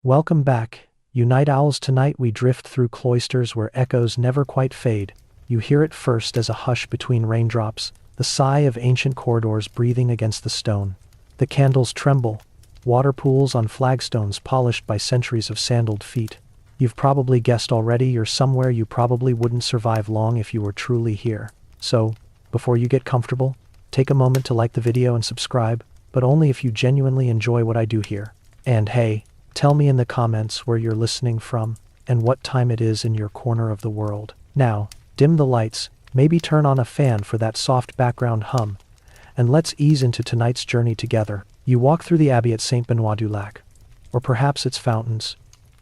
Welcome back, you night owls. Tonight we drift through cloisters where echoes never quite fade. You hear it first as a hush between raindrops, the sigh of ancient corridors breathing against the stone. The candles tremble, water pools on flagstones polished by centuries of sandaled feet. You've probably guessed already, you're somewhere you probably wouldn't survive long if you were truly here. So, before you get comfortable, take a moment to like the video and subscribe, but only if you genuinely enjoy what I do here. And hey, tell me in the comments where you're listening from, and what time it is in your corner of the world. Now, dim the lights, maybe turn on a fan for that soft background hum, and let's ease into tonight's journey together. You walk through the abbey at Saint Benoit du Lac, or perhaps its fountains,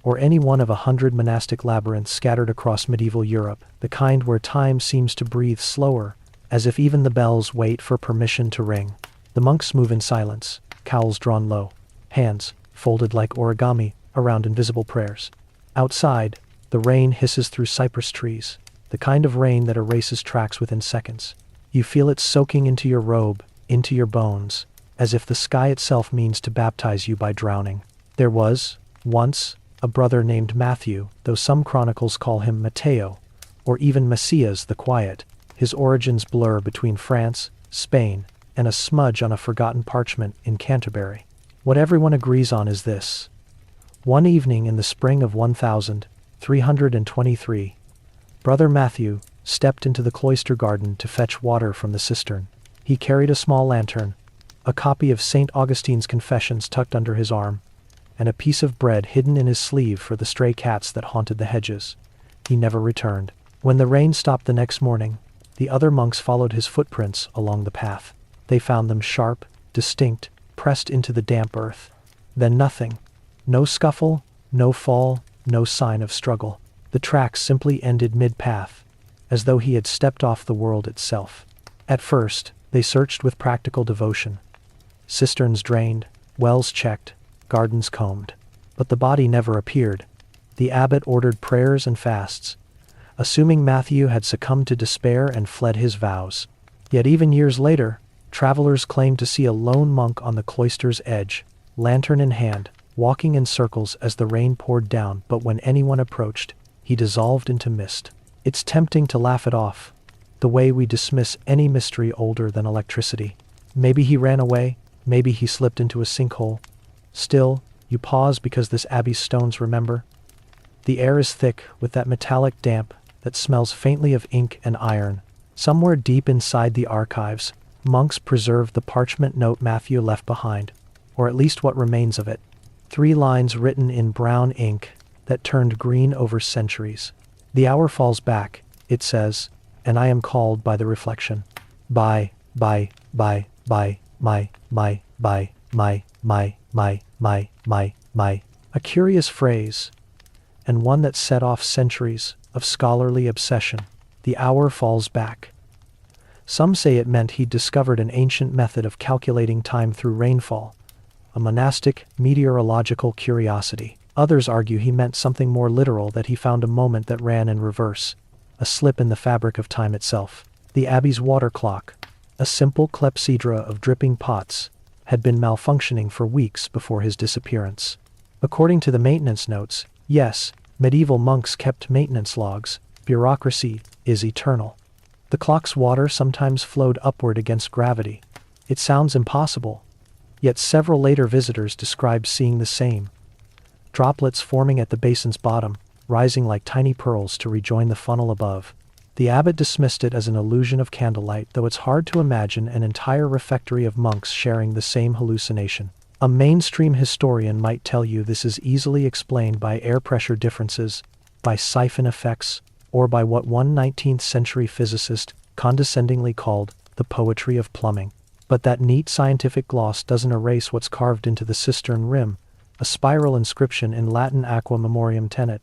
or any one of 100 monastic labyrinths scattered across medieval Europe, the kind where time seems to breathe slower, as if even the bells wait for permission to ring. The monks move in silence, cowls drawn low, hands folded like origami around invisible prayers. Outside, the rain hisses through cypress trees, the kind of rain that erases tracks within seconds. You feel it soaking into your robe, into your bones, as if the sky itself means to baptize you by drowning. There was, once, a brother named Matthew, though some chronicles call him Matteo, or even Messias the Quiet. His origins blur between France, Spain, and a smudge on a forgotten parchment in Canterbury. What everyone agrees on is this. One evening in the spring of 1323, Brother Matthew stepped into the cloister garden to fetch water from the cistern. He carried a small lantern, a copy of St. Augustine's Confessions tucked under his arm, and a piece of bread hidden in his sleeve for the stray cats that haunted the hedges. He never returned. When the rain stopped the next morning, the other monks followed his footprints along the path. They found them sharp, distinct, pressed into the damp earth. Then nothing. No scuffle, no fall, no sign of struggle. The tracks simply ended mid-path, as though he had stepped off the world itself. At first, they searched with practical devotion. Cisterns drained, wells checked, gardens combed. But the body never appeared. The abbot ordered prayers and fasts, assuming Matthew had succumbed to despair and fled his vows. Yet even years later, travelers claimed to see a lone monk on the cloister's edge, lantern in hand, walking in circles as the rain poured down, but when anyone approached, he dissolved into mist. It's tempting to laugh it off, the way we dismiss any mystery older than electricity. Maybe he ran away, maybe he slipped into a sinkhole. Still, you pause because this abbey's stones remember. The air is thick with that metallic damp that smells faintly of ink and iron. Somewhere deep inside the archives, monks preserved the parchment note Matthew left behind, or at least what remains of it. 3 lines written in brown ink that turned green over centuries. The hour falls back, it says, and I am called by the reflection. My. A curious phrase, and one that set off centuries of scholarly obsession. The hour falls back. Some say it meant he'd discovered an ancient method of calculating time through rainfall, a monastic meteorological curiosity. Others argue he meant something more literal, that he found a moment that ran in reverse, a slip in the fabric of time itself. The abbey's water clock, a simple clepsydra of dripping pots, had been malfunctioning for weeks before his disappearance. According to the maintenance notes, yes, medieval monks kept maintenance logs. Bureaucracy is eternal. The clock's water sometimes flowed upward against gravity. It sounds impossible, yet several later visitors described seeing the same. Droplets forming at the basin's bottom, rising like tiny pearls to rejoin the funnel above. The abbot dismissed it as an illusion of candlelight, though it's hard to imagine an entire refectory of monks sharing the same hallucination. A mainstream historian might tell you this is easily explained by air pressure differences, by siphon effects, or by what one 19th century physicist condescendingly called the poetry of plumbing. But that neat scientific gloss doesn't erase what's carved into the cistern rim, a spiral inscription in Latin aqua memoriam tenet.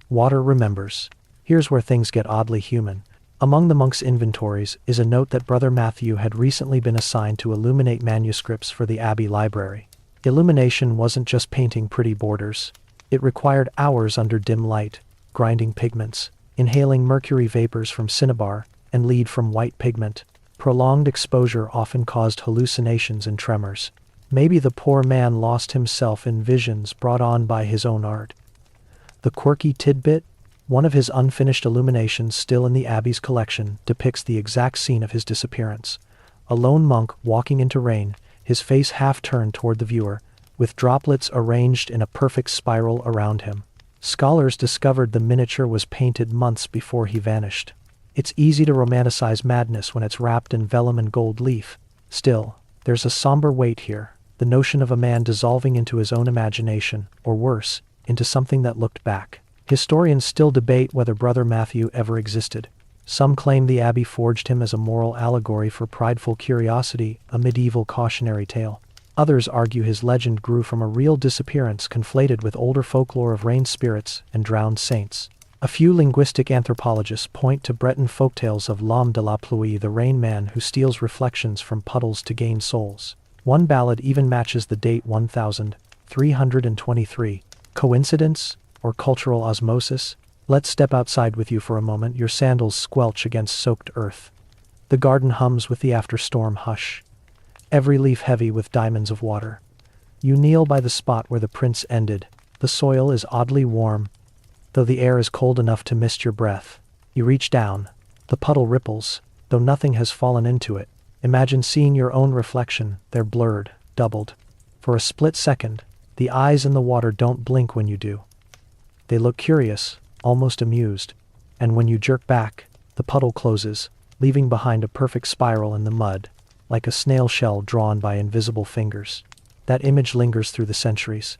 Water remembers. Here's where things get oddly human. Among the monks' inventories is a note that Brother Matthew had recently been assigned to illuminate manuscripts for the abbey library. Illumination wasn't just painting pretty borders. It required hours under dim light, grinding pigments, inhaling mercury vapors from cinnabar, and lead from white pigment. Prolonged exposure often caused hallucinations and tremors. Maybe the poor man lost himself in visions brought on by his own art. The quirky tidbit, one of his unfinished illuminations still in the abbey's collection, depicts the exact scene of his disappearance. A lone monk walking into rain, his face half turned toward the viewer, with droplets arranged in a perfect spiral around him. Scholars discovered the miniature was painted months before he vanished. It's easy to romanticize madness when it's wrapped in vellum and gold leaf. Still, there's a somber weight here, the notion of a man dissolving into his own imagination, or worse, into something that looked back. Historians still debate whether Brother Matthew ever existed. Some claim the abbey forged him as a moral allegory for prideful curiosity, a medieval cautionary tale. Others argue his legend grew from a real disappearance conflated with older folklore of rain spirits and drowned saints. A few linguistic anthropologists point to Breton folktales of l'homme de la pluie, the rain man who steals reflections from puddles to gain souls. One ballad even matches the date 1323. Coincidence? Or cultural osmosis? Let's step outside with you for a moment. Your sandals squelch against soaked earth. The garden hums with the after-storm hush, every leaf heavy with diamonds of water. You kneel by the spot where the prince ended. The soil is oddly warm, though the air is cold enough to mist your breath. You reach down. The puddle ripples, though nothing has fallen into it. Imagine seeing your own reflection. They're blurred, doubled. For a split second, the eyes in the water don't blink when you do. They look curious, almost amused. And when you jerk back, the puddle closes, leaving behind a perfect spiral in the mud, like a snail shell drawn by invisible fingers. That image lingers through the centuries.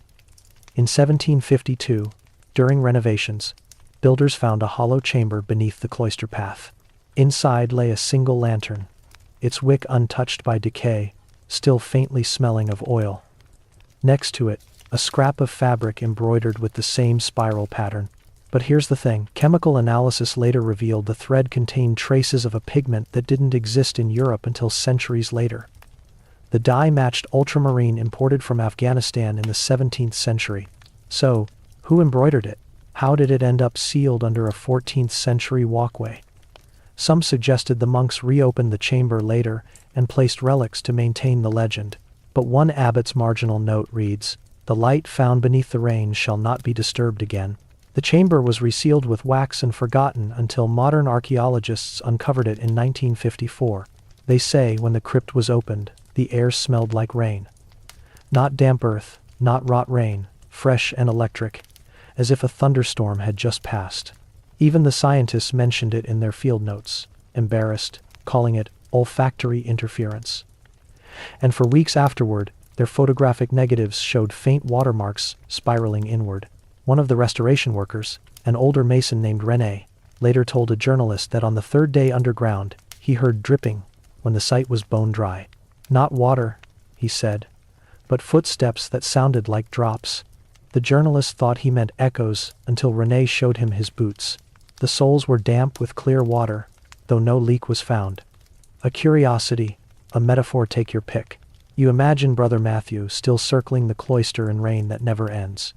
In 1752, during renovations, builders found a hollow chamber beneath the cloister path. Inside lay a single lantern, its wick untouched by decay, still faintly smelling of oil. Next to it, a scrap of fabric embroidered with the same spiral pattern. But here's the thing, chemical analysis later revealed the thread contained traces of a pigment that didn't exist in Europe until centuries later. The dye matched ultramarine imported from Afghanistan in the 17th century. So, who embroidered it? How did it end up sealed under a 14th century walkway? Some suggested the monks reopened the chamber later and placed relics to maintain the legend. But one abbot's marginal note reads, "The light found beneath the rain shall not be disturbed again." The chamber was resealed with wax and forgotten until modern archaeologists uncovered it in 1954. They say when the crypt was opened, the air smelled like rain. Not damp earth, not rot rain, fresh and electric, as if a thunderstorm had just passed. Even the scientists mentioned it in their field notes, embarrassed, calling it olfactory interference. And for weeks afterward, their photographic negatives showed faint watermarks spiraling inward. One of the restoration workers, an older mason named René, later told a journalist that on the third day underground, he heard dripping when the site was bone dry. Not water, he said, but footsteps that sounded like drops. The journalist thought he meant echoes until René showed him his boots. The soles were damp with clear water, though no leak was found. A curiosity, a metaphor, take your pick. You imagine Brother Matthew still circling the cloister in rain that never ends.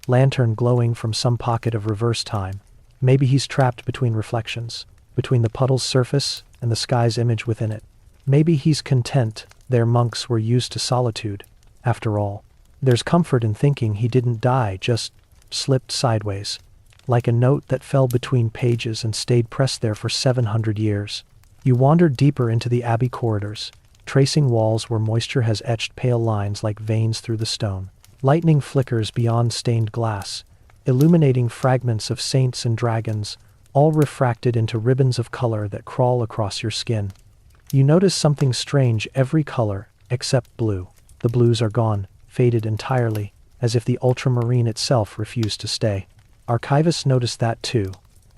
Lantern glowing from some pocket of reverse time. Maybe he's trapped between reflections, between the puddle's surface and the sky's image within it. Maybe he's content their monks were used to solitude. After all, there's comfort in thinking he didn't die, just slipped sideways, like a note that fell between pages and stayed pressed there for 700 years. You wander deeper into the abbey corridors, tracing walls where moisture has etched pale lines like veins through the stone. Lightning flickers beyond stained glass, illuminating fragments of saints and dragons, all refracted into ribbons of color that crawl across your skin. You notice something strange: every color, except blue. The blues are gone, faded entirely, as if the ultramarine itself refused to stay. Archivists noticed that too.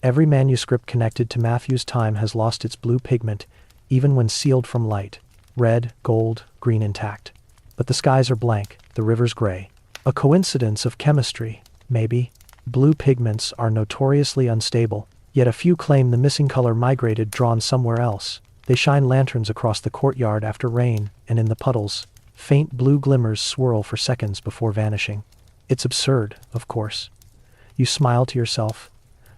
Every manuscript connected to Matthew's time has lost its blue pigment, even when sealed from light. Red, gold, green intact. But the skies are blank, the rivers gray. A coincidence of chemistry, maybe. Blue pigments are notoriously unstable, yet a few claim the missing color migrated, drawn somewhere else. They shine lanterns across the courtyard after rain, and in the puddles, faint blue glimmers swirl for seconds before vanishing. It's absurd, of course. You smile to yourself,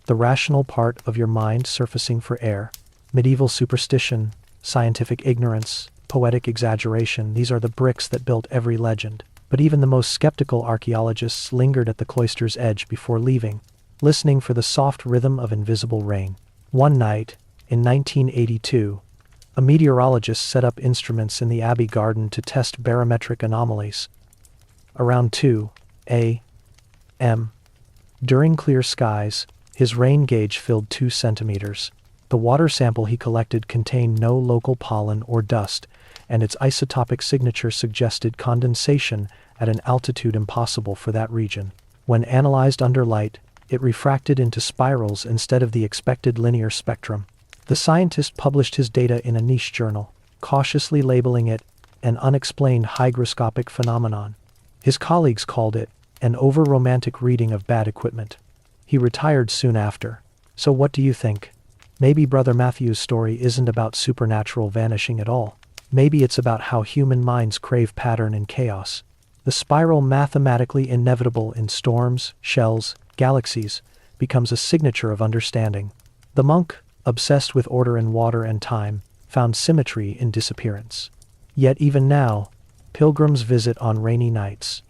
the rational part of your mind surfacing for air. Medieval superstition, scientific ignorance, poetic exaggeration, these are the bricks that built every legend. But even the most skeptical archaeologists lingered at the cloister's edge before leaving, listening for the soft rhythm of invisible rain. One night, in 1982, a meteorologist set up instruments in the Abbey garden to test barometric anomalies. Around 2 a.m., during clear skies, his rain gauge filled 2 centimeters. The water sample he collected contained no local pollen or dust, and its isotopic signature suggested condensation at an altitude impossible for that region. When analyzed under light, it refracted into spirals instead of the expected linear spectrum. The scientist published his data in a niche journal, cautiously labeling it an unexplained hygroscopic phenomenon. His colleagues called it an over-romantic reading of bad equipment. He retired soon after. So what do you think? Maybe Brother Matthew's story isn't about supernatural vanishing at all. Maybe it's about how human minds crave pattern and chaos. The spiral, mathematically inevitable in storms, shells, galaxies, becomes a signature of understanding. The monk, obsessed with order in water and time, found symmetry in disappearance. Yet even now, pilgrims visit on rainy nights.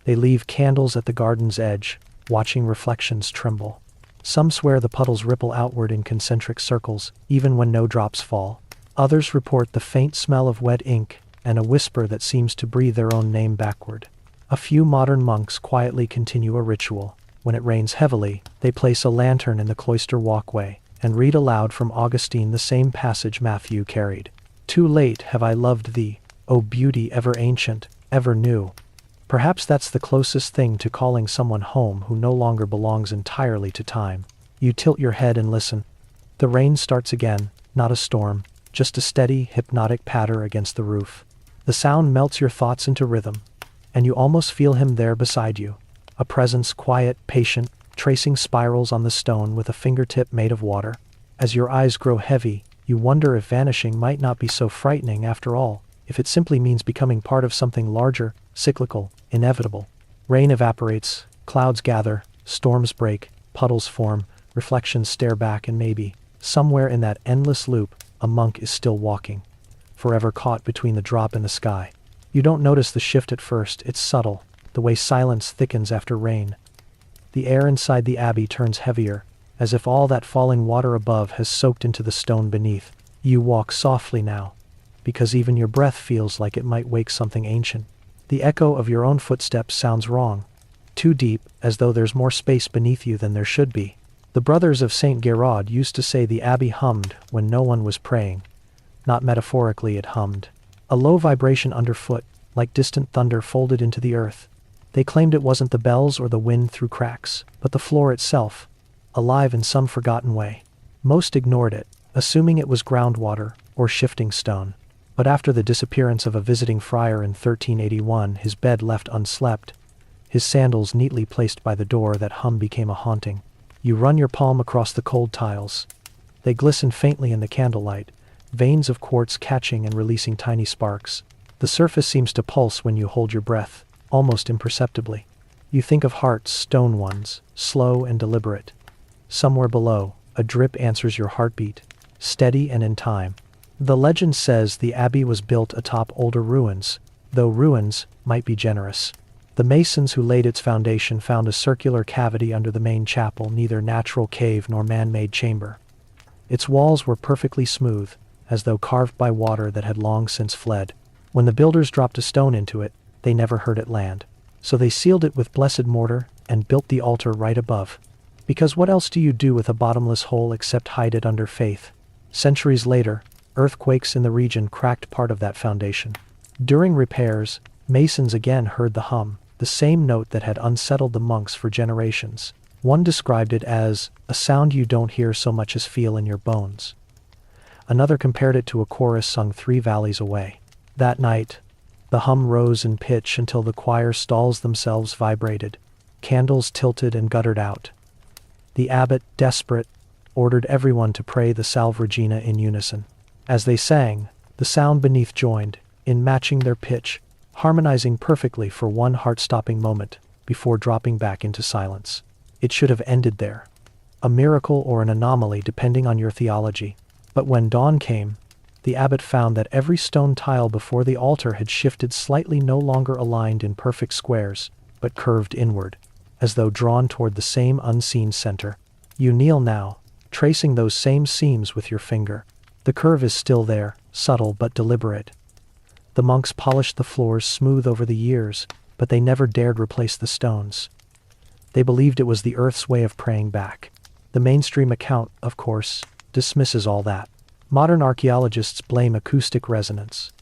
They leave candles at the garden's edge, watching reflections tremble. Some swear the puddles ripple outward in concentric circles, even when no drops fall. Others report the faint smell of wet ink and a whisper that seems to breathe their own name backward. A few modern monks quietly continue a ritual. When it rains heavily, they place a lantern in the cloister walkway and read aloud from Augustine the same passage Matthew carried. Too late have I loved thee, O beauty ever ancient, ever new. Perhaps that's the closest thing to calling someone home who no longer belongs entirely to time. You tilt your head and listen. The rain starts again, not a storm, just a steady, hypnotic patter against the roof. The sound melts your thoughts into rhythm, and you almost feel him there beside you. A presence quiet, patient, tracing spirals on the stone with a fingertip made of water. As your eyes grow heavy, you wonder if vanishing might not be so frightening after all, if it simply means becoming part of something larger, cyclical, inevitable. Rain evaporates, clouds gather, storms break, puddles form, reflections stare back, and maybe, somewhere in that endless loop, a monk is still walking, forever caught between the drop and the sky. You don't notice the shift at first, it's subtle, the way silence thickens after rain. The air inside the abbey turns heavier, as if all that falling water above has soaked into the stone beneath. You walk softly now, because even your breath feels like it might wake something ancient. The echo of your own footsteps sounds wrong, too deep, as though there's more space beneath you than there should be. The brothers of St. Gerard used to say the abbey hummed when no one was praying. Not metaphorically, it hummed. A low vibration underfoot, like distant thunder folded into the earth. They claimed it wasn't the bells or the wind through cracks, but the floor itself, alive in some forgotten way. Most ignored it, assuming it was groundwater or shifting stone. But after the disappearance of a visiting friar in 1381, his bed left unslept, his sandals neatly placed by the door, that hum became a haunting. You run your palm across the cold tiles. They glisten faintly in the candlelight, veins of quartz catching and releasing tiny sparks. The surface seems to pulse when you hold your breath, almost imperceptibly. You think of hearts, stone ones, slow and deliberate. Somewhere below, a drip answers your heartbeat, steady and in time. The legend says the abbey was built atop older ruins, though ruins might be generous. The masons who laid its foundation found a circular cavity under the main chapel, neither natural cave nor man-made chamber. Its walls were perfectly smooth, as though carved by water that had long since fled. When the builders dropped a stone into it, they never heard it land. So they sealed it with blessed mortar and built the altar right above. Because what else do you do with a bottomless hole except hide it under faith? Centuries later, earthquakes in the region cracked part of that foundation. During repairs, masons again heard the hum, the same note that had unsettled the monks for generations. One described it as a sound you don't hear so much as feel in your bones. Another compared it to a chorus sung 3 valleys away. That night, the hum rose in pitch until the choir stalls themselves vibrated. Candles tilted and guttered out. The abbot, desperate, ordered everyone to pray the Salve Regina in unison. As they sang, the sound beneath joined, in matching their pitch, harmonizing perfectly for one heart-stopping moment, before dropping back into silence. It should have ended there. A miracle or an anomaly depending on your theology. But when dawn came, The abbot found that every stone tile before the altar had shifted slightly, no longer aligned in perfect squares, but curved inward, as though drawn toward the same unseen center. You kneel now, tracing those same seams with your finger. The curve is still there, subtle but deliberate. The monks polished the floors smooth over the years, but they never dared replace the stones. They believed it was the earth's way of praying back. The mainstream account, of course, dismisses all that. Modern archaeologists blame acoustic resonance.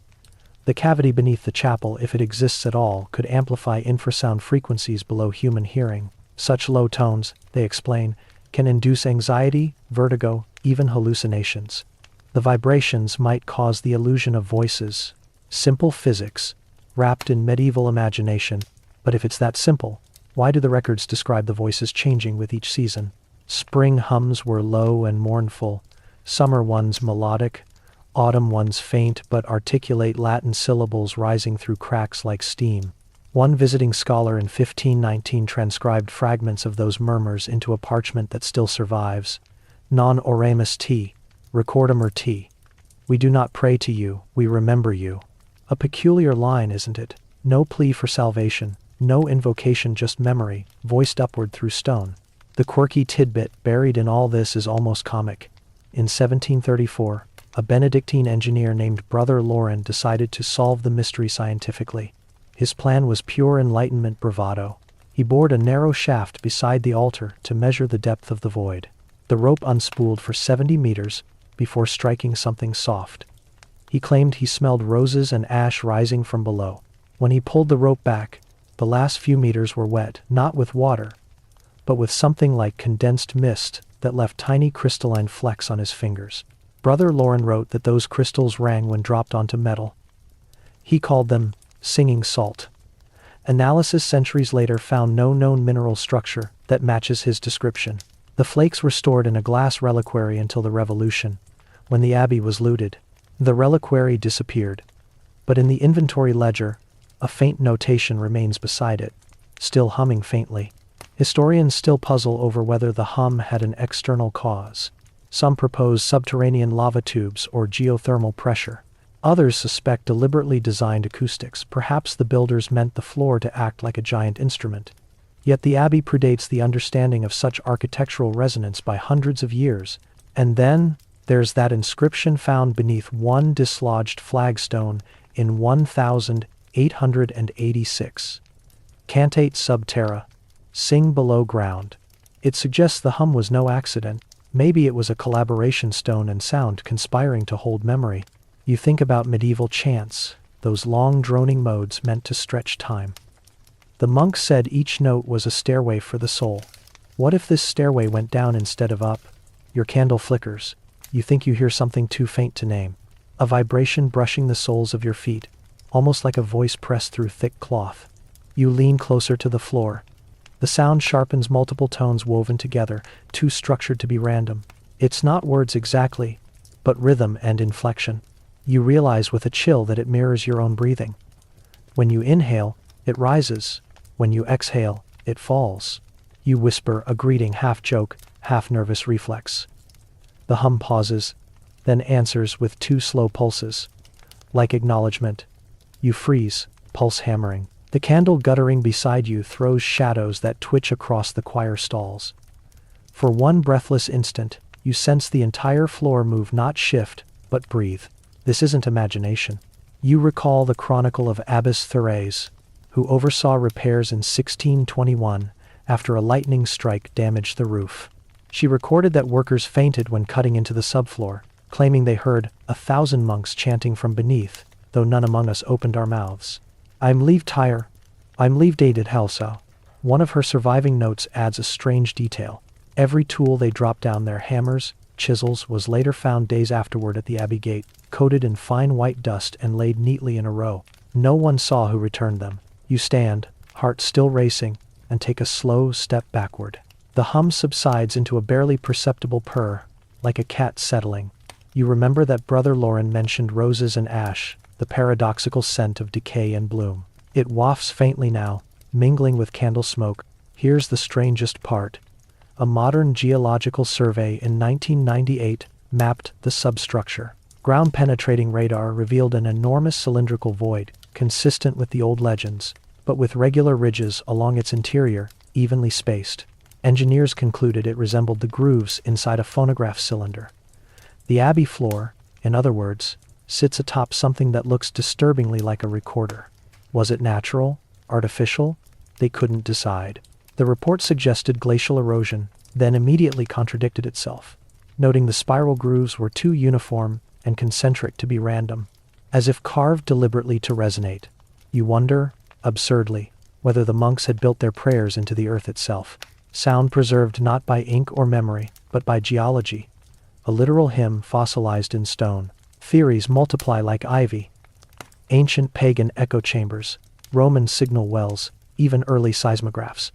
The cavity beneath the chapel, if it exists at all, could amplify infrasound frequencies below human hearing. Such low tones, they explain, can induce anxiety, vertigo, even hallucinations. The vibrations might cause the illusion of voices. Simple physics, wrapped in medieval imagination. But if it's that simple, why do the records describe the voices changing with each season? Spring hums were low and mournful, summer ones melodic, autumn ones faint but articulate, Latin syllables rising through cracks like steam. One visiting scholar in 1519 transcribed fragments of those murmurs into a parchment that still survives. Non oremus te, recordamur te. We do not pray to you, we remember you. A peculiar line, isn't it? No plea for salvation, no invocation, just memory, voiced upward through stone. The quirky tidbit buried in all this is almost comic. In 1734, a Benedictine engineer named Brother Loren decided to solve the mystery scientifically. His plan was pure Enlightenment bravado. He bored a narrow shaft beside the altar to measure the depth of the void. The rope unspooled for 70 meters before striking something soft. He claimed he smelled roses and ash rising from below. When he pulled the rope back, the last few meters were wet, not with water, but with something like condensed mist that left tiny crystalline flecks on his fingers. Brother Loren wrote that those crystals rang when dropped onto metal. He called them singing salt. Analysis centuries later found no known mineral structure that matches his description. The flakes were stored in a glass reliquary until the Revolution, when the abbey was looted. The reliquary disappeared, but in the inventory ledger, a faint notation remains beside it, still humming faintly. Historians still puzzle over whether the hum had an external cause. Some propose subterranean lava tubes or geothermal pressure. Others suspect deliberately designed acoustics. Perhaps the builders meant the floor to act like a giant instrument. Yet the abbey predates the understanding of such architectural resonance by hundreds of years. And then, there's that inscription found beneath one dislodged flagstone in 1886. Cantate sub terra. Sing below ground. It suggests the hum was no accident. Maybe it was a collaboration, stone and sound conspiring to hold memory. You think about medieval chants, those long droning modes meant to stretch time. The monks said each note was a stairway for the soul. What if this stairway went down instead of up? Your candle flickers. You think you hear something too faint to name. A vibration brushing the soles of your feet, almost like a voice pressed through thick cloth. You lean closer to the floor. The sound sharpens, multiple tones woven together, too structured to be random. It's not words exactly, but rhythm and inflection. You realize with a chill that it mirrors your own breathing. When you inhale, it rises. When you exhale, it falls. You whisper a greeting, half joke, half nervous reflex. The hum pauses, then answers with two slow pulses. Like acknowledgement. You freeze, pulse hammering. The candle guttering beside you throws shadows that twitch across the choir stalls. For one breathless instant, you sense the entire floor move, not shift, but breathe. This isn't imagination. You recall the chronicle of Abbess Therese, who oversaw repairs in 1621 after a lightning strike damaged the roof. She recorded that workers fainted when cutting into the subfloor, claiming they heard 1,000 monks chanting from beneath, though none among us opened our mouths. I'm leave tire. I'm leave dated Helso. One of her surviving notes adds a strange detail. Every tool they dropped down there, hammers, chisels, was later found days afterward at the abbey gate, coated in fine white dust and laid neatly in a row. No one saw who returned them. You stand, heart still racing, and take a slow step backward. The hum subsides into a barely perceptible purr, like a cat settling. You remember that Brother Loren mentioned roses and ash, the paradoxical scent of decay and bloom. It wafts faintly now, mingling with candle smoke. Here's the strangest part. A modern geological survey in 1998 mapped the substructure. Ground-penetrating radar revealed an enormous cylindrical void, consistent with the old legends, but with regular ridges along its interior, evenly spaced. Engineers concluded it resembled the grooves inside a phonograph cylinder. The abbey floor, in other words, sits atop something that looks disturbingly like a recorder. Was it natural? Artificial? They couldn't decide. The report suggested glacial erosion, then immediately contradicted itself, noting the spiral grooves were too uniform and concentric to be random, as if carved deliberately to resonate. You wonder, absurdly, whether the monks had built their prayers into the earth itself. Sound preserved not by ink or memory, but by geology. A literal hymn fossilized in stone. Theories multiply like ivy. Ancient pagan echo chambers, Roman signal wells, even early seismographs.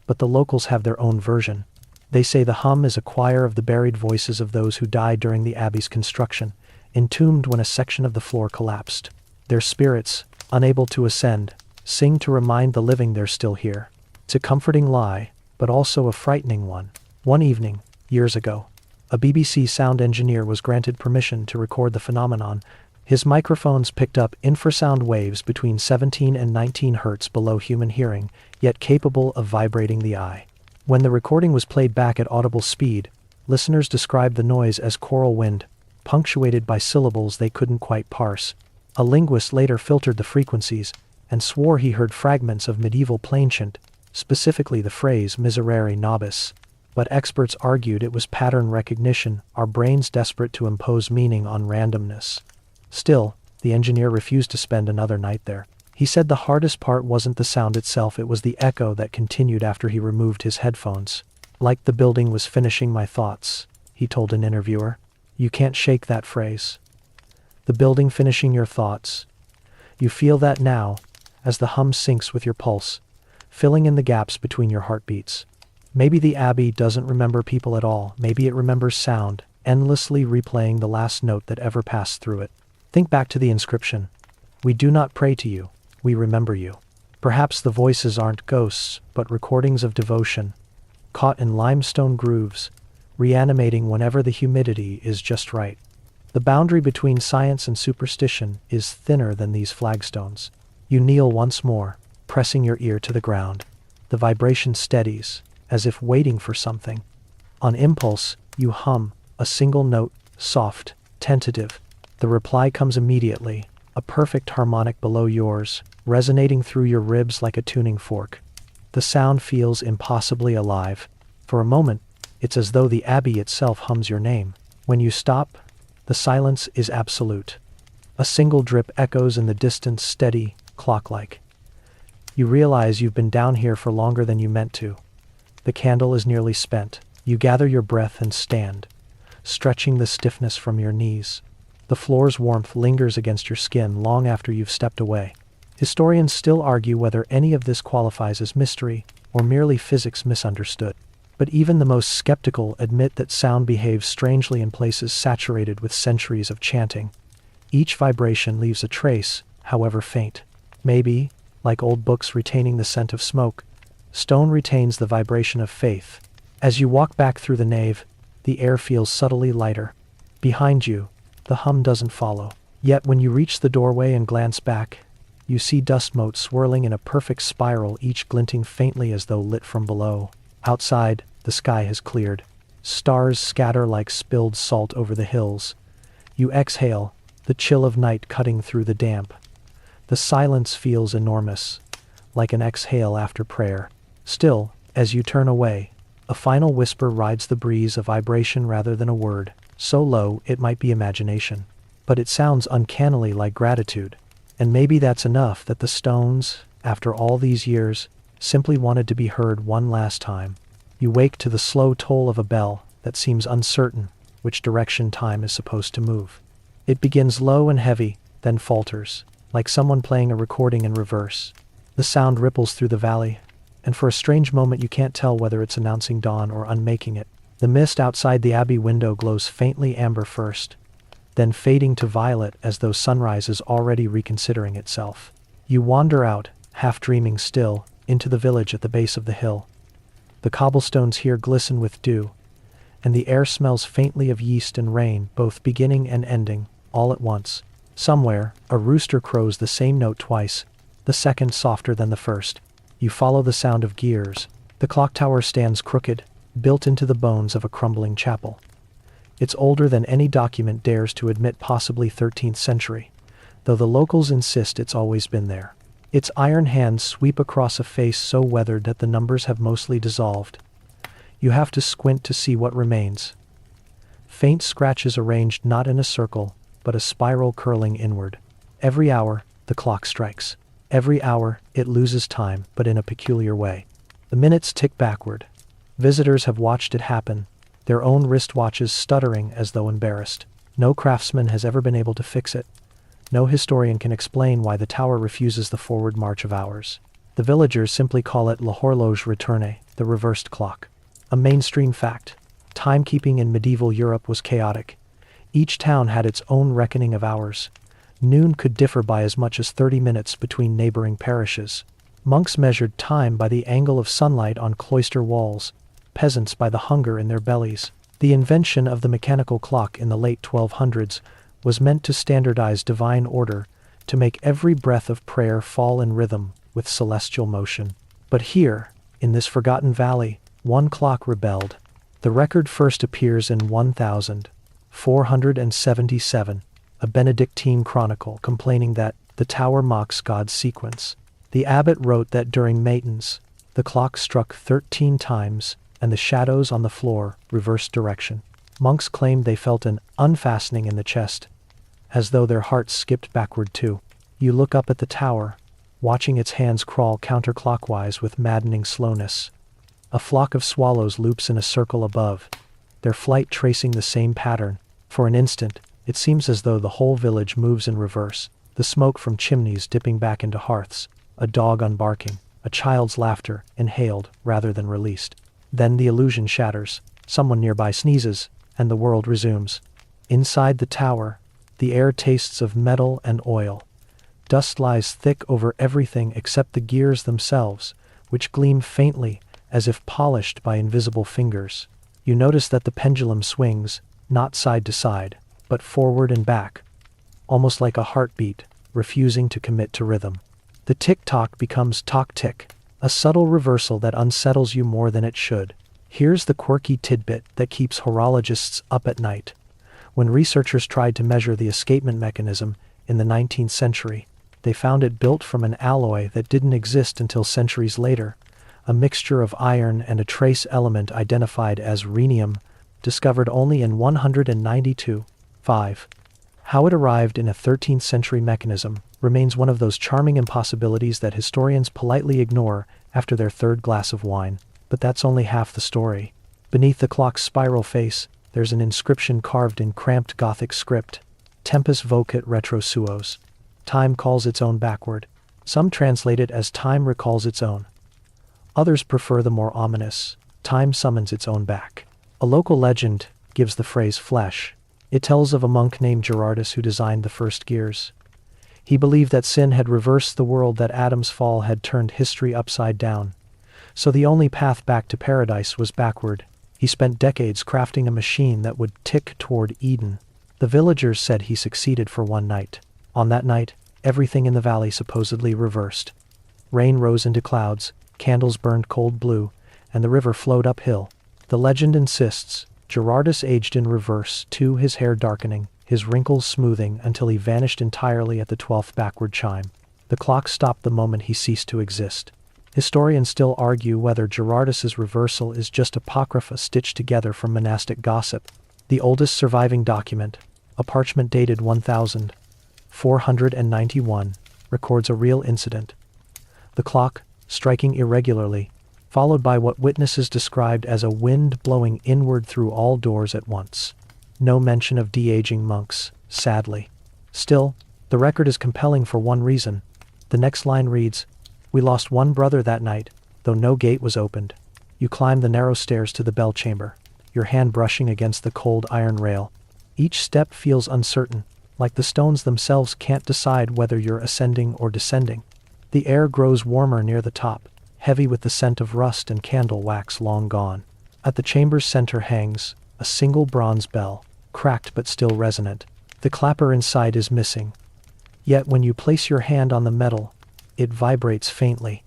But the locals have their own version. They say the hum is a choir of the buried voices of those who died during the abbey's construction, entombed when a section of the floor collapsed. Their spirits, unable to ascend, sing to remind the living they're still here. It's a comforting lie, but also a frightening one. One evening, years ago, a BBC sound engineer was granted permission to record the phenomenon. His microphones picked up infrasound waves between 17 and 19 hertz below human hearing, yet capable of vibrating the eye. When the recording was played back at audible speed, listeners described the noise as choral wind, punctuated by syllables they couldn't quite parse. A linguist later filtered the frequencies and swore he heard fragments of medieval plainchant, specifically the phrase miserere nobis. But experts argued it was pattern recognition, our brains desperate to impose meaning on randomness. Still, the engineer refused to spend another night there. He said the hardest part wasn't the sound itself, it was the echo that continued after he removed his headphones. Like the building was finishing my thoughts, he told an interviewer. You can't shake that phrase. The building finishing your thoughts. You feel that now, as the hum syncs with your pulse, filling in the gaps between your heartbeats. Maybe the abbey doesn't remember people at all. Maybe it remembers sound, endlessly replaying the last note that ever passed through it. Think back to the inscription. We do not pray to you, we remember you. Perhaps the voices aren't ghosts, but recordings of devotion, caught in limestone grooves, reanimating whenever the humidity is just right. The boundary between science and superstition is thinner than these flagstones. You kneel once more, pressing your ear to the ground. The vibration steadies, as if waiting for something. On impulse, you hum, a single note, soft, tentative. The reply comes immediately, a perfect harmonic below yours, resonating through your ribs like a tuning fork. The sound feels impossibly alive. For a moment, it's as though the abbey itself hums your name. When you stop, the silence is absolute. A single drip echoes in the distance, steady, clock-like. You realize you've been down here for longer than you meant to. The candle is nearly spent. You gather your breath and stand, stretching the stiffness from your knees. The floor's warmth lingers against your skin long after you've stepped away. Historians still argue whether any of this qualifies as mystery or merely physics misunderstood. But even the most skeptical admit that sound behaves strangely in places saturated with centuries of chanting. Each vibration leaves a trace, however faint. Maybe, like old books retaining the scent of smoke, stone retains the vibration of faith. As you walk back through the nave, the air feels subtly lighter. Behind you, the hum doesn't follow. Yet when you reach the doorway and glance back, you see dust motes swirling in a perfect spiral, each glinting faintly as though lit from below. Outside, the sky has cleared. Stars scatter like spilled salt over the hills. You exhale, the chill of night cutting through the damp. The silence feels enormous, like an exhale after prayer. Still, as you turn away, a final whisper rides the breeze, a vibration rather than a word, so low it might be imagination. But it sounds uncannily like gratitude. And maybe that's enough, that the stones, after all these years, simply wanted to be heard one last time. You wake to the slow toll of a bell that seems uncertain which direction time is supposed to move. It begins low and heavy, then falters, like someone playing a recording in reverse. The sound ripples through the valley, and for a strange moment you can't tell whether it's announcing dawn or unmaking it. The mist outside the abbey window glows faintly amber first, then fading to violet as though sunrise is already reconsidering itself. You wander out, half dreaming still, into the village at the base of the hill. The cobblestones here glisten with dew, and the air smells faintly of yeast and rain, both beginning and ending, all at once. Somewhere, a rooster crows the same note twice, the second softer than the first. You follow the sound of gears. The clock tower stands crooked, built into the bones of a crumbling chapel. It's older than any document dares to admit, possibly 13th century, though the locals insist it's always been there. Its iron hands sweep across a face so weathered that the numbers have mostly dissolved. You have to squint to see what remains. Faint scratches arranged not in a circle, but a spiral curling inward. Every hour, the clock strikes. Every hour, it loses time, but in a peculiar way. The minutes tick backward. Visitors have watched it happen, their own wristwatches stuttering as though embarrassed. No craftsman has ever been able to fix it. No historian can explain why the tower refuses the forward march of hours. The villagers simply call it l'horloge retournée, the reversed clock. A mainstream fact. Timekeeping in medieval Europe was chaotic. Each town had its own reckoning of hours. Noon could differ by as much as 30 minutes between neighboring parishes. Monks measured time by the angle of sunlight on cloister walls, peasants by the hunger in their bellies. The invention of the mechanical clock in the late 1200s was meant to standardize divine order, to make every breath of prayer fall in rhythm with celestial motion. But here, in this forgotten valley, one clock rebelled. The record first appears in 1477, a Benedictine chronicle complaining that the tower mocks God's sequence. The abbot wrote that during matins, the clock struck 13 times, and the shadows on the floor reversed direction. Monks claimed they felt an unfastening in the chest, as though their hearts skipped backward too. You look up at the tower, watching its hands crawl counterclockwise with maddening slowness. A flock of swallows loops in a circle above, their flight tracing the same pattern. For an instant, it seems as though the whole village moves in reverse, the smoke from chimneys dipping back into hearths, a dog unbarking, a child's laughter inhaled rather than released. Then the illusion shatters, someone nearby sneezes, and the world resumes. Inside the tower, the air tastes of metal and oil. Dust lies thick over everything except the gears themselves, which gleam faintly as if polished by invisible fingers. You notice that the pendulum swings, not side to side, but forward and back, almost like a heartbeat, refusing to commit to rhythm. The tick-tock becomes tock-tick, a subtle reversal that unsettles you more than it should. Here's the quirky tidbit that keeps horologists up at night. When researchers tried to measure the escapement mechanism in the 19th century, they found it built from an alloy that didn't exist until centuries later, a mixture of iron and a trace element identified as rhenium, discovered only in 192. 5. How it arrived in a 13th century mechanism remains one of those charming impossibilities that historians politely ignore after their third glass of wine. But that's only half the story. Beneath the clock's spiral face, there's an inscription carved in cramped Gothic script: Tempus vocet retro suos. Time calls its own backward. Some translate it as time recalls its own. Others prefer the more ominous: time summons its own back. A local legend gives the phrase flesh. It tells of a monk named Gerardus who designed the first gears. He believed that sin had reversed the world, that Adam's fall had turned history upside down. So the only path back to paradise was backward. He spent decades crafting a machine that would tick toward Eden. The villagers said he succeeded for one night. On that night, everything in the valley supposedly reversed. Rain rose into clouds, candles burned cold blue, and the river flowed uphill. The legend insists Gerardus aged in reverse too, his hair darkening, his wrinkles smoothing until he vanished entirely at the 12th backward chime. The clock stopped the moment he ceased to exist. Historians still argue whether Gerardus's reversal is just apocrypha stitched together from monastic gossip. The oldest surviving document, a parchment dated 1491, records a real incident. The clock, striking irregularly, followed by what witnesses described as a wind blowing inward through all doors at once. No mention of de-aging monks, sadly. Still, the record is compelling for one reason. The next line reads, "We lost one brother that night, though no gate was opened." You climb the narrow stairs to the bell chamber, your hand brushing against the cold iron rail. Each step feels uncertain, like the stones themselves can't decide whether you're ascending or descending. The air grows warmer near the top, heavy with the scent of rust and candle wax long gone. At the chamber's center hangs a single bronze bell, cracked but still resonant. The clapper inside is missing. Yet when you place your hand on the metal, it vibrates faintly.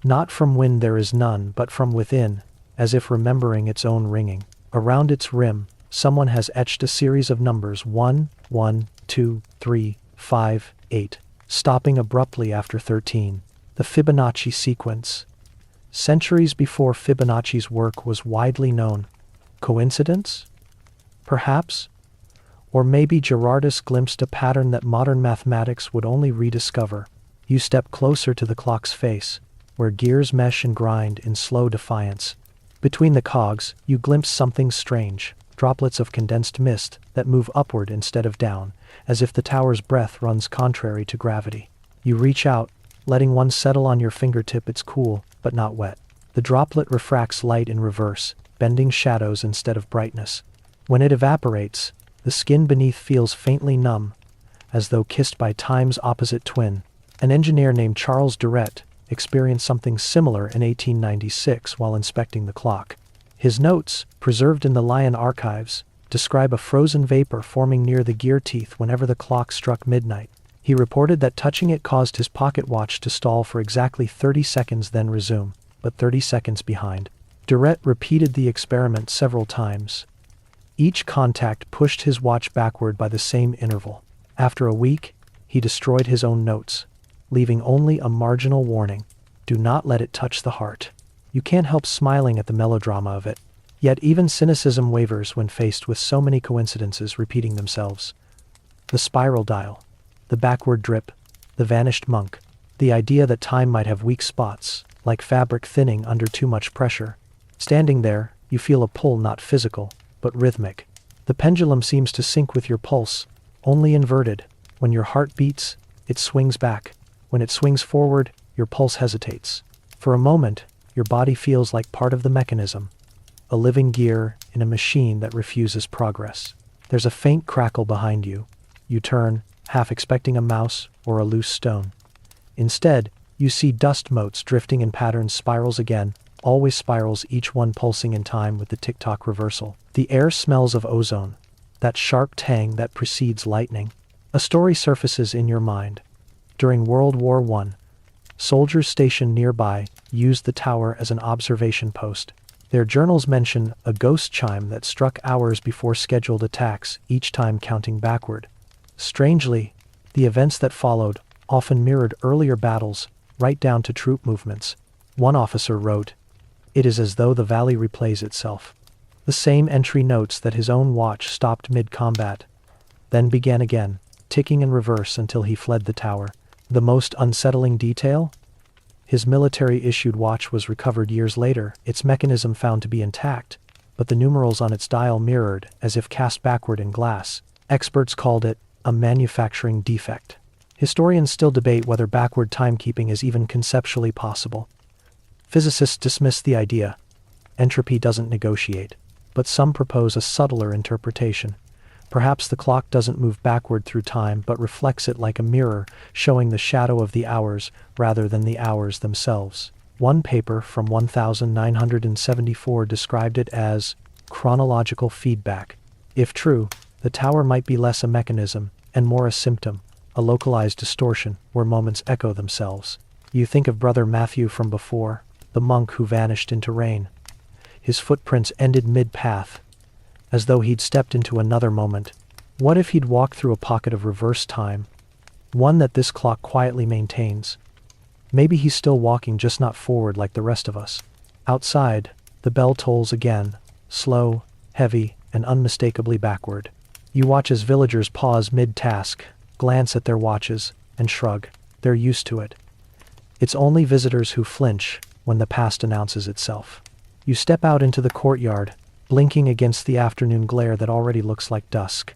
Not from wind there is none, but from within, as if remembering its own ringing. Around its rim, someone has etched a series of numbers 1, 1, 2, 3, 5, 8, stopping abruptly after 13. The Fibonacci sequence. Centuries before Fibonacci's work was widely known. Coincidence? Perhaps? Or maybe Girardus glimpsed a pattern that modern mathematics would only rediscover. You step closer to the clock's face, where gears mesh and grind in slow defiance. Between the cogs, you glimpse something strange, droplets of condensed mist that move upward instead of down, as if the tower's breath runs contrary to gravity. You reach out, letting one settle on your fingertip. It's cool, but not wet. The droplet refracts light in reverse, bending shadows instead of brightness. When it evaporates, the skin beneath feels faintly numb, as though kissed by time's opposite twin. An engineer named Charles Duret experienced something similar in 1896 while inspecting the clock. His notes, preserved in the Lion archives, describe a frozen vapor forming near the gear teeth whenever the clock struck midnight. He reported that touching it caused his pocket watch to stall for exactly 30 seconds then resume, but 30 seconds behind. Duret repeated the experiment several times. Each contact pushed his watch backward by the same interval. After a week, he destroyed his own notes, leaving only a marginal warning: do not let it touch the heart. You can't help smiling at the melodrama of it. Yet even cynicism wavers when faced with so many coincidences repeating themselves. The spiral dial, the backward drip, the vanished monk, the idea that time might have weak spots, like fabric thinning under too much pressure. Standing there, you feel a pull not physical, but rhythmic. The pendulum seems to sync with your pulse, only inverted. When your heart beats, it swings back. When it swings forward, your pulse hesitates. For a moment, your body feels like part of the mechanism, a living gear in a machine that refuses progress. There's a faint crackle behind you. You turn, half expecting a mouse or a loose stone. Instead, you see dust motes drifting in patterns, spirals again, always spirals, each one pulsing in time with the tick-tock reversal. The air smells of ozone, that sharp tang that precedes lightning. A story surfaces in your mind. During World War I, soldiers stationed nearby used the tower as an observation post. Their journals mention a ghost chime that struck hours before scheduled attacks, each time counting backward. Strangely, the events that followed often mirrored earlier battles, right down to troop movements. One officer wrote, "It is as though the valley replays itself." The same entry notes that his own watch stopped mid-combat, then began again, ticking in reverse until he fled the tower. The most unsettling detail? His military-issued watch was recovered years later, its mechanism found to be intact, but the numerals on its dial mirrored, as if cast backward in glass. Experts called it a manufacturing defect. Historians still debate whether backward timekeeping is even conceptually possible. Physicists dismiss the idea. Entropy doesn't negotiate. But some propose a subtler interpretation. Perhaps the clock doesn't move backward through time but reflects it like a mirror, showing the shadow of the hours rather than the hours themselves. One paper from 1974 described it as chronological feedback. If true, the tower might be less a mechanism and more a symptom, a localized distortion where moments echo themselves. You think of Brother Matthew from before, the monk who vanished into rain. His footprints ended mid-path, as though he'd stepped into another moment. What if he'd walked through a pocket of reverse time, one that this clock quietly maintains? Maybe he's still walking, just not forward like the rest of us. Outside, the bell tolls again, slow, heavy, and unmistakably backward. You watch as villagers pause mid-task, glance at their watches, and shrug. They're used to it. It's only visitors who flinch when the past announces itself. You step out into the courtyard, blinking against the afternoon glare that already looks like dusk.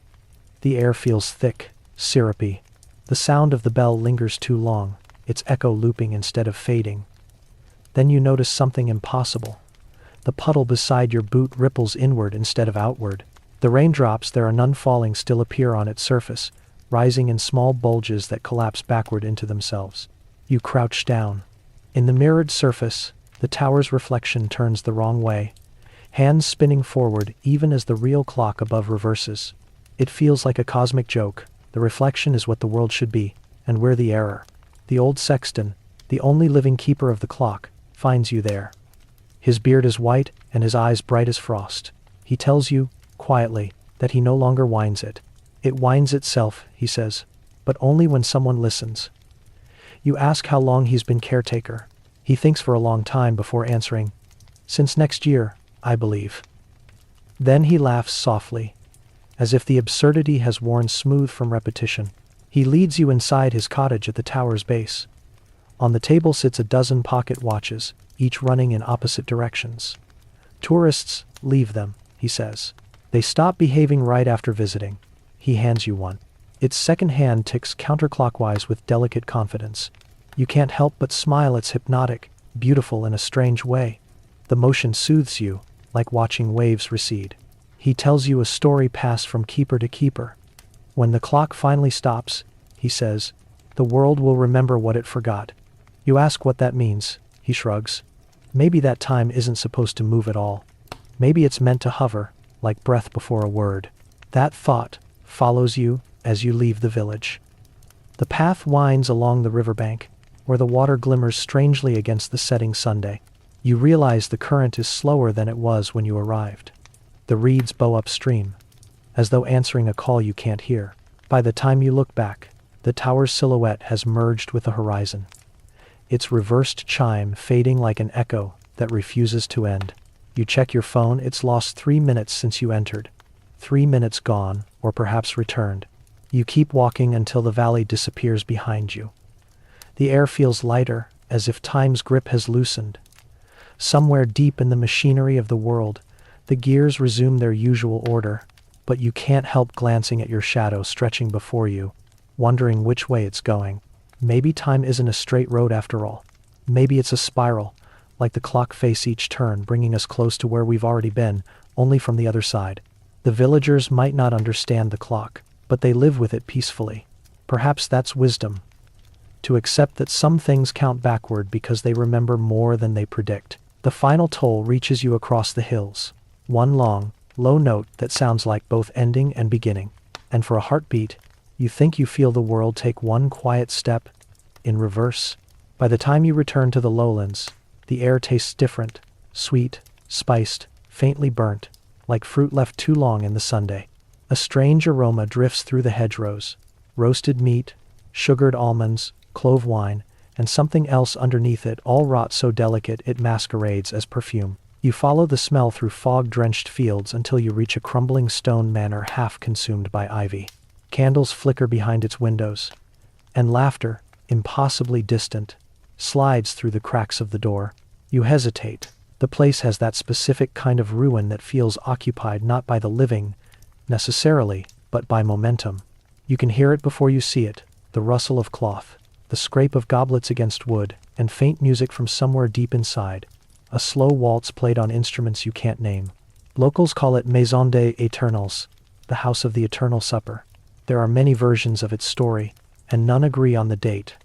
The air feels thick, syrupy. The sound of the bell lingers too long, its echo looping instead of fading. Then you notice something impossible. The puddle beside your boot ripples inward instead of outward. The raindrops, there are none falling, still appear on its surface, rising in small bulges that collapse backward into themselves. You crouch down. In the mirrored surface, the tower's reflection turns the wrong way. hands spinning forward even as the real clock above reverses. It feels like a cosmic joke. The reflection is what the world should be, and we're the error. The old sexton, the only living keeper of the clock, finds you there. His beard is white and his eyes bright as frost. He tells you, quietly, that he no longer winds it. It winds itself, he says, but only when someone listens. You ask how long he's been caretaker. He thinks for a long time before answering, "Since next year, I believe." Then he laughs softly, as if the absurdity has worn smooth from repetition. He leads you inside his cottage at the tower's base. On the table sits a dozen pocket watches, each running in opposite directions. "Tourists, leave them," he says. "They stop behaving right after visiting." He hands you one. Its second hand ticks counterclockwise with delicate confidence. You can't help but smile. It's hypnotic, beautiful in a strange way. The motion soothes you, like watching waves recede. He tells you a story passed from keeper to keeper. When the clock finally stops, he says, the world will remember what it forgot. You ask what that means. He shrugs. Maybe that time isn't supposed to move at all. Maybe it's meant to hover, like breath before a word. That thought follows you as you leave the village. The path winds along the riverbank, where the water glimmers strangely against the setting Sunday. You realize the current is slower than it was when you arrived. The reeds bow upstream, as though answering a call you can't hear. By the time you look back, the tower's silhouette has merged with the horizon, its reversed chime fading like an echo that refuses to end. You check your phone. It's lost 3 minutes since you entered. 3 minutes gone, or perhaps returned. You keep walking until the valley disappears behind you. The air feels lighter, as if time's grip has loosened. Somewhere deep in the machinery of the world, the gears resume their usual order, but you can't help glancing at your shadow stretching before you, wondering which way it's going. Maybe time isn't a straight road after all. Maybe it's a spiral, like the clock face each turn bringing us close to where we've already been, only from the other side. The villagers might not understand the clock, but they live with it peacefully. Perhaps that's wisdom. To accept that some things count backward because they remember more than they predict. The final toll reaches you across the hills. One long, low note that sounds like both ending and beginning. And for a heartbeat, you think you feel the world take one quiet step in reverse. By the time you return to the lowlands, the air tastes different, sweet, spiced, faintly burnt, like fruit left too long in the Sunday. A strange aroma drifts through the hedgerows. Roasted meat, sugared almonds, clove wine, and something else underneath it, all wrought so delicate it masquerades as perfume. You follow the smell through fog-drenched fields until you reach a crumbling stone manor half consumed by ivy. Candles flicker behind its windows, and laughter, impossibly distant, slides through the cracks of the door. You hesitate. The place has that specific kind of ruin that feels occupied not by the living, necessarily, but by momentum. You can hear it before you see it, the rustle of cloth, the scrape of goblets against wood, and faint music from somewhere deep inside, a slow waltz played on instruments you can't name. Locals call it Maison des Éternels, the House of the Eternal Supper. There are many versions of its story, and none agree on the date.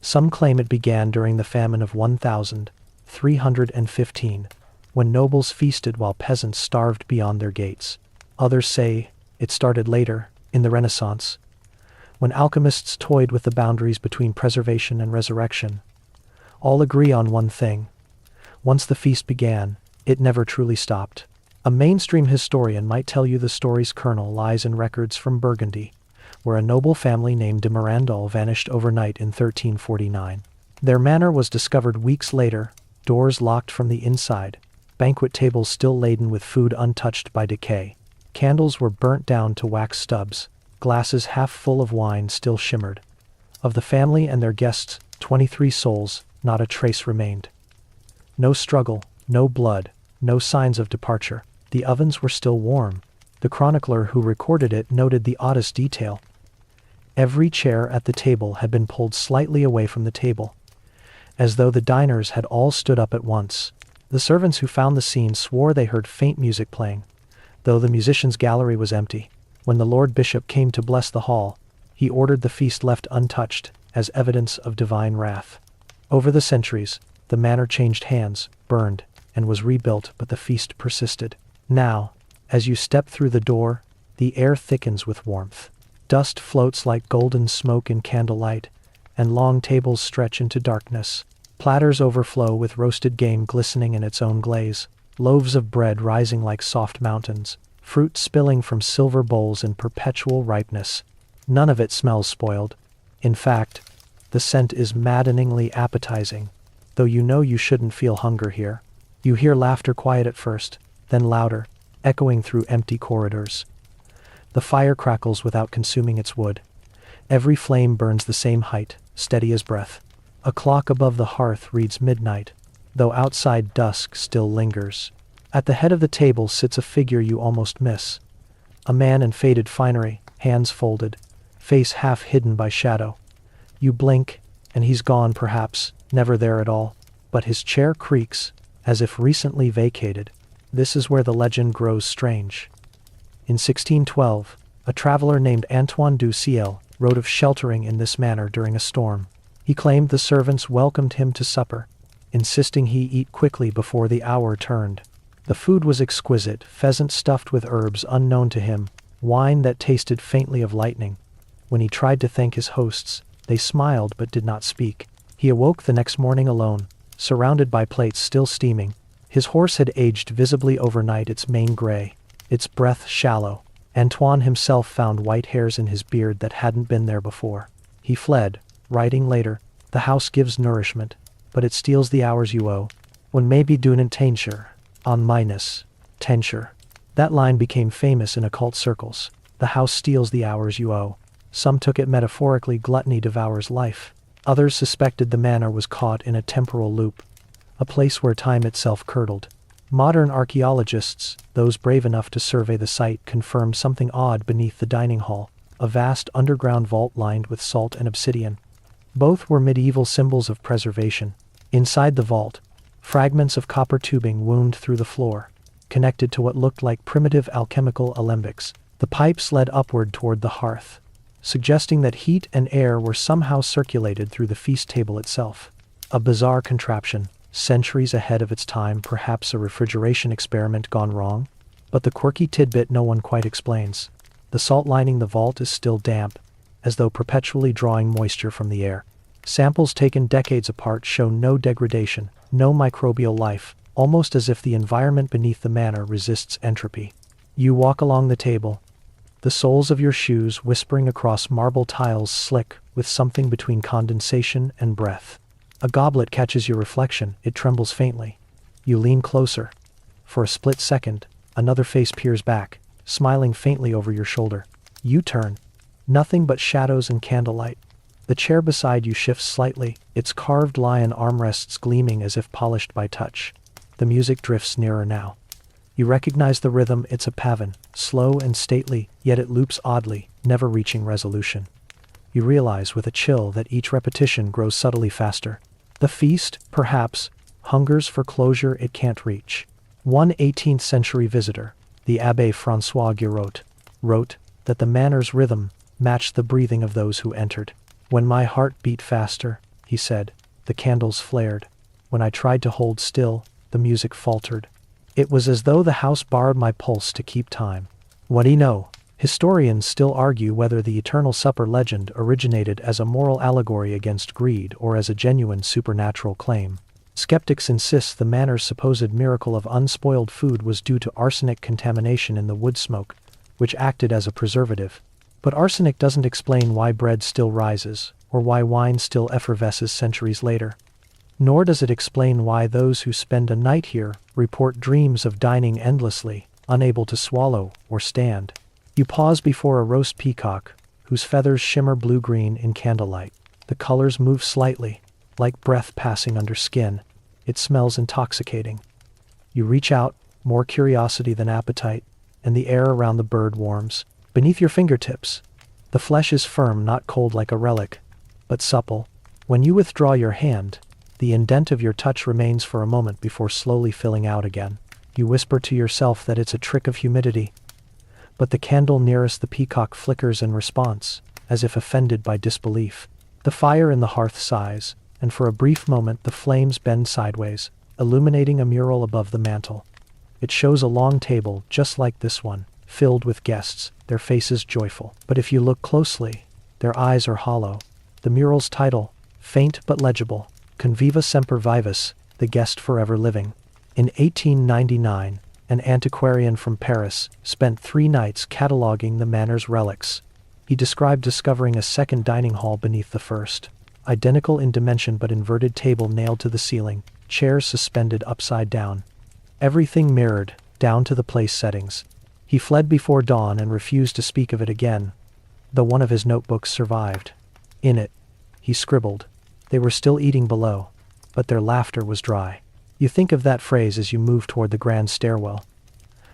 Some claim it began during the famine of 1315, when nobles feasted while peasants starved beyond their gates. Others say it started later, in the Renaissance, when alchemists toyed with the boundaries between preservation and resurrection. All agree on one thing. Once the feast began, it never truly stopped. A mainstream historian might tell you the story's kernel lies in records from Burgundy, where a noble family named de Mirandol vanished overnight in 1349. Their manor was discovered weeks later, doors locked from the inside, banquet tables still laden with food untouched by decay. Candles were burnt down to wax stubs, glasses half full of wine still shimmered. Of the family and their guests, 23 souls, not a trace remained. No struggle, no blood, no signs of departure. The ovens were still warm. The chronicler who recorded it noted the oddest detail. Every chair at the table had been pulled slightly away from the table, as though the diners had all stood up at once. The servants who found the scene swore they heard faint music playing, though the musicians' gallery was empty. When the Lord Bishop came to bless the hall, he ordered the feast left untouched, as evidence of divine wrath. Over the centuries, the manor changed hands, burned, and was rebuilt, but the feast persisted. Now, as you step through the door, the air thickens with warmth. Dust floats like golden smoke in candlelight, and long tables stretch into darkness. Platters overflow with roasted game glistening in its own glaze, loaves of bread rising like soft mountains, fruit spilling from silver bowls in perpetual ripeness. None of it smells spoiled. In fact, the scent is maddeningly appetizing, though you know you shouldn't feel hunger here. You hear laughter, quiet at first, then louder, echoing through empty corridors. The fire crackles without consuming its wood. Every flame burns the same height, steady as breath. A clock above the hearth reads midnight, though outside dusk still lingers. At the head of the table sits a figure you almost miss. A man in faded finery, hands folded, face half hidden by shadow. You blink, and he's gone perhaps, never there at all. But his chair creaks, as if recently vacated. This is where the legend grows strange. In 1612, a traveler named Antoine du Ciel wrote of sheltering in this manner during a storm. He claimed the servants welcomed him to supper, insisting he eat quickly before the hour turned. The food was exquisite, pheasant stuffed with herbs unknown to him, wine that tasted faintly of lightning. When he tried to thank his hosts, they smiled but did not speak. He awoke the next morning alone, surrounded by plates still steaming. His horse had aged visibly overnight, its mane gray, its breath shallow. Antoine himself found white hairs in his beard that hadn't been there before. He fled, writing later, "The house gives nourishment, but it steals the hours you owe. When maybe d'une teinture, en minus, teinture." That line became famous in occult circles. The house steals the hours you owe. Some took it metaphorically, gluttony devours life. Others suspected the manor was caught in a temporal loop, a place where time itself curdled. Modern archaeologists, those brave enough to survey the site, confirmed something odd beneath the dining hall, a vast underground vault lined with salt and obsidian. Both were medieval symbols of preservation. Inside the vault, fragments of copper tubing wound through the floor, connected to what looked like primitive alchemical alembics. The pipes led upward toward the hearth, suggesting that heat and air were somehow circulated through the feast table itself. A bizarre contraption, centuries ahead of its time, perhaps a refrigeration experiment gone wrong. But the quirky tidbit no one quite explains. The salt lining the vault is still damp, as though perpetually drawing moisture from the air. Samples taken decades apart show no degradation, no microbial life, almost as if the environment beneath the manor resists entropy. You walk along the table, the soles of your shoes whispering across marble tiles slick with something between condensation and breath. A goblet catches your reflection, it trembles faintly. You lean closer. For a split second, another face peers back, smiling faintly over your shoulder. You turn. Nothing but shadows and candlelight. The chair beside you shifts slightly, its carved lion armrests gleaming as if polished by touch. The music drifts nearer now. You recognize the rhythm, it's a pavan, slow and stately, yet it loops oddly, never reaching resolution. You realize with a chill that each repetition grows subtly faster. The feast, perhaps, hungers for closure it can't reach. One 18th century visitor, the Abbé François Giraud, wrote that the manor's rhythm matched the breathing of those who entered. "When my heart beat faster," he said, "the candles flared. When I tried to hold still, the music faltered. It was as though the house borrowed my pulse to keep time." What do you know? Historians still argue whether the Eternal Supper legend originated as a moral allegory against greed or as a genuine supernatural claim. Skeptics insist the manor's supposed miracle of unspoiled food was due to arsenic contamination in the wood smoke, which acted as a preservative. But arsenic doesn't explain why bread still rises, or why wine still effervesces centuries later. Nor does it explain why those who spend a night here report dreams of dining endlessly, unable to swallow or stand. You pause before a roast peacock, whose feathers shimmer blue-green in candlelight. The colors move slightly, like breath passing under skin. It smells intoxicating. You reach out, more curiosity than appetite, and the air around the bird warms. Beneath your fingertips, the flesh is firm, not cold like a relic, but supple. When you withdraw your hand, the indent of your touch remains for a moment before slowly filling out again. You whisper to yourself that it's a trick of humidity. But the candle nearest the peacock flickers in response, as if offended by disbelief. The fire in the hearth sighs, and for a brief moment the flames bend sideways. illuminating a mural above the mantel. It shows a long table just like this one, filled with guests, their faces joyful. But if you look closely, their eyes are hollow. The mural's title, faint but legible, Conviva Semper Vivus, the guest forever living. In 1899, an antiquarian from Paris spent 3 nights cataloging the manor's relics. He described discovering a second dining hall beneath the first. Identical in dimension but inverted table nailed to the ceiling, chairs suspended upside down. Everything mirrored, down to the place settings. He fled before dawn and refused to speak of it again, though one of his notebooks survived. In it, he scribbled, "They were still eating below, but their laughter was dry." You think of that phrase as you move toward the grand stairwell.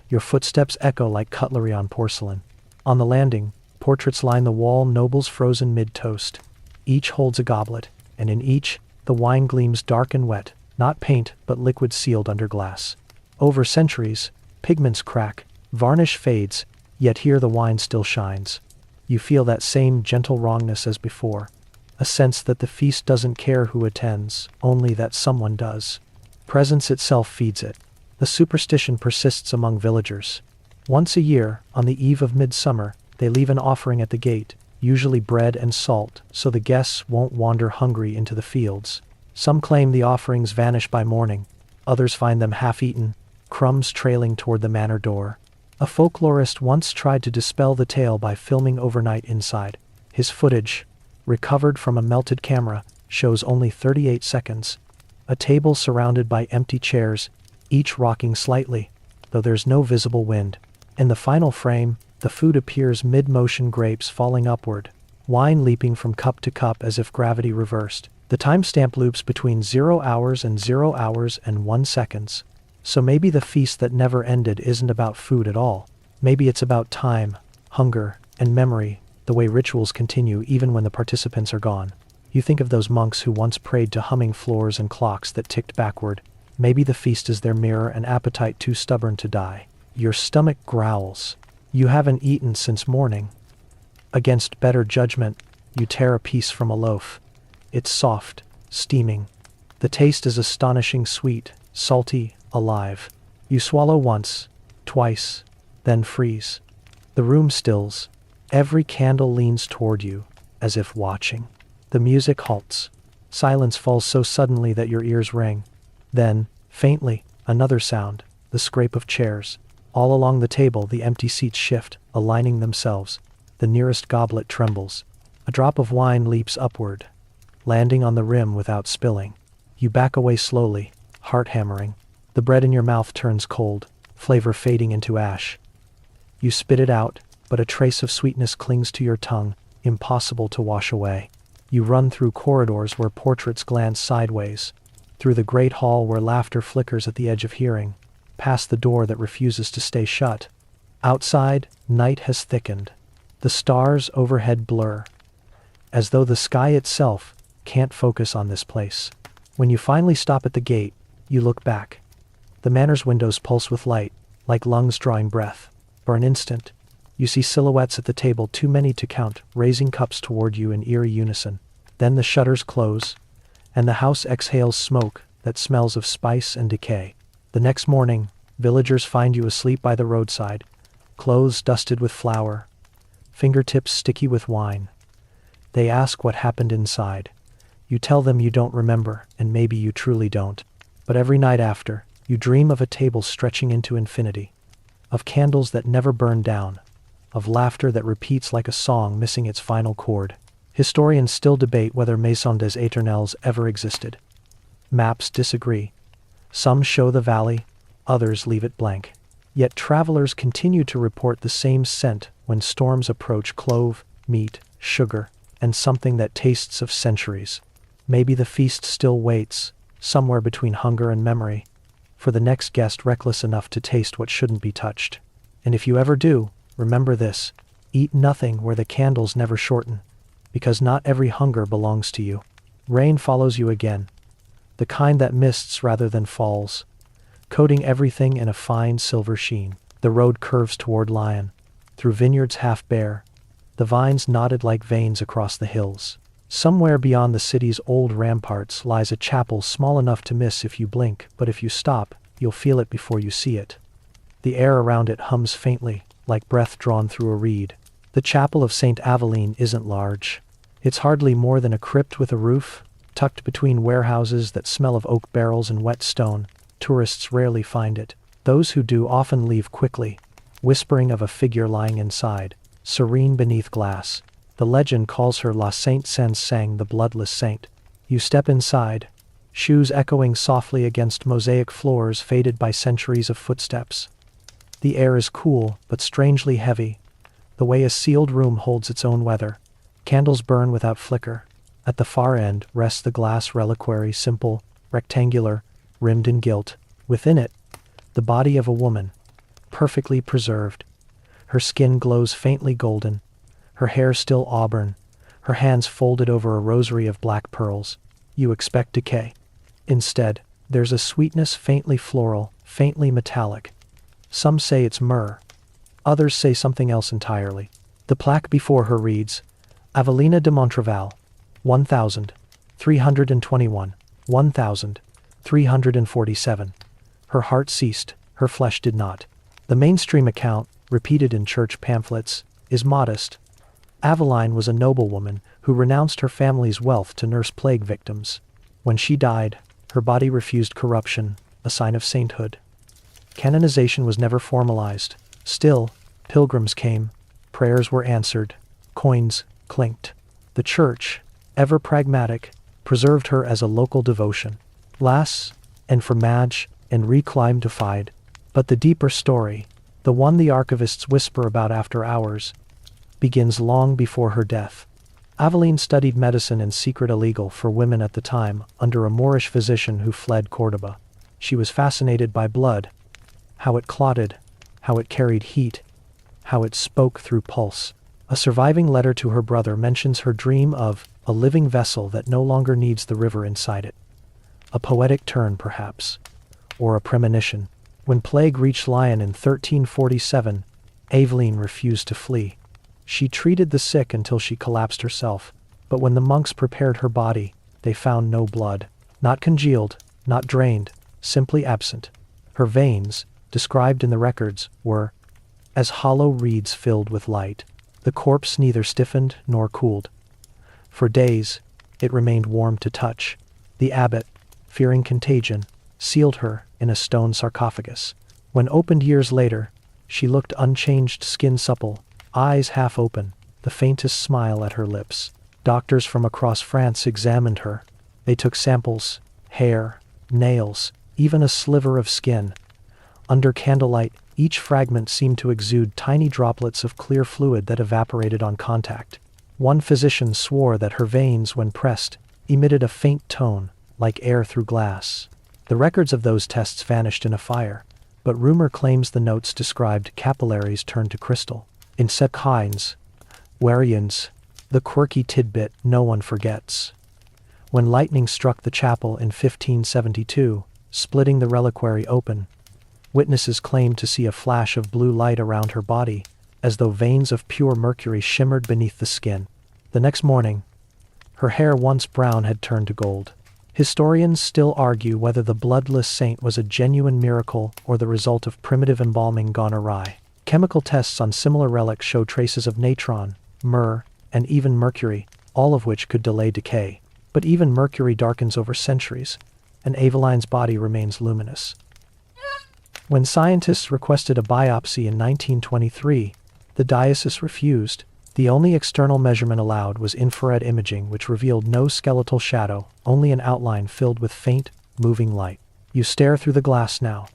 Your footsteps echo like cutlery on porcelain. On the landing, portraits line the wall, nobles frozen mid-toast. Each holds a goblet, and in each, the wine gleams dark and wet, not paint but liquid sealed under glass. Over centuries, pigments crack, varnish fades, yet here the wine still shines. You feel that same gentle wrongness as before, a sense that the feast doesn't care who attends, only that someone does. Presence itself feeds it. The superstition persists among villagers. Once a year, on the eve of midsummer, they leave an offering at the gate, usually bread and salt, so the guests won't wander hungry into the fields. Some claim the offerings vanish by morning, others find them half-eaten, crumbs trailing toward the manor door. A folklorist once tried to dispel the tale by filming overnight inside. His footage, recovered from a melted camera, shows only 38 seconds. A table surrounded by empty chairs, each rocking slightly, though there's no visible wind. In the final frame, the food appears mid-motion, grapes falling upward, wine leaping from cup to cup as if gravity reversed. The timestamp loops between 0 hours and 0 hours and 1 seconds. So maybe the feast that never ended isn't about food at all. Maybe it's about time, hunger, and memory, the way rituals continue even when the participants are gone. You think of those monks who once prayed to humming floors and clocks that ticked backward. Maybe the feast is their mirror, an appetite too stubborn to die. Your stomach growls. You haven't eaten since morning. Against better judgment, you tear a piece from a loaf. It's soft, steaming. The taste is astonishing sweet, salty, alive. You swallow once, twice, then freeze. The room stills. Every candle leans toward you, as if watching. The music halts. Silence falls so suddenly that your ears ring. Then, faintly, another sound, the scrape of chairs. All along the table the empty seats shift, aligning themselves. The nearest goblet trembles. A drop of wine leaps upward, landing on the rim without spilling. You back away slowly, heart hammering. The bread in your mouth turns cold, flavor fading into ash. You spit it out, but a trace of sweetness clings to your tongue, impossible to wash away. You run through corridors where portraits glance sideways, through the great hall where laughter flickers at the edge of hearing, past the door that refuses to stay shut. Outside, night has thickened. The stars overhead blur, as though the sky itself can't focus on this place. When you finally stop at the gate, you look back. The manor's windows pulse with light, like lungs drawing breath. For an instant, you see silhouettes at the table, too many to count, raising cups toward you in eerie unison. Then the shutters close, and the house exhales smoke that smells of spice and decay. The next morning, villagers find you asleep by the roadside, clothes dusted with flour, fingertips sticky with wine. They ask what happened inside. You tell them you don't remember, and maybe you truly don't. But every night after, you dream of a table stretching into infinity, of candles that never burn down, of laughter that repeats like a song missing its final chord. Historians still debate whether Maison des Éternels ever existed. Maps disagree. Some show the valley, others leave it blank. Yet travelers continue to report the same scent when storms approach: clove, meat, sugar, and something that tastes of centuries. Maybe the feast still waits, somewhere between hunger and memory, for the next guest reckless enough to taste what shouldn't be touched. And if you ever do, remember this: eat nothing where the candles never shorten, because not every hunger belongs to you. Rain follows you again, the kind that mists rather than falls, coating everything in a fine silver sheen. The road curves toward Lyon, through vineyards half bare, the vines knotted like veins across the hills. Somewhere beyond the city's old ramparts lies a chapel small enough to miss if you blink, but if you stop, you'll feel it before you see it. The air around it hums faintly, like breath drawn through a reed. The chapel of St. Aveline isn't large. It's hardly more than a crypt with a roof, tucked between warehouses that smell of oak barrels and wet stone. Tourists rarely find it. Those who do often leave quickly, whispering of a figure lying inside, serene beneath glass. The legend calls her La Sainte Sans Sang, the bloodless saint. You step inside, shoes echoing softly against mosaic floors faded by centuries of footsteps. The air is cool, but strangely heavy, the way a sealed room holds its own weather. Candles burn without flicker. At the far end rests the glass reliquary, simple, rectangular, rimmed in gilt. Within it, the body of a woman, perfectly preserved. Her skin glows faintly golden, her hair still auburn, her hands folded over a rosary of black pearls. You expect decay. Instead, there's a sweetness faintly floral, faintly metallic. Some say it's myrrh. Others say something else entirely. The plaque before her reads, Avelina de Montreval, 1321, 1347. Her heart ceased, her flesh did not. The mainstream account, repeated in church pamphlets, is modest. Aveline was a noblewoman who renounced her family's wealth to nurse plague victims. When she died, her body refused corruption, a sign of sainthood. Canonization was never formalized. Still, pilgrims came, prayers were answered, coins clinked. The church, ever pragmatic, preserved her as a local devotion. Las, and fromage, and reclime defied. But the deeper story, the one the archivists whisper about after hours, begins long before her death. Aveline studied medicine in secret, illegal for women at the time, under a Moorish physician who fled Cordoba. She was fascinated by blood, how it clotted, how it carried heat, how it spoke through pulse. A surviving letter to her brother mentions her dream of a living vessel that no longer needs the river inside it. A poetic turn, perhaps, or a premonition. When plague reached Lyon in 1347, Aveline refused to flee. She treated the sick until she collapsed herself, but when the monks prepared her body, they found no blood. Not congealed, not drained, simply absent. Her veins, described in the records, were as hollow reeds filled with light. The corpse neither stiffened nor cooled. For days, it remained warm to touch. The abbot, fearing contagion, sealed her in a stone sarcophagus. When opened years later, she looked unchanged, skin supple, eyes half open, the faintest smile at her lips. Doctors from across France examined her. They took samples, hair, nails, even a sliver of skin. Under candlelight, each fragment seemed to exude tiny droplets of clear fluid that evaporated on contact. One physician swore that her veins, when pressed, emitted a faint tone, like air through glass. The records of those tests vanished in a fire, but rumor claims the notes described capillaries turned to crystal. In Sekines, Warians, the quirky tidbit no one forgets. When lightning struck the chapel in 1572, splitting the reliquary open, witnesses claimed to see a flash of blue light around her body, as though veins of pure mercury shimmered beneath the skin. The next morning, her hair once brown had turned to gold. Historians still argue whether the bloodless saint was a genuine miracle or the result of primitive embalming gone awry. Chemical tests on similar relics show traces of natron, myrrh, and even mercury, all of which could delay decay. But even mercury darkens over centuries, and Aveline's body remains luminous. When scientists requested a biopsy in 1923, the diocese refused. The only external measurement allowed was infrared imaging, which revealed no skeletal shadow, only an outline filled with faint, moving light. You stare through the glass now,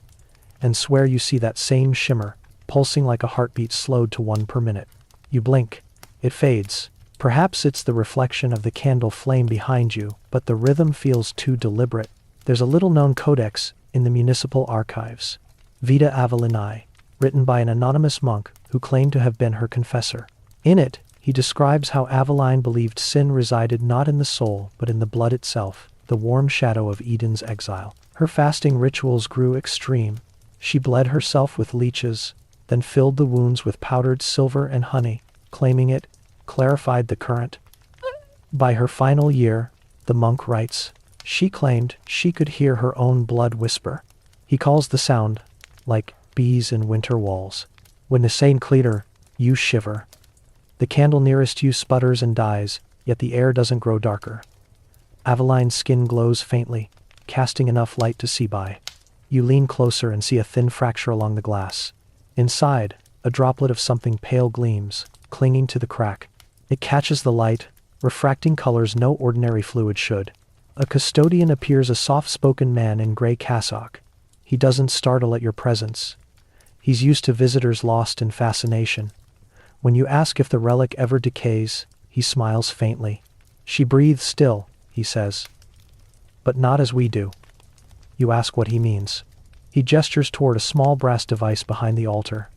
and swear you see that same shimmer, pulsing like a heartbeat slowed to 1 per minute. You blink. It fades. Perhaps it's the reflection of the candle flame behind you, but the rhythm feels too deliberate. There's a little-known codex in the municipal archives, Vita Avelinae, written by an anonymous monk who claimed to have been her confessor. In it, he describes how Aveline believed sin resided not in the soul but in the blood itself, the warm shadow of Eden's exile. Her fasting rituals grew extreme. She bled herself with leeches, then filled the wounds with powdered silver and honey, claiming it clarified the current. By her final year, the monk writes, she claimed she could hear her own blood whisper. He calls the sound, like bees in winter walls. When the saint clear, you shiver. The candle nearest you sputters and dies, yet the air doesn't grow darker. Aveline's skin glows faintly, casting enough light to see by. You lean closer and see a thin fracture along the glass. Inside, a droplet of something pale gleams, clinging to the crack. It catches the light, refracting colors no ordinary fluid should. A custodian appears, a soft-spoken man in gray cassock. He doesn't startle at your presence. He's used to visitors lost in fascination. When you ask if the relic ever decays, he smiles faintly. She breathes still, he says. But not as we do. You ask what he means. He gestures toward a small brass device behind the altar.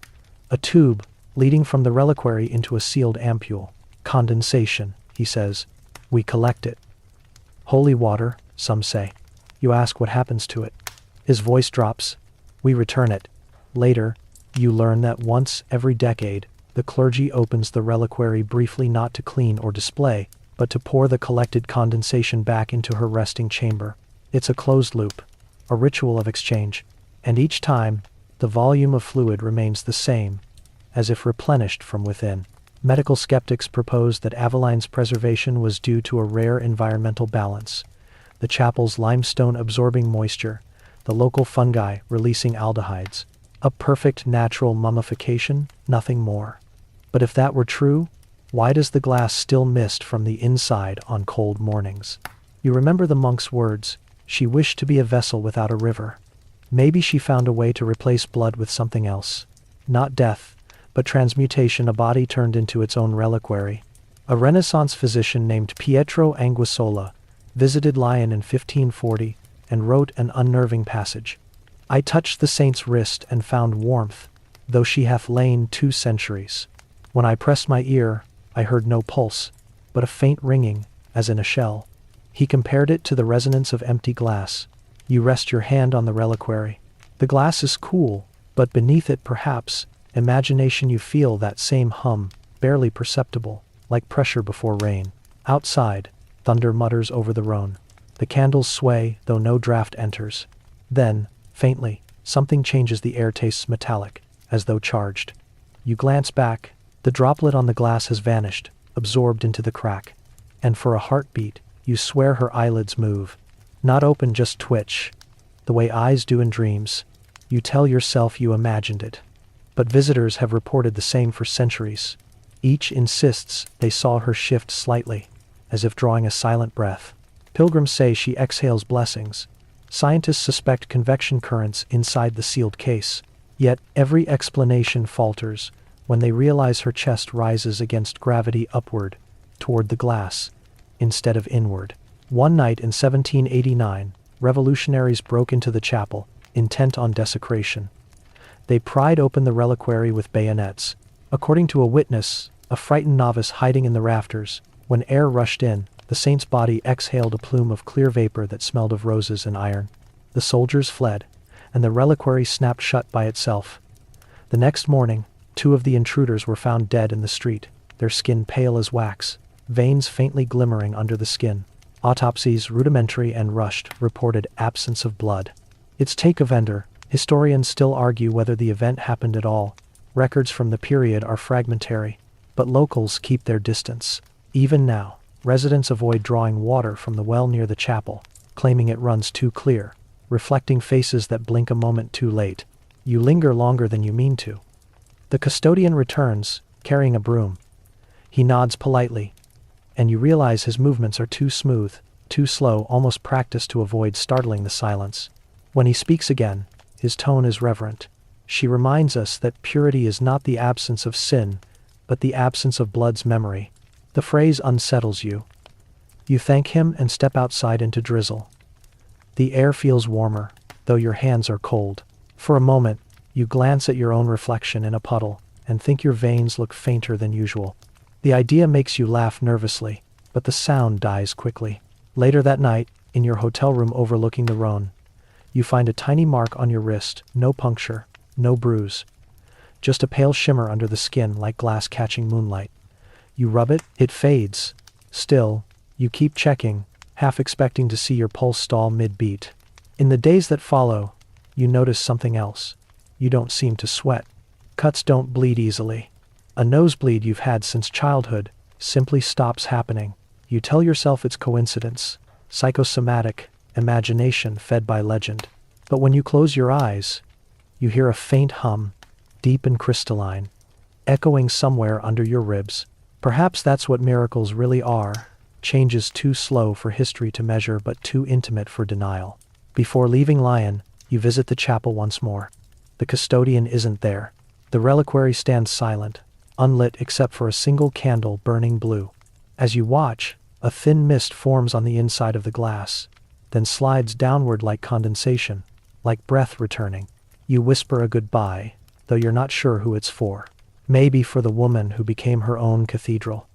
A tube, leading from the reliquary into a sealed ampule. Condensation, he says. We collect it. Holy water, some say. You ask what happens to it. His voice drops. We return it. Later, you learn that once every decade, the clergy opens the reliquary briefly, not to clean or display, but to pour the collected condensation back into her resting chamber. It's a closed loop, a ritual of exchange, and each time, the volume of fluid remains the same, as if replenished from within. Medical skeptics propose that Aveline's preservation was due to a rare environmental balance. The chapel's limestone absorbing moisture, the local fungi releasing aldehydes. A perfect natural mummification, nothing more. But if that were true, why does the glass still mist from the inside on cold mornings? You remember the monk's words, she wished to be a vessel without a river. Maybe she found a way to replace blood with something else. Not death, but transmutation, a body turned into its own reliquary. A Renaissance physician named Pietro Anguissola visited Lyon in 1540 and wrote an unnerving passage. I touched the saint's wrist and found warmth, though she hath lain 2 centuries. When I pressed my ear, I heard no pulse, but a faint ringing, as in a shell. He compared it to the resonance of empty glass. You rest your hand on the reliquary. The glass is cool, but beneath it, perhaps, imagination, you feel that same hum, barely perceptible, like pressure before rain. Outside, thunder mutters over the Rhone. The candles sway, though no draft enters. Then, faintly, something changes. The air tastes metallic, as though charged. You glance back. The droplet on the glass has vanished, absorbed into the crack. And for a heartbeat, you swear her eyelids move. Not open, just twitch. The way eyes do in dreams. You tell yourself you imagined it. But visitors have reported the same for centuries. Each insists they saw her shift slightly, as if drawing a silent breath. Pilgrims say she exhales blessings. Scientists suspect convection currents inside the sealed case. Yet every explanation falters when they realize her chest rises against gravity upward, toward the glass, instead of inward. One night in 1789, revolutionaries broke into the chapel, intent on desecration. They pried open the reliquary with bayonets. According to a witness, a frightened novice hiding in the rafters, when air rushed in, the saint's body exhaled a plume of clear vapor that smelled of roses and iron. The soldiers fled, and the reliquary snapped shut by itself. The next morning, 2 of the intruders were found dead in the street, their skin pale as wax, veins faintly glimmering under the skin. Autopsies, rudimentary and rushed, reported absence of blood. Its take a vendor. Historians still argue whether the event happened at all. Records from the period are fragmentary, but locals keep their distance. Even now, residents avoid drawing water from the well near the chapel, claiming it runs too clear, reflecting faces that blink a moment too late. You linger longer than you mean to. The custodian returns, carrying a broom. He nods politely, and you realize his movements are too smooth, too slow, almost practiced to avoid startling the silence. When he speaks again, his tone is reverent. She reminds us that purity is not the absence of sin, but the absence of blood's memory. The phrase unsettles you. You thank him and step outside into drizzle. The air feels warmer, though your hands are cold. For a moment, you glance at your own reflection in a puddle, and think your veins look fainter than usual. The idea makes you laugh nervously, but the sound dies quickly. Later that night, in your hotel room overlooking the Rhone, you find a tiny mark on your wrist, no puncture, no bruise. Just a pale shimmer under the skin like glass catching moonlight. You rub it, it fades. Still, You keep checking, half expecting to see your pulse stall mid-beat. In the days that follow, you notice something else. You don't seem to sweat. Cuts don't bleed easily. A nosebleed you've had since childhood simply stops happening. You tell yourself it's coincidence, psychosomatic, imagination fed by legend. But when you close your eyes, you hear a faint hum, deep and crystalline, echoing somewhere under your ribs. Perhaps that's what miracles really are, changes too slow for history to measure but too intimate for denial. Before leaving Lyon, you visit the chapel once more. The custodian isn't there. The reliquary stands silent, unlit except for a single candle burning blue. As you watch, a thin mist forms on the inside of the glass, then slides downward like condensation, like breath returning. You whisper a goodbye, though you're not sure who it's for. Maybe for the woman who became her own cathedral.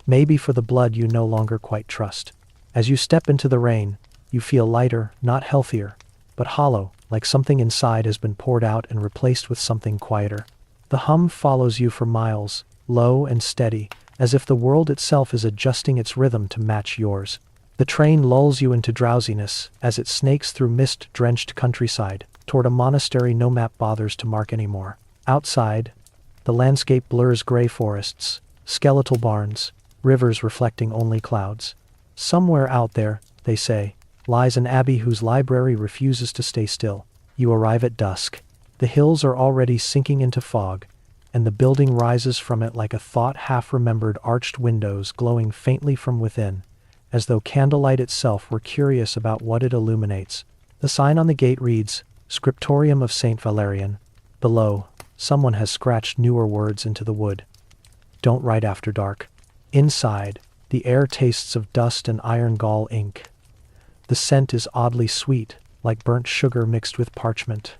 Maybe for the blood you no longer quite trust. As you step into the rain, you feel lighter, not healthier, but hollow, like something inside has been poured out and replaced with something quieter. The hum follows you for miles, low and steady, as if the world itself is adjusting its rhythm to match yours. The train lulls you into drowsiness as it snakes through mist-drenched countryside, toward a monastery no map bothers to mark anymore. Outside, the landscape blurs gray forests, skeletal barns, rivers reflecting only clouds. Somewhere out there, they say, lies an abbey whose library refuses to stay still. You arrive at dusk. The hills are already sinking into fog, and the building rises from it like a thought half-remembered arched windows glowing faintly from within, as though candlelight itself were curious about what it illuminates. The sign on the gate reads, Scriptorium of St. Valerian. Below, someone has scratched newer words into the wood. Don't write after dark. Inside, the air tastes of dust and iron gall ink. The scent is oddly sweet, like burnt sugar mixed with parchment.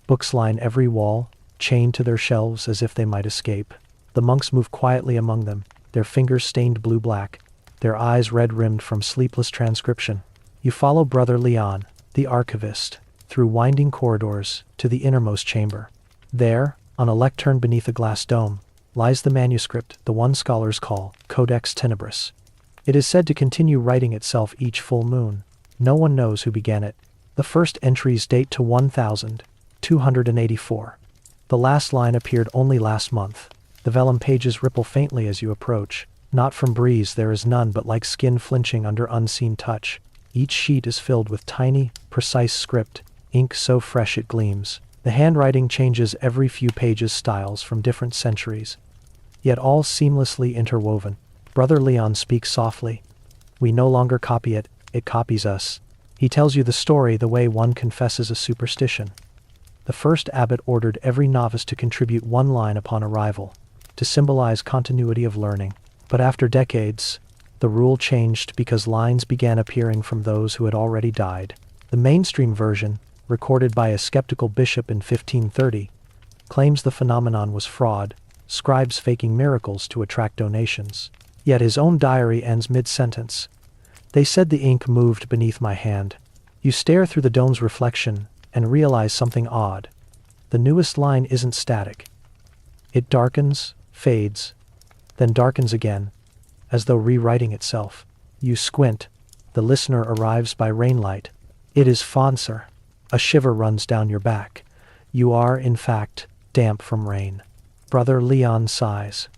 Books line every wall, chained to their shelves as if they might escape. The monks move quietly among them, their fingers stained blue-black, their eyes red-rimmed from sleepless transcription. You follow Brother Leon, the archivist, through winding corridors to the innermost chamber. There, on a lectern beneath a glass dome, lies the manuscript the one scholars call Codex Tenebris. It is said to continue writing itself each full moon. No one knows who began it. The first entries date to 1284. The last line appeared only last month. The vellum pages ripple faintly as you approach. Not from breeze, there is none, but like skin flinching under unseen touch. Each sheet is filled with tiny, precise script, ink so fresh it gleams. The handwriting changes every few pages, styles from different centuries, yet all seamlessly interwoven. Brother Leon speaks softly. We no longer copy it, it copies us. He tells you the story the way one confesses a superstition. The first abbot ordered every novice to contribute one line upon arrival, to symbolize continuity of learning. But after decades, the rule changed because lines began appearing from those who had already died. The mainstream version, recorded by a skeptical bishop in 1530, claims the phenomenon was fraud, scribes faking miracles to attract donations. Yet his own diary ends mid-sentence. They said the ink moved beneath my hand. You stare through the dome's reflection and realize something odd. The newest line isn't static. It darkens, fades, then darkens again, as though rewriting itself. You squint. The listener arrives by rainlight. It is Fonser. A shiver runs down your back. You are, in fact, damp from rain. Brother Leon sighs.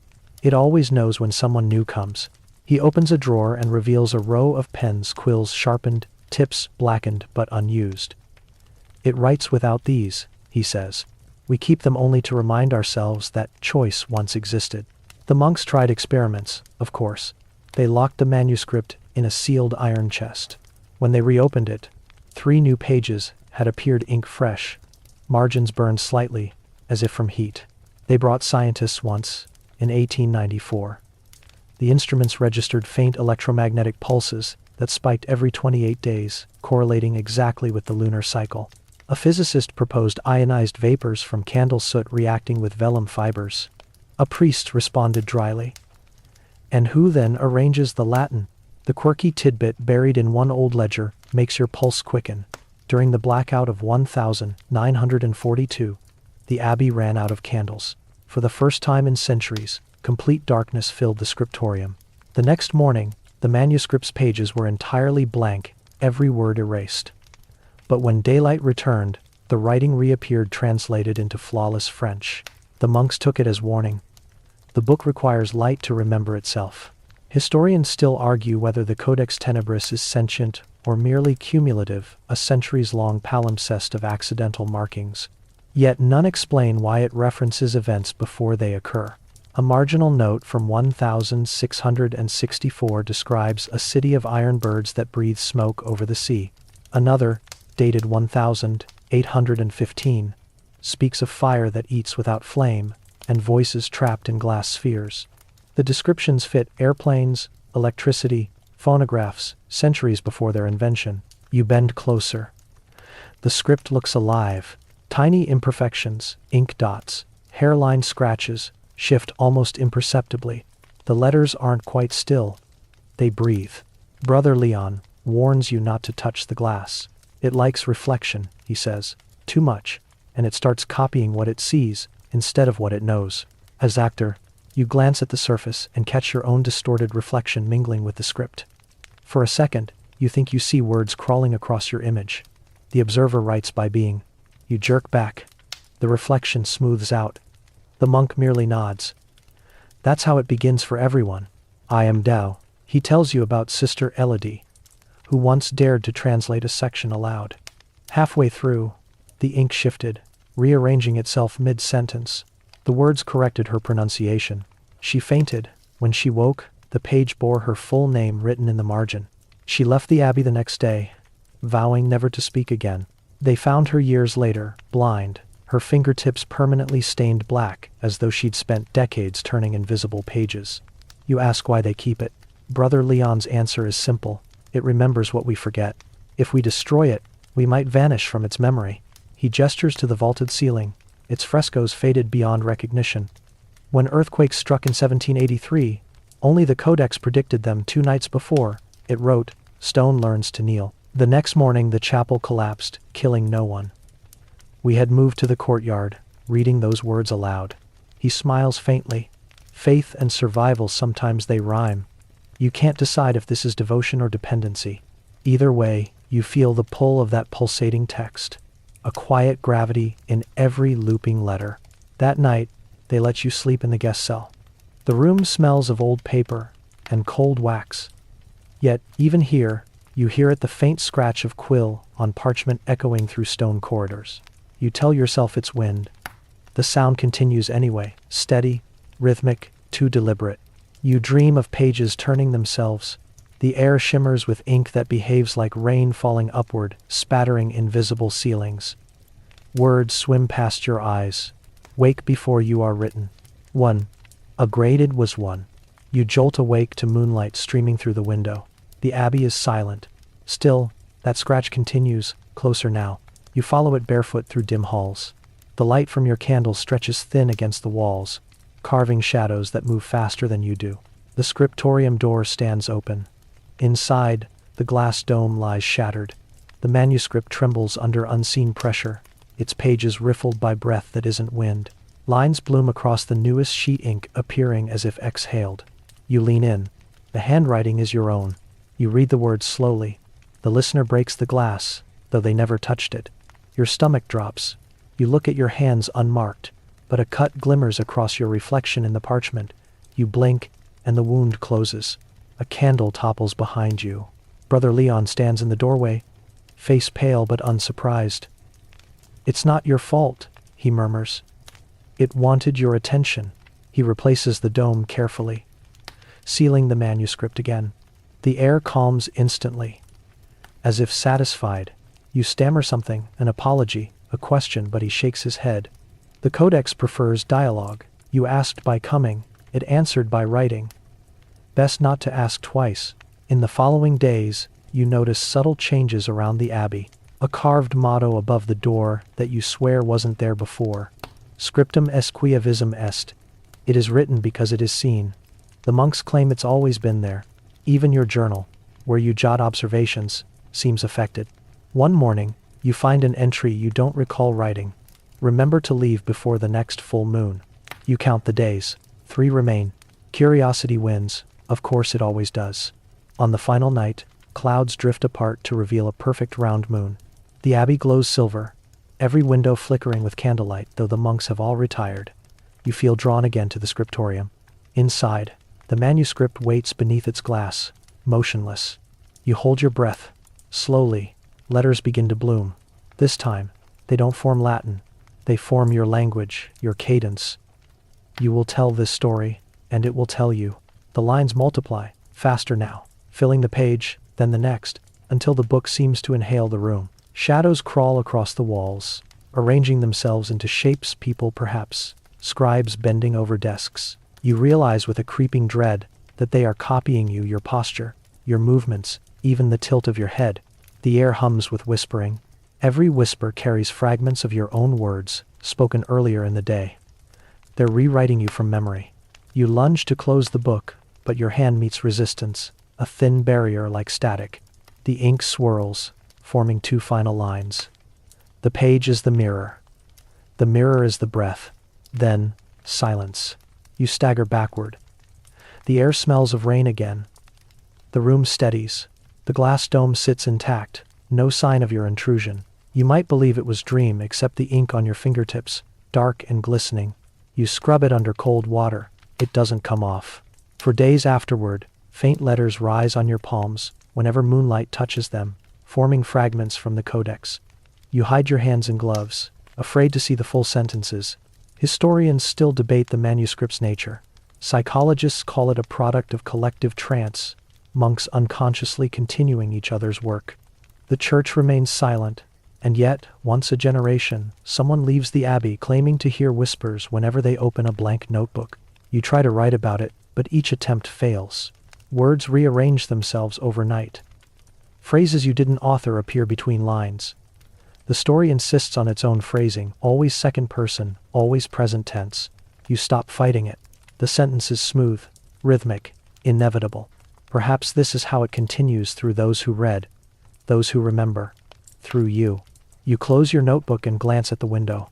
It always knows when someone new comes. He opens a drawer and reveals a row of pens, quills sharpened, tips blackened but unused. It writes without these, he says. We keep them only to remind ourselves that choice once existed. The monks tried experiments, of course. They locked the manuscript in a sealed iron chest. When they reopened it, 3 new pages had appeared ink fresh, margins burned slightly, as if from heat. They brought scientists once, in 1894. The instruments registered faint electromagnetic pulses that spiked every 28 days, correlating exactly with the lunar cycle. A physicist proposed ionized vapors from candle soot reacting with vellum fibers. A priest responded dryly. And who then arranges the Latin? The quirky tidbit buried in one old ledger makes your pulse quicken. During the blackout of 1942, the abbey ran out of candles. For the first time in centuries, complete darkness filled the scriptorium. The next morning, The manuscript's pages were entirely blank, every word erased. But when daylight returned, the writing reappeared translated into flawless French. The monks took it as warning. The book requires light to remember itself. Historians still argue whether the Codex Tenebris is sentient or merely cumulative, a centuries-long palimpsest of accidental markings. Yet none explain why it references events before they occur. A marginal note from 1664 describes a city of iron birds that breathe smoke over the sea. Another, dated 1815, speaks of fire that eats without flame, and voices trapped in glass spheres. The descriptions fit airplanes, electricity, phonographs, centuries before their invention. You bend closer. The script looks alive. Tiny imperfections, ink dots, hairline scratches, shift almost imperceptibly. The letters aren't quite still. They breathe. Brother Leon warns you not to touch the glass. It likes reflection, he says, too much, and it starts copying what it sees instead of what it knows. As actor, you glance at the surface and catch your own distorted reflection mingling with the script. For a second, you think you see words crawling across your image. The observer writes by being. You jerk back. The reflection smooths out. The monk merely nods. That's how it begins for everyone. I am Tao. He tells you about Sister Elodie, who once dared to translate a section aloud. Halfway through, the ink shifted, rearranging itself mid-sentence. The words corrected her pronunciation. She fainted. When she woke, the page bore her full name written in the margin. She left the abbey the next day, vowing never to speak again. They found her years later, blind, her fingertips permanently stained black, as though she'd spent decades turning invisible pages. You ask why they keep it. Brother Leon's answer is simple. It remembers what we forget. If we destroy it, we might vanish from its memory. He gestures to the vaulted ceiling. Its frescoes faded beyond recognition. When earthquakes struck in 1783, only the Codex predicted them 2 nights before. It wrote, "Stone learns to kneel." The next morning the chapel collapsed, killing no one. We had moved to the courtyard, reading those words aloud. He smiles faintly. Faith and survival, sometimes they rhyme. You can't decide if this is devotion or dependency. Either way, you feel the pull of that pulsating text. A quiet gravity in every looping letter. That night, they let you sleep in the guest cell. The room smells of old paper and cold wax. Yet, even here, you hear it, the faint scratch of quill on parchment echoing through stone corridors. You tell yourself it's wind. The sound continues anyway, steady, rhythmic, too deliberate. You dream of pages turning themselves. The air shimmers with ink that behaves like rain falling upward, spattering invisible ceilings. Words swim past your eyes. Wake before you are written. 1. A graded was 1. You jolt awake to moonlight streaming through the window. The abbey is silent. Still, that scratch continues, closer now. You follow it barefoot through dim halls. The light from your candle stretches thin against the walls, carving shadows that move faster than you do. The scriptorium door stands open. Inside, the glass dome lies shattered. The manuscript trembles under unseen pressure, its pages riffled by breath that isn't wind. Lines bloom across the newest sheet ink, appearing as if exhaled. You lean in. The handwriting is your own. You read the words slowly. The listener breaks the glass, though they never touched it. Your stomach drops. You look at your hands unmarked, but a cut glimmers across your reflection in the parchment. You blink, and the wound closes. A candle topples behind you. Brother Leon stands in the doorway, face pale but unsurprised. "It's not your fault," he murmurs. "It wanted your attention." He replaces the dome carefully, sealing the manuscript again. The air calms instantly. As if satisfied, you stammer something, an apology, a question, but he shakes his head. The Codex prefers dialogue. You asked by coming, it answered by writing. Best not to ask twice. In the following days, you notice subtle changes around the abbey. A carved motto above the door that you swear wasn't there before. Scriptum est quia visum est. It is written because it is seen. The monks claim it's always been there. Even your journal, where you jot observations, seems affected. One morning, you find an entry you don't recall writing. Remember to leave before the next full moon. You count the days. 3 remain. Curiosity wins. Of course it always does. On the final night, clouds drift apart to reveal a perfect round moon. The abbey glows silver, every window flickering with candlelight, though the monks have all retired. You feel drawn again to the scriptorium. Inside, the manuscript waits beneath its glass, motionless. You hold your breath. Slowly, letters begin to bloom. This time, they don't form Latin. They form your language, your cadence. You will tell this story, and it will tell you. The lines multiply, faster now, filling the page, then the next, until the book seems to inhale the room. Shadows crawl across the walls, arranging themselves into shapes, people perhaps, scribes bending over desks. You realize with a creeping dread that they are copying you, your posture, your movements, even the tilt of your head. The air hums with whispering. Every whisper carries fragments of your own words, spoken earlier in the day. They're rewriting you from memory. You lunge to close the book, but your hand meets resistance, a thin barrier like static. The ink swirls, forming two final lines. The page is the mirror. The mirror is the breath. Then, silence. You stagger backward. The air smells of rain again. The room steadies. The glass dome sits intact, no sign of your intrusion. You might believe it was dream, except the ink on your fingertips, dark and glistening. You scrub it under cold water. It doesn't come off. For days afterward, faint letters rise on your palms whenever moonlight touches them, forming fragments from the codex. You hide your hands in gloves, afraid to see the full sentences. Historians still debate the manuscript's nature. Psychologists call it a product of collective trance, monks unconsciously continuing each other's work. The church remains silent, and yet, once a generation, someone leaves the abbey claiming to hear whispers whenever they open a blank notebook. You try to write about it, but each attempt fails. Words rearrange themselves overnight. Phrases you didn't author appear between lines. The story insists on its own phrasing, always second person, always present tense. You stop fighting it. The sentence is smooth, rhythmic, inevitable. Perhaps this is how it continues through those who read, those who remember, through you. You close your notebook and glance at the window.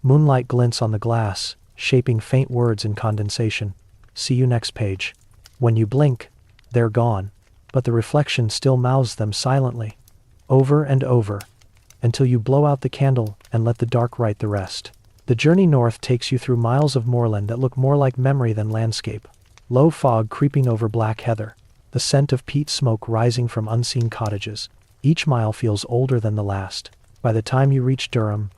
Moonlight glints on the glass, shaping faint words in condensation. See you next page. When you blink, they're gone, but the reflection still mouths them silently, over and over, until you blow out the candle and let the dark write the rest. The journey north takes you through miles of moorland that look more like memory than landscape. Low fog creeping over black heather, the scent of peat smoke rising from unseen cottages. Each mile feels older than the last. By the time you reach Durham,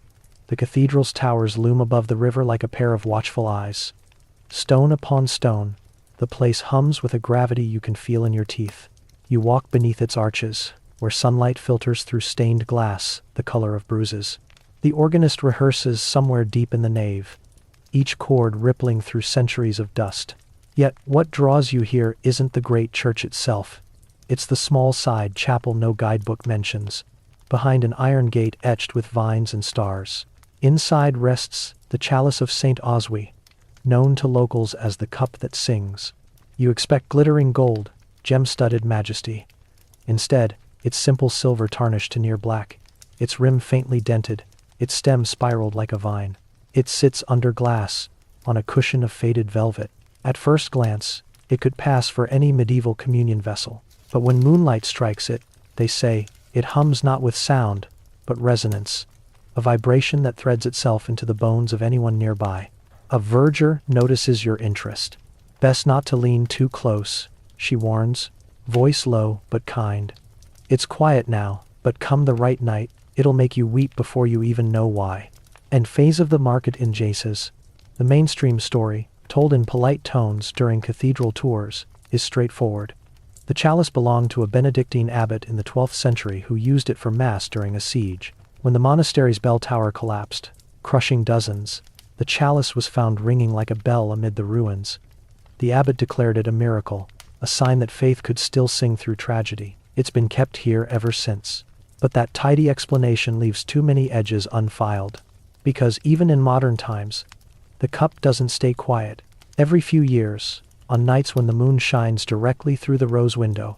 the cathedral's towers loom above the river like a pair of watchful eyes. Stone upon stone, the place hums with a gravity you can feel in your teeth. You walk beneath its arches, where sunlight filters through stained glass, the color of bruises. The organist rehearses somewhere deep in the nave, each chord rippling through centuries of dust. Yet what draws you here isn't the great church itself. It's the small side chapel no guidebook mentions, behind an iron gate etched with vines and stars. Inside rests the chalice of St. Oswy, known to locals as the cup that sings. You expect glittering gold, gem-studded majesty. Instead, it's simple silver tarnished to near black, its rim faintly dented, its stem spiraled like a vine. It sits under glass, on a cushion of faded velvet. At first glance, it could pass for any medieval communion vessel. But when moonlight strikes it, they say, it hums not with sound, but resonance, a vibration that threads itself into the bones of anyone nearby. A verger notices your interest. Best not to lean too close, she warns, voice low but kind. It's quiet now, but come the right night, it'll make you weep before you even know why. And phase of the market in Jaces, the mainstream story, told in polite tones during cathedral tours, is straightforward. The chalice belonged to a Benedictine abbot in the 12th century who used it for mass during a siege. When the monastery's bell tower collapsed, crushing dozens, the chalice was found ringing like a bell amid the ruins. The abbot declared it a miracle, a sign that faith could still sing through tragedy. It's been kept here ever since. But that tidy explanation leaves too many edges unfiled. Because even in modern times, the cup doesn't stay quiet. Every few years, on nights when the moon shines directly through the rose window,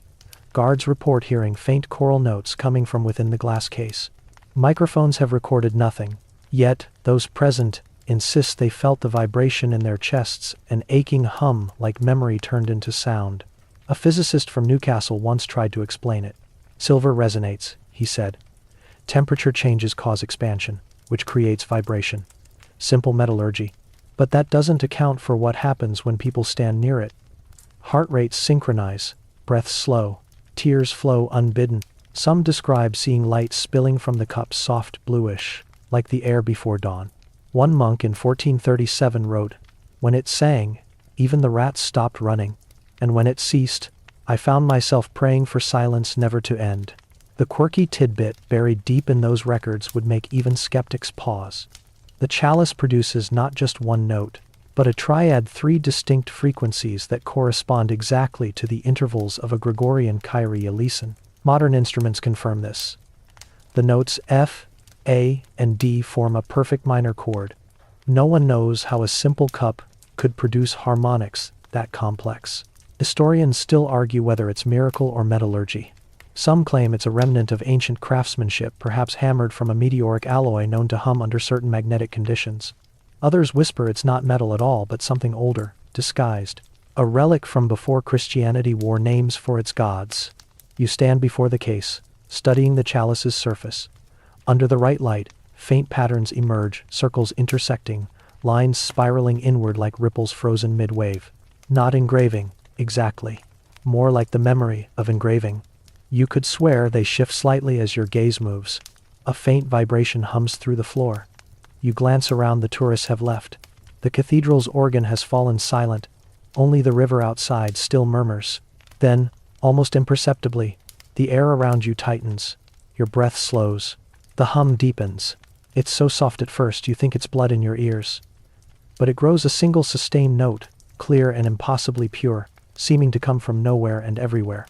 guards report hearing faint choral notes coming from within the glass case. Microphones have recorded nothing, yet those present insist they felt the vibration in their chests, an aching hum like memory turned into sound. A physicist from Newcastle once tried to explain it. Silver resonates, he said. Temperature changes cause expansion, which creates vibration. Simple metallurgy. But that doesn't account for what happens when people stand near it. Heart rates synchronize, breaths slow, tears flow unbidden. Some describe seeing light spilling from the cup soft bluish, like the air before dawn. One monk in 1437 wrote, "When it sang, even the rats stopped running, and when it ceased, I found myself praying for silence never to end." The quirky tidbit buried deep in those records would make even skeptics pause. The chalice produces not just one note, but a triad, three distinct frequencies that correspond exactly to the intervals of a Gregorian Kyrie eleison. Modern instruments confirm this. The notes F, A, and D form a perfect minor chord. No one knows how a simple cup could produce harmonics that complex. Historians still argue whether it's miracle or metallurgy. Some claim it's a remnant of ancient craftsmanship, perhaps hammered from a meteoric alloy known to hum under certain magnetic conditions. Others whisper it's not metal at all but something older, disguised. A relic from before Christianity wore names for its gods. You stand before the case, studying the chalice's surface. Under the right light, faint patterns emerge, circles intersecting, lines spiraling inward like ripples frozen mid-wave. Not engraving, exactly. More like the memory of engraving. You could swear they shift slightly as your gaze moves. A faint vibration hums through the floor. You glance around, the tourists have left. The cathedral's organ has fallen silent. Only the river outside still murmurs. Then, almost imperceptibly, the air around you tightens. Your breath slows. The hum deepens. It's so soft at first you think it's blood in your ears. But it grows a single sustained note, clear and impossibly pure, seeming to come from nowhere and everywhere.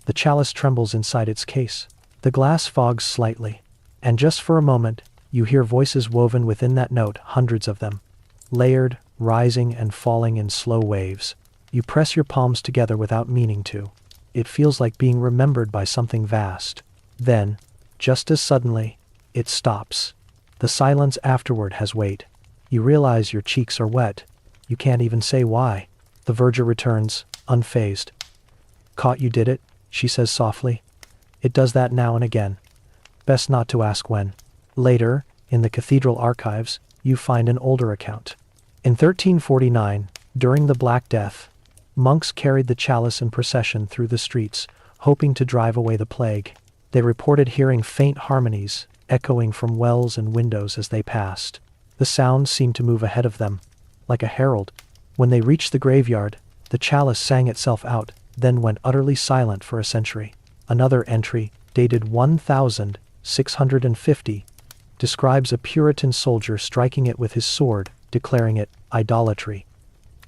The chalice trembles inside its case. The glass fogs slightly. And just for a moment, you hear voices woven within that note, hundreds of them. Layered, rising and falling in slow waves. You press your palms together without meaning to. It feels like being remembered by something vast. Then, just as suddenly, it stops. The silence afterward has weight. You realize your cheeks are wet. You can't even say why. The verger returns, unfazed. "Caught you did it?" she says softly. "It does that now and again. Best not to ask when." Later, in the cathedral archives, you find an older account. In 1349, during the Black Death, monks carried the chalice in procession through the streets, hoping to drive away the plague. They reported hearing faint harmonies echoing from wells and windows as they passed. The sound seemed to move ahead of them, like a herald. When they reached the graveyard, the chalice sang itself out, then went utterly silent for a century. Another entry, dated 1650, describes a Puritan soldier striking it with his sword, declaring it idolatry.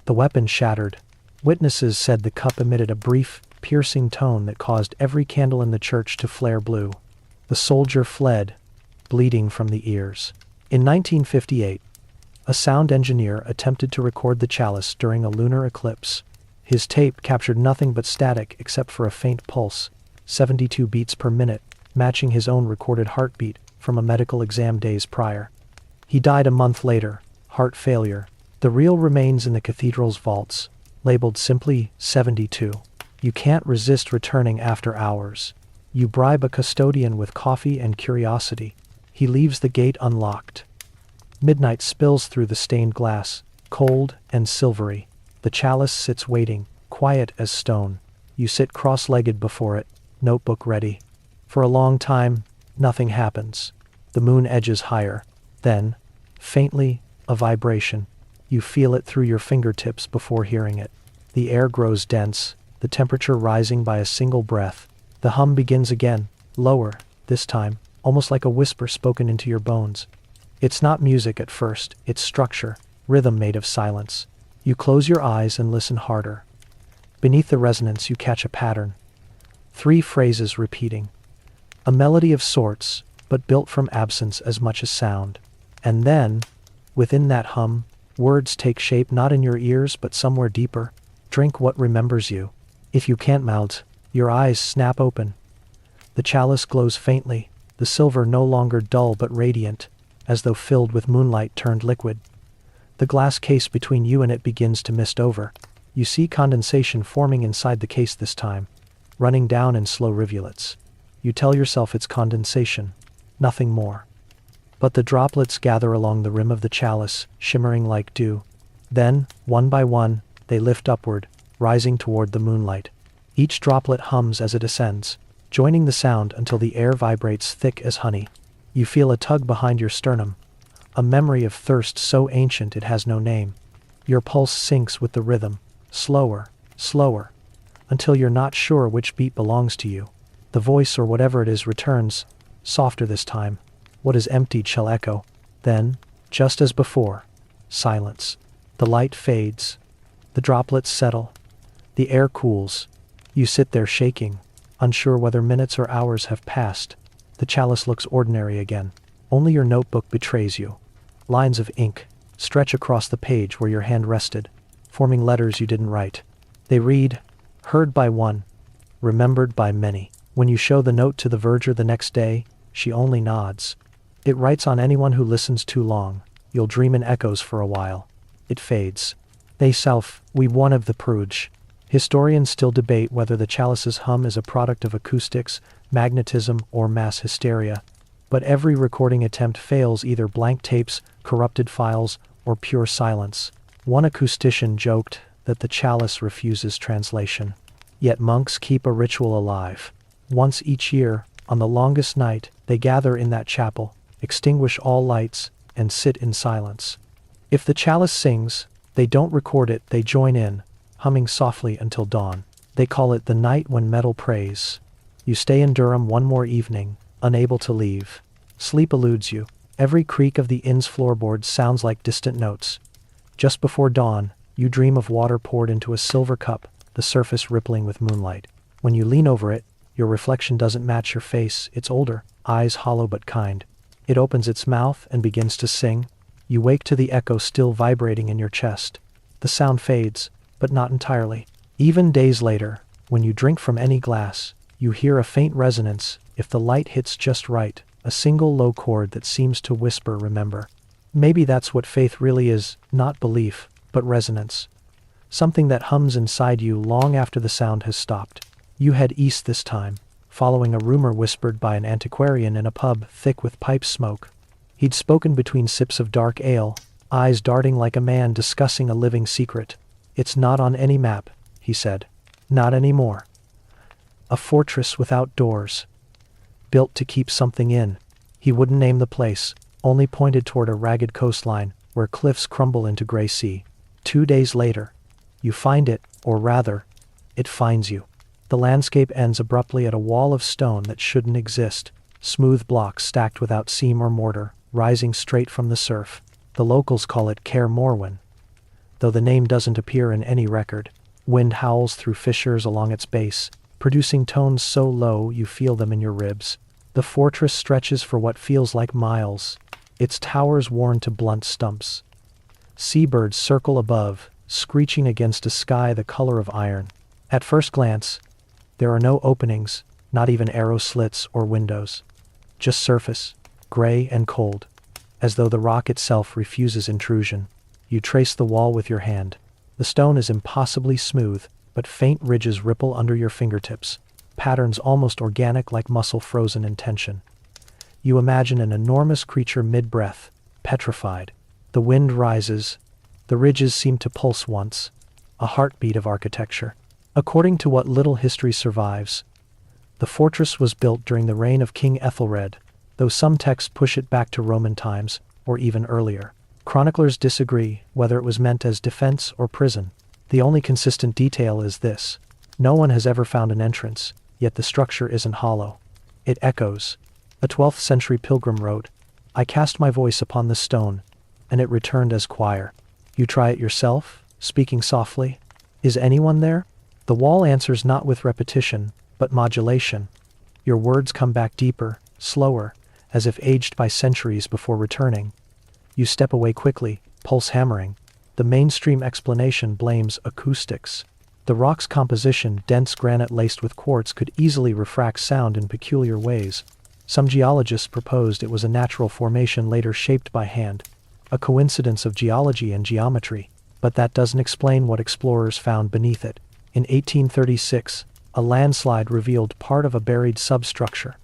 The weapon shattered. Witnesses said the cup emitted a brief, piercing tone that caused every candle in the church to flare blue. The soldier fled, bleeding from the ears. In 1958, a sound engineer attempted to record the chalice during a lunar eclipse. His tape captured nothing but static except for a faint pulse, 72 beats per minute, matching his own recorded heartbeat from a medical exam days prior. He died a month later, heart failure. The real remains in the cathedral's vaults, labeled simply 72. You can't resist returning after hours. You bribe a custodian with coffee and curiosity. He leaves the gate unlocked. Midnight spills through the stained glass, cold and silvery. The chalice sits waiting, quiet as stone. You sit cross-legged before it, notebook ready. For a long time, nothing happens. The moon edges higher. Then, faintly, a vibration. You feel it through your fingertips before hearing it. The air grows dense, the temperature rising by a single breath. The hum begins again, lower, this time, almost like a whisper spoken into your bones. It's not music at first, it's structure, rhythm made of silence. You close your eyes and listen harder. Beneath the resonance you catch a pattern. 3 phrases repeating. A melody of sorts, but built from absence as much as sound. And then, within that hum, words take shape not in your ears but somewhere deeper. Drink what remembers you. If you can't mount, your eyes snap open. The chalice glows faintly, the silver no longer dull but radiant, as though filled with moonlight turned liquid. The glass case between you and it begins to mist over. You see condensation forming inside the case this time, running down in slow rivulets. You tell yourself it's condensation, nothing more. But the droplets gather along the rim of the chalice, shimmering like dew. Then, one by one, they lift upward, rising toward the moonlight. Each droplet hums as it ascends, joining the sound until the air vibrates thick as honey. You feel a tug behind your sternum, a memory of thirst so ancient it has no name. Your pulse sinks with the rhythm, slower, slower, until you're not sure which beat belongs to you. The voice or whatever it is returns, softer this time. What is emptied shall echo. Then, just as before, silence. The light fades. The droplets settle. The air cools. You sit there shaking, unsure whether minutes or hours have passed. The chalice looks ordinary again. Only your notebook betrays you. Lines of ink stretch across the page where your hand rested, forming letters you didn't write. They read, heard by one, remembered by many. When you show the note to the verger the next day, she only nods. It writes on anyone who listens too long. You'll dream in echoes for a while. It fades. They self, we one of the purge. Historians still debate whether the chalice's hum is a product of acoustics, magnetism, or mass hysteria. But every recording attempt fails, either blank tapes, corrupted files, or pure silence. One acoustician joked that the chalice refuses translation. Yet monks keep a ritual alive. Once each year, on the longest night, they gather in that chapel, extinguish all lights, and sit in silence. If the chalice sings, they don't record it, they join in, humming softly until dawn. They call it the night when metal prays. You stay in Durham one more evening, unable to leave. Sleep eludes you. Every creak of the inn's floorboards sounds like distant notes. Just before dawn, you dream of water poured into a silver cup, the surface rippling with moonlight. When you lean over it, your reflection doesn't match your face. It's older, eyes hollow but kind. It opens its mouth and begins to sing. You wake to the echo still vibrating in your chest. The sound fades, but not entirely. Even days later, when you drink from any glass, you hear a faint resonance, if the light hits just right, a single low chord that seems to whisper, remember. Maybe that's what faith really is, not belief, but resonance. Something that hums inside you long after the sound has stopped. You head east this time, following a rumor whispered by an antiquarian in a pub thick with pipe smoke. He'd spoken between sips of dark ale, eyes darting like a man discussing a living secret. It's not on any map, he said. Not anymore. A fortress without doors. Built to keep something in. He wouldn't name the place, only pointed toward a ragged coastline where cliffs crumble into gray sea. 2 days later, you find it, or rather, it finds you. The landscape ends abruptly at a wall of stone that shouldn't exist. Smooth blocks stacked without seam or mortar, rising straight from the surf. The locals call it Caer Morwen, though the name doesn't appear in any record. Wind howls through fissures along its base, producing tones so low you feel them in your ribs. The fortress stretches for what feels like miles, its towers worn to blunt stumps. Seabirds circle above, screeching against a sky the color of iron. At first glance, there are no openings, not even arrow slits or windows. Just surface, gray and cold, as though the rock itself refuses intrusion. You trace the wall with your hand. The stone is impossibly smooth, but faint ridges ripple under your fingertips, patterns almost organic like muscle frozen in tension. You imagine an enormous creature mid-breath, petrified. The wind rises. The ridges seem to pulse once, a heartbeat of architecture. According to what little history survives, the fortress was built during the reign of King Ethelred, though some texts push it back to Roman times, or even earlier. Chroniclers disagree whether it was meant as defense or prison. The only consistent detail is this: no one has ever found an entrance, yet the structure isn't hollow. It echoes. A 12th century pilgrim wrote, "I cast my voice upon the stone, and it returned as choir." You try it yourself, speaking softly. Is anyone there? The wall answers not with repetition, but modulation. Your words come back deeper, slower, as if aged by centuries before returning. You step away quickly, pulse hammering. The mainstream explanation blames acoustics. The rock's composition, dense granite laced with quartz, could easily refract sound in peculiar ways. Some geologists proposed it was a natural formation later shaped by hand, a coincidence of geology and geometry. But that doesn't explain what explorers found beneath it. In 1836, a landslide revealed part of a buried substructure.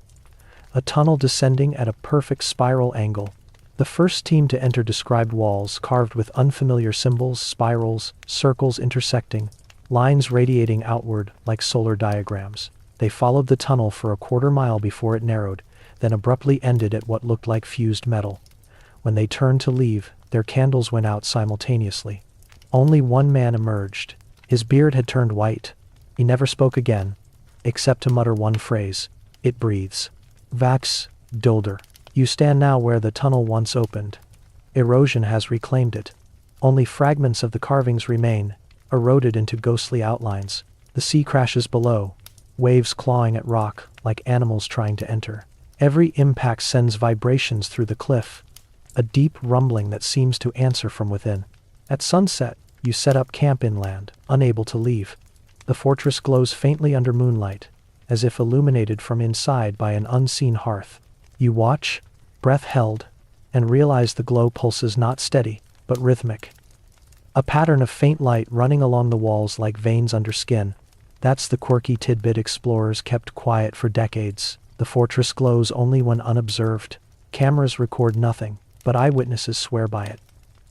A tunnel descending at a perfect spiral angle. The first team to enter described walls carved with unfamiliar symbols, spirals, circles intersecting, lines radiating outward like solar diagrams. They followed the tunnel for a quarter-mile before it narrowed, then abruptly ended at what looked like fused metal. When they turned to leave, their candles went out simultaneously. Only one man emerged. His beard had turned white. He never spoke again, except to mutter one phrase. It breathes. Vax, Dulder. You stand now where the tunnel once opened. Erosion has reclaimed it. Only fragments of the carvings remain, eroded into ghostly outlines. The sea crashes below, waves clawing at rock like animals trying to enter. Every impact sends vibrations through the cliff, a deep rumbling that seems to answer from within. At sunset, you set up camp inland, unable to leave. The fortress glows faintly under moonlight, as if illuminated from inside by an unseen hearth. You watch, breath held, and realize the glow pulses not steady, but rhythmic. A pattern of faint light running along the walls like veins under skin. That's the quirky tidbit explorers kept quiet for decades. The fortress glows only when unobserved. Cameras record nothing, but eyewitnesses swear by it.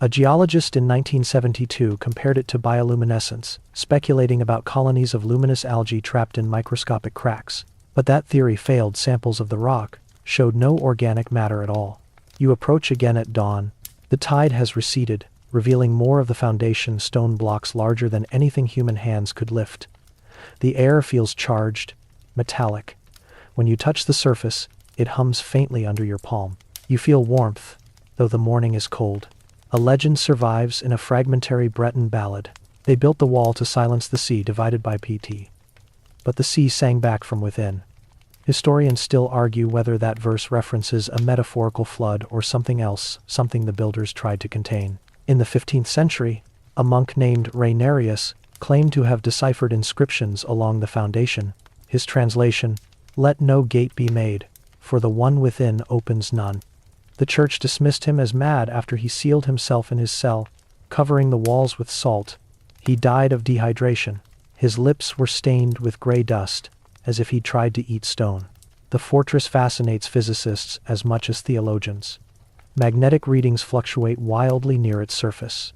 A geologist in 1972 compared it to bioluminescence, speculating about colonies of luminous algae trapped in microscopic cracks. But that theory failed. Samples of the rock showed no organic matter at all. You approach again at dawn. The tide has receded, revealing more of the foundation stone blocks larger than anything human hands could lift. The air feels charged, metallic. When you touch the surface, it hums faintly under your palm. You feel warmth, though the morning is cold. A legend survives in a fragmentary Breton ballad. They built the wall to silence the sea divided by PT. But the sea sang back from within. Historians still argue whether that verse references a metaphorical flood or something else, something the builders tried to contain. In the 15th century, a monk named Rainerius claimed to have deciphered inscriptions along the foundation. His translation, "Let no gate be made, for the one within opens none." The church dismissed him as mad after he sealed himself in his cell, covering the walls with salt. He died of dehydration. His lips were stained with gray dust, as if he tried to eat stone. The fortress fascinates physicists as much as theologians. Magnetic readings fluctuate wildly near its surface.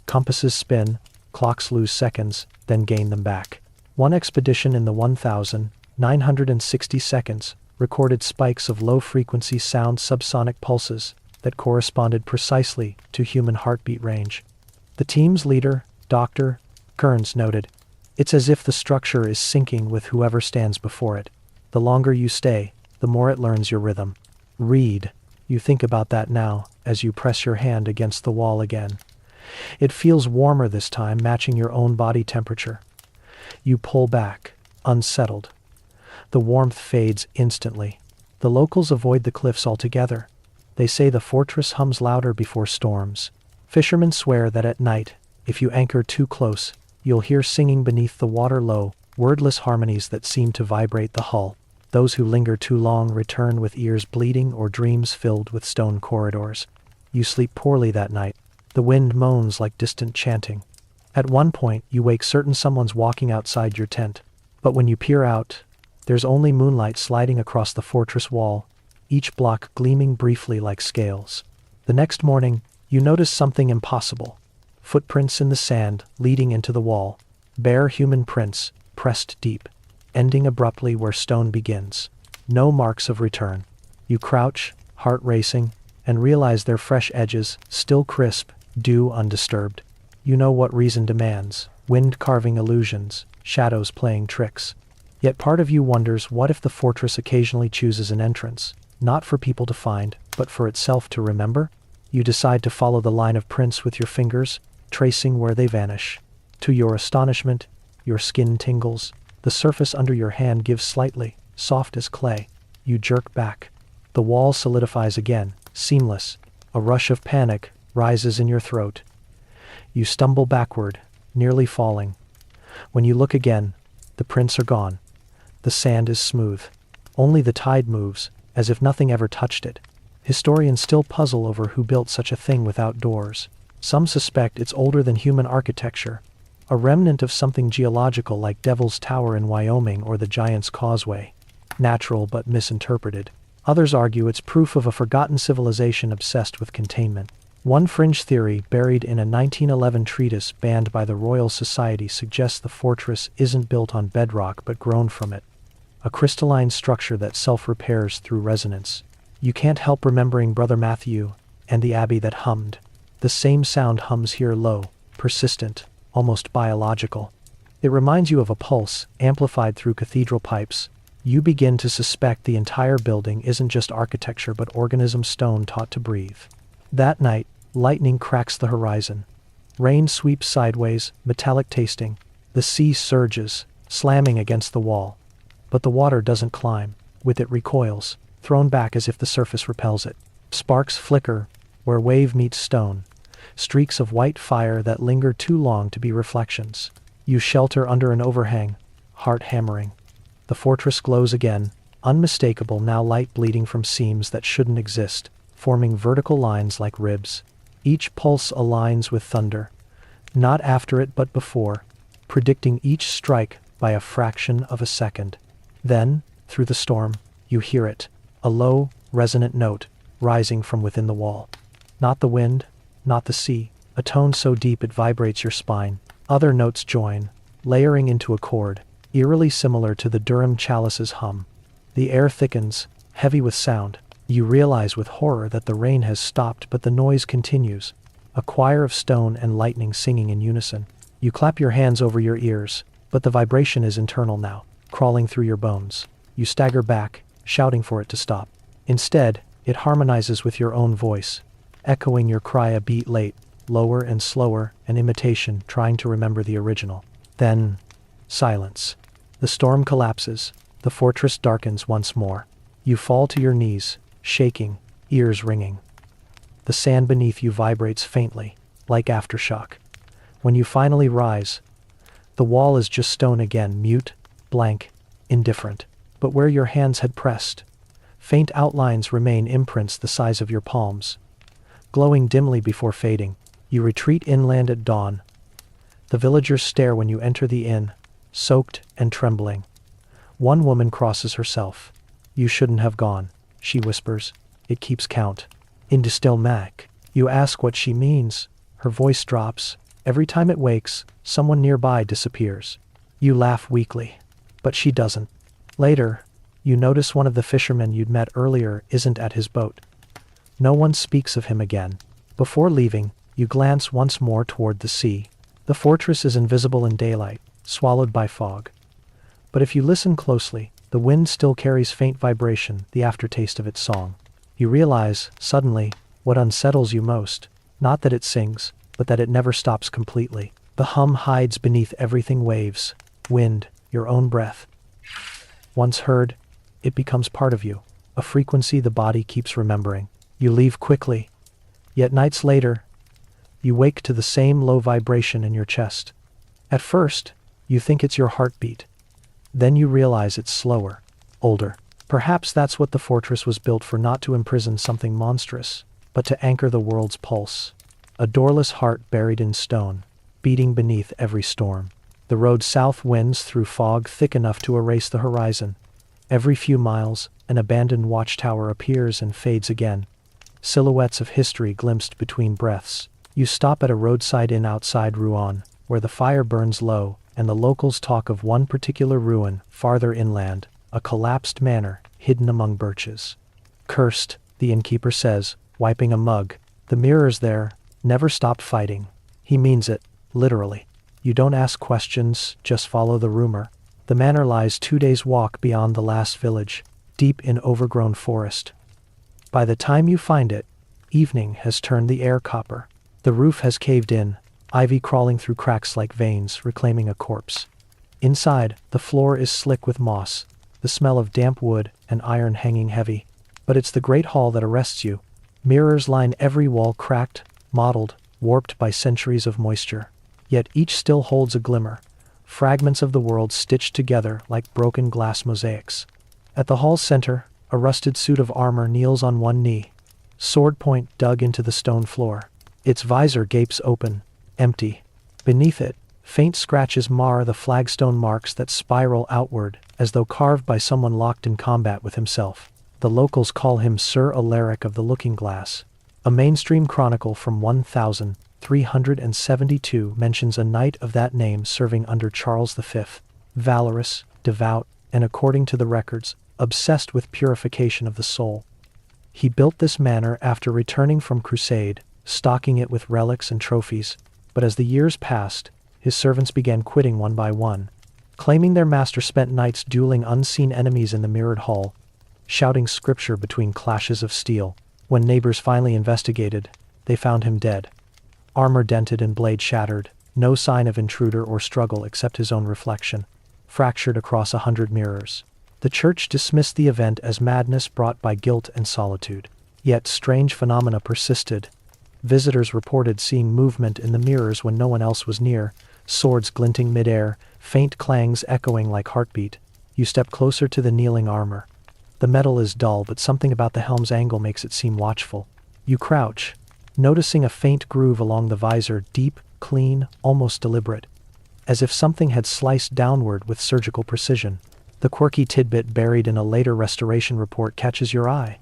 Compasses spin, clocks lose seconds, then gain them back. One expedition in the 1,960 seconds recorded spikes of low-frequency sound subsonic pulses that corresponded precisely to human heartbeat range. The team's leader, Dr. Kearns, noted, "It's as if the structure is syncing with whoever stands before it. The longer you stay, the more it learns your rhythm." Read. You think about that now, as you press your hand against the wall again. It feels warmer this time, matching your own body temperature. You pull back, unsettled. The warmth fades instantly. The locals avoid the cliffs altogether. They say the fortress hums louder before storms. Fishermen swear that at night, if you anchor too close, you'll hear singing beneath the water low, wordless harmonies that seem to vibrate the hull. Those who linger too long return with ears bleeding or dreams filled with stone corridors. You sleep poorly that night. The wind moans like distant chanting. At one point, you wake certain someone's walking outside your tent. But when you peer out, there's only moonlight sliding across the fortress wall, each block gleaming briefly like scales. The next morning, you notice something impossible. Footprints in the sand leading into the wall. Bare human prints, pressed deep, ending abruptly where stone begins. No marks of return. You crouch, heart racing, and realize their fresh edges, still crisp, dew undisturbed. You know what reason demands. Wind carving illusions, shadows playing tricks. Yet part of you wonders, what if the fortress occasionally chooses an entrance, not for people to find, but for itself to remember? You decide to follow the line of prints with your fingers, tracing where they vanish. To your astonishment, your skin tingles. The surface under your hand gives slightly, soft as clay. You jerk back. The wall solidifies again, seamless. A rush of panic rises in your throat. You stumble backward, nearly falling. When you look again, the prints are gone. The sand is smooth. Only the tide moves, as if nothing ever touched it. Historians still puzzle over who built such a thing without doors. Some suspect it's older than human architecture, a remnant of something geological like Devil's Tower in Wyoming or the Giant's Causeway. Natural but misinterpreted. Others argue it's proof of a forgotten civilization obsessed with containment. One fringe theory, buried in a 1911 treatise banned by the Royal Society, suggests the fortress isn't built on bedrock but grown from it. A crystalline structure that self-repairs through resonance. You can't help remembering Brother Matthew and the abbey that hummed. The same sound hums here, low, persistent, almost biological. It reminds you of a pulse, amplified through cathedral pipes. You begin to suspect the entire building isn't just architecture but organism stone taught to breathe. That night, lightning cracks the horizon. Rain sweeps sideways, metallic tasting. The sea surges, slamming against the wall. But the water doesn't climb. With it recoils, thrown back as if the surface repels it. Sparks flicker, where wave meets stone. Streaks of white fire that linger too long to be reflections. You shelter under an overhang, heart hammering. The fortress glows again, unmistakable now, light bleeding from seams that shouldn't exist, forming vertical lines like ribs. Each pulse aligns with thunder, not after it but before, predicting each strike by a fraction of a second. Then, through the storm, you hear it, a low, resonant note, rising from within the wall. Not the wind, not the sea, a tone so deep it vibrates your spine. Other notes join, layering into a chord, eerily similar to the Durham chalice's hum. The air thickens, heavy with sound. You realize with horror that the rain has stopped, but the noise continues. A choir of stone and lightning singing in unison. You clap your hands over your ears, but the vibration is internal now, crawling through your bones. You stagger back, shouting for it to stop. Instead, it harmonizes with your own voice, echoing your cry a beat late, lower and slower, an imitation trying to remember the original. Then, silence. The storm collapses, the fortress darkens once more. You fall to your knees, shaking, ears ringing. The sand beneath you vibrates faintly, like aftershock. When you finally rise, the wall is just stone again, mute, blank, indifferent. But where your hands had pressed, faint outlines remain, imprints the size of your palms. Glowing dimly before fading, you retreat inland at dawn. The villagers stare when you enter the inn, soaked and trembling. One woman crosses herself. "You shouldn't have gone," she whispers. "It keeps count. Into still Mac." You ask what she means. Her voice drops. Every time it wakes, someone nearby disappears. You laugh weakly. But she doesn't. Later, you notice one of the fishermen you'd met earlier isn't at his boat. No one speaks of him again. Before leaving, you glance once more toward the sea. The fortress is invisible in daylight, swallowed by fog. But if you listen closely, the wind still carries faint vibration, the aftertaste of its song. You realize, suddenly, what unsettles you most. Not that it sings, but that it never stops completely. The hum hides beneath everything: waves, wind, your own breath. Once heard, it becomes part of you, a frequency the body keeps remembering. You leave quickly. Yet nights later, you wake to the same low vibration in your chest. At first, you think it's your heartbeat. Then you realize it's slower, older. Perhaps that's what the fortress was built for, not to imprison something monstrous, but to anchor the world's pulse. A doorless heart buried in stone, beating beneath every storm. The road south winds through fog thick enough to erase the horizon. Every few miles, an abandoned watchtower appears and fades again. Silhouettes of history glimpsed between breaths. You stop at a roadside inn outside Rouen, where the fire burns low, and the locals talk of one particular ruin, farther inland, a collapsed manor, hidden among birches. "Cursed," the innkeeper says, wiping a mug. "The mirrors there never stopped fighting." He means it, literally. You don't ask questions, just follow the rumor. The manor lies 2 days' walk beyond the last village, deep in overgrown forest. By the time you find it, evening has turned the air copper. The roof has caved in, ivy crawling through cracks like veins, reclaiming a corpse. Inside, the floor is slick with moss, the smell of damp wood and iron hanging heavy. But it's the great hall that arrests you. Mirrors line every wall, cracked, mottled, warped by centuries of moisture. Yet each still holds a glimmer, fragments of the world stitched together like broken glass mosaics. At the hall's center, a rusted suit of armor kneels on one knee, sword point dug into the stone floor. Its visor gapes open, empty. Beneath it, faint scratches mar the flagstone marks that spiral outward, as though carved by someone locked in combat with himself. The locals call him Sir Alaric of the Looking Glass. A mainstream chronicle from 1372 mentions a knight of that name serving under Charles V, valorous, devout, and according to the records, obsessed with purification of the soul. He built this manor after returning from crusade, stocking it with relics and trophies, but as the years passed, his servants began quitting one by one, claiming their master spent nights dueling unseen enemies in the mirrored hall, shouting scripture between clashes of steel. When neighbors finally investigated, they found him dead. Armor dented and blade shattered, no sign of intruder or struggle except his own reflection, fractured across 100 mirrors. The church dismissed the event as madness brought by guilt and solitude. Yet strange phenomena persisted. Visitors reported seeing movement in the mirrors when no one else was near, swords glinting midair, faint clangs echoing like heartbeat. You step closer to the kneeling armor. The metal is dull, but something about the helm's angle makes it seem watchful. You crouch, noticing a faint groove along the visor, deep, clean, almost deliberate, as if something had sliced downward with surgical precision. The quirky tidbit buried in a later restoration report catches your eye.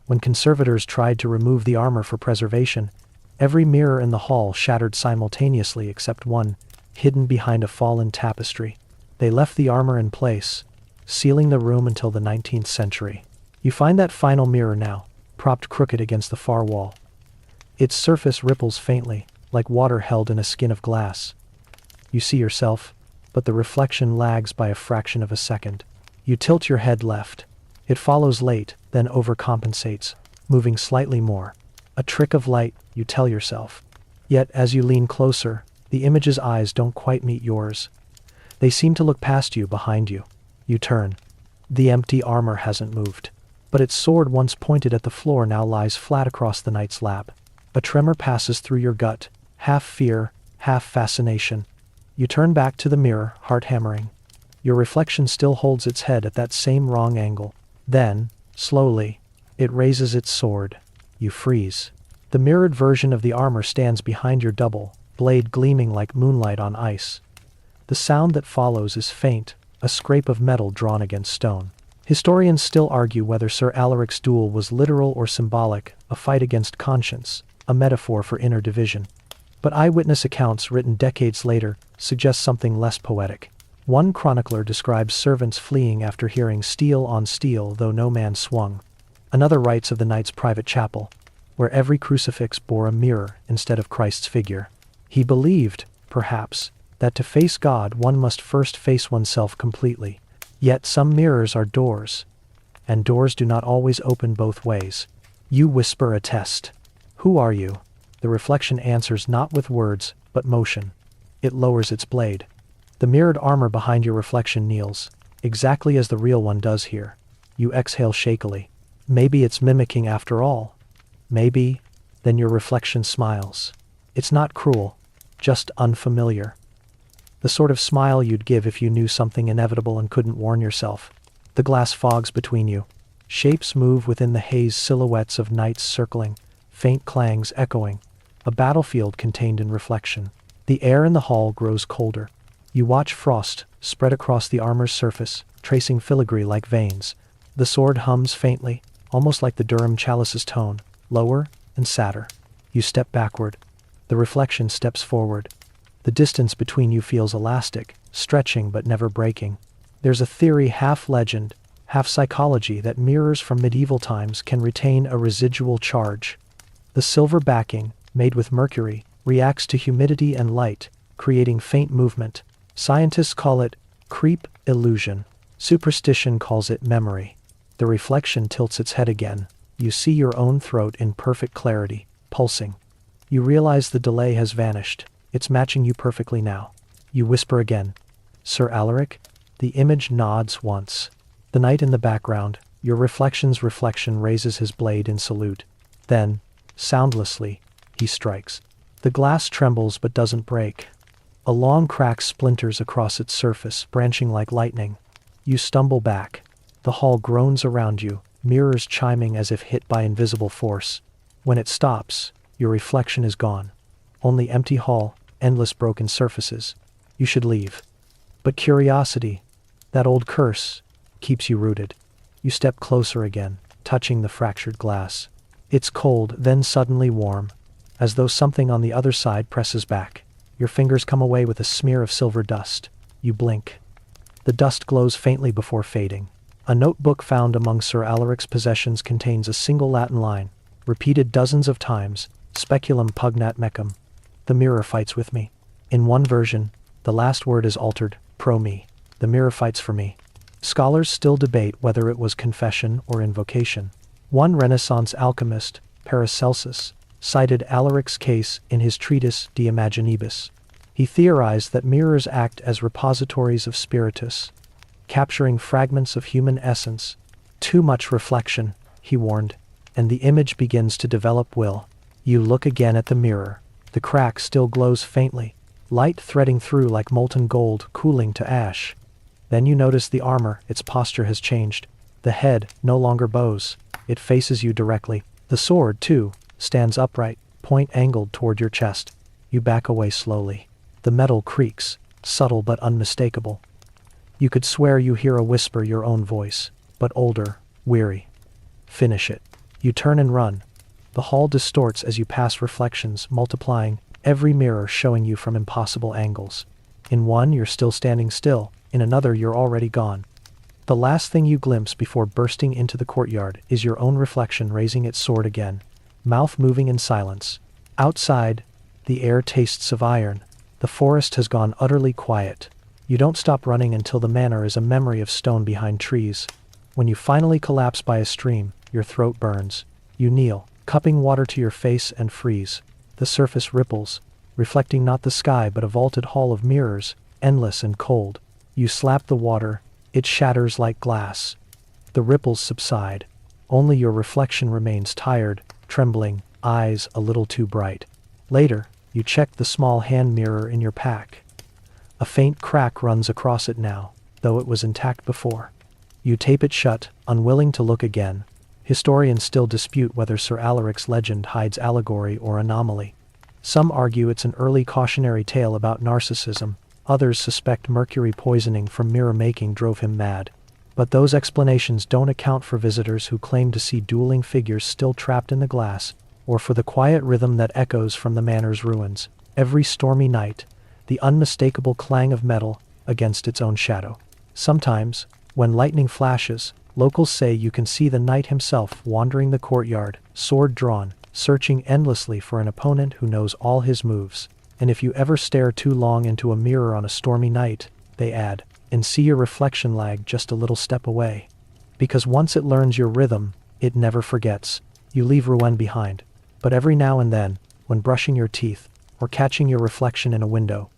When conservators tried to remove the armor for preservation, every mirror in the hall shattered simultaneously except one, hidden behind a fallen tapestry. They left the armor in place, sealing the room until the 19th century. You find that final mirror now, propped crooked against the far wall. Its surface ripples faintly, like water held in a skin of glass. You see yourself, but the reflection lags by a fraction of a second. You tilt your head left. It follows late, then overcompensates, moving slightly more. A trick of light, you tell yourself. Yet as you lean closer, the image's eyes don't quite meet yours. They seem to look past you, behind you. You turn. The empty armor hasn't moved, but its sword once pointed at the floor now lies flat across the knight's lap. A tremor passes through your gut, half fear, half fascination. You turn back to the mirror, heart hammering. Your reflection still holds its head at that same wrong angle. Then, slowly, it raises its sword. You freeze. The mirrored version of the armor stands behind your double, blade gleaming like moonlight on ice. The sound that follows is faint, a scrape of metal drawn against stone. Historians still argue whether Sir Alaric's duel was literal or symbolic, a fight against conscience, a metaphor for inner division. But eyewitness accounts written decades later suggest something less poetic. One chronicler describes servants fleeing after hearing steel on steel though no man swung. Another writes of the knight's private chapel, where every crucifix bore a mirror instead of Christ's figure. He believed, perhaps, that to face God one must first face oneself completely. Yet some mirrors are doors, and doors do not always open both ways. You whisper a test. Who are you? The reflection answers not with words, but motion. It lowers its blade. The mirrored armor behind your reflection kneels, exactly as the real one does here. You exhale shakily. Maybe it's mimicking after all. Maybe. Then your reflection smiles. It's not cruel, just unfamiliar. The sort of smile you'd give if you knew something inevitable and couldn't warn yourself. The glass fogs between you. Shapes move within the haze, silhouettes of knights circling, faint clangs echoing. A battlefield contained in reflection. The air in the hall grows colder. You watch frost spread across the armor's surface, tracing filigree like veins. The sword hums faintly, almost like the Durham chalice's tone, lower and sadder. You step backward. The reflection steps forward. The distance between you feels elastic, stretching but never breaking. There's a theory, half legend, half psychology, that mirrors from medieval times can retain a residual charge. The silver backing, made with mercury, reacts to humidity and light, creating faint movement. Scientists call it creep illusion. Superstition calls it memory. The reflection tilts its head again. You see your own throat in perfect clarity, pulsing. You realize the delay has vanished. It's matching you perfectly now. You whisper again. Sir Alaric? The image nods once. The knight in the background, your reflection's reflection, raises his blade in salute. Then, soundlessly, he strikes. The glass trembles but doesn't break. A long crack splinters across its surface, branching like lightning. You stumble back. The hall groans around you, mirrors chiming as if hit by invisible force. When it stops, Your reflection is gone. Only empty hall, endless broken surfaces. You should leave. But curiosity, that old curse, keeps you rooted. You step closer again, touching the fractured glass. It's cold, then suddenly warm, as though something on the other side presses back. Your fingers come away with a smear of silver dust. You blink. The dust glows faintly before fading. A notebook found among Sir Alaric's possessions contains a single Latin line, repeated dozens of times, speculum pugnat mecum. The mirror fights with me. In one version, the last word is altered, pro me. The mirror fights for me. Scholars still debate whether it was confession or invocation. One Renaissance alchemist, Paracelsus, cited Alaric's case in his treatise De Imaginibus. He theorized that mirrors act as repositories of spiritus, capturing fragments of human essence. Too much reflection, he warned, and the image begins to develop will. You look again at the mirror. The crack still glows faintly, light threading through like molten gold, cooling to ash. Then you notice the armor, its posture has changed. The head no longer bows, it faces you directly. The sword, too, stands upright, point angled toward your chest. You back away slowly. The metal creaks, subtle but unmistakable. You could swear you hear a whisper your own voice, but older, weary. Finish it. You turn and run. The hall distorts as you pass reflections, multiplying, every mirror showing you from impossible angles. In one you're still standing still, in another you're already gone. The last thing you glimpse before bursting into the courtyard is your own reflection raising its sword again, mouth moving in silence. Outside, the air tastes of iron. The forest has gone utterly quiet. You don't stop running until the manor is a memory of stone behind trees. When you finally collapse by a stream, your throat burns. You kneel, cupping water to your face and freeze. The surface ripples, reflecting not the sky but a vaulted hall of mirrors, endless and cold. You slap the water, it shatters like glass. The ripples subside. Only your reflection remains tired, trembling, eyes a little too bright. Later, you check the small hand mirror in your pack. A faint crack runs across it now, though it was intact before. You tape it shut, unwilling to look again. Historians still dispute whether Sir Alaric's legend hides allegory or anomaly. Some argue it's an early cautionary tale about narcissism. Others suspect mercury poisoning from mirror making drove him mad. But those explanations don't account for visitors who claim to see dueling figures still trapped in the glass, or for the quiet rhythm that echoes from the manor's ruins. Every stormy night, the unmistakable clang of metal against its own shadow. Sometimes, when lightning flashes, locals say you can see the knight himself wandering the courtyard, sword drawn, searching endlessly for an opponent who knows all his moves. And if you ever stare too long into a mirror on a stormy night, they add, and see your reflection lag just a little step away. Because once it learns your rhythm, it never forgets. You leave Rouen behind. But every now and then, when brushing your teeth, or catching your reflection in a window,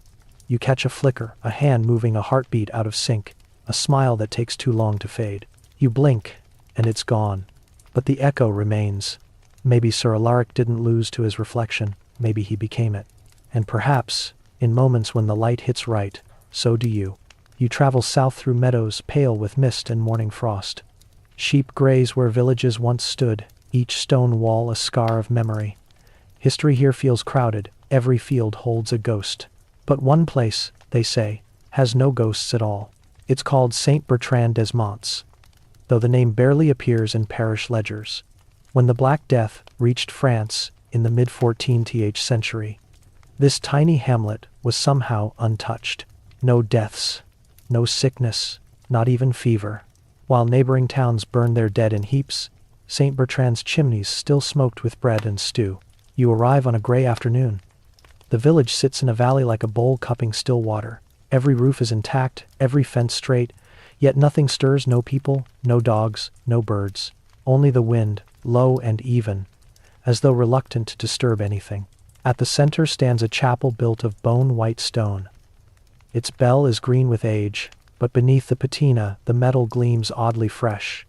you catch a flicker, a hand moving a heartbeat out of sync, a smile that takes too long to fade. You blink, and it's gone. But the echo remains. Maybe Sir Alaric didn't lose to his reflection, maybe he became it. And perhaps, in moments when the light hits right, so do you. You travel south through meadows pale with mist and morning frost. Sheep graze where villages once stood, each stone wall a scar of memory. History here feels crowded, every field holds a ghost. But one place, they say, has no ghosts at all. It's called Saint Bertrand des Monts, though the name barely appears in parish ledgers. When the Black Death reached France in the mid-14th century, this tiny hamlet was somehow untouched. No deaths, no sickness, not even fever. While neighboring towns burned their dead in heaps, St. Bertrand's chimneys still smoked with bread and stew. You arrive on a gray afternoon. The village sits in a valley like a bowl cupping still water. Every roof is intact, every fence straight, yet nothing stirs, no people, no dogs, no birds. Only the wind, low and even, as though reluctant to disturb anything. At the center stands a chapel built of bone-white stone. Its bell is green with age, but beneath the patina the metal gleams oddly fresh.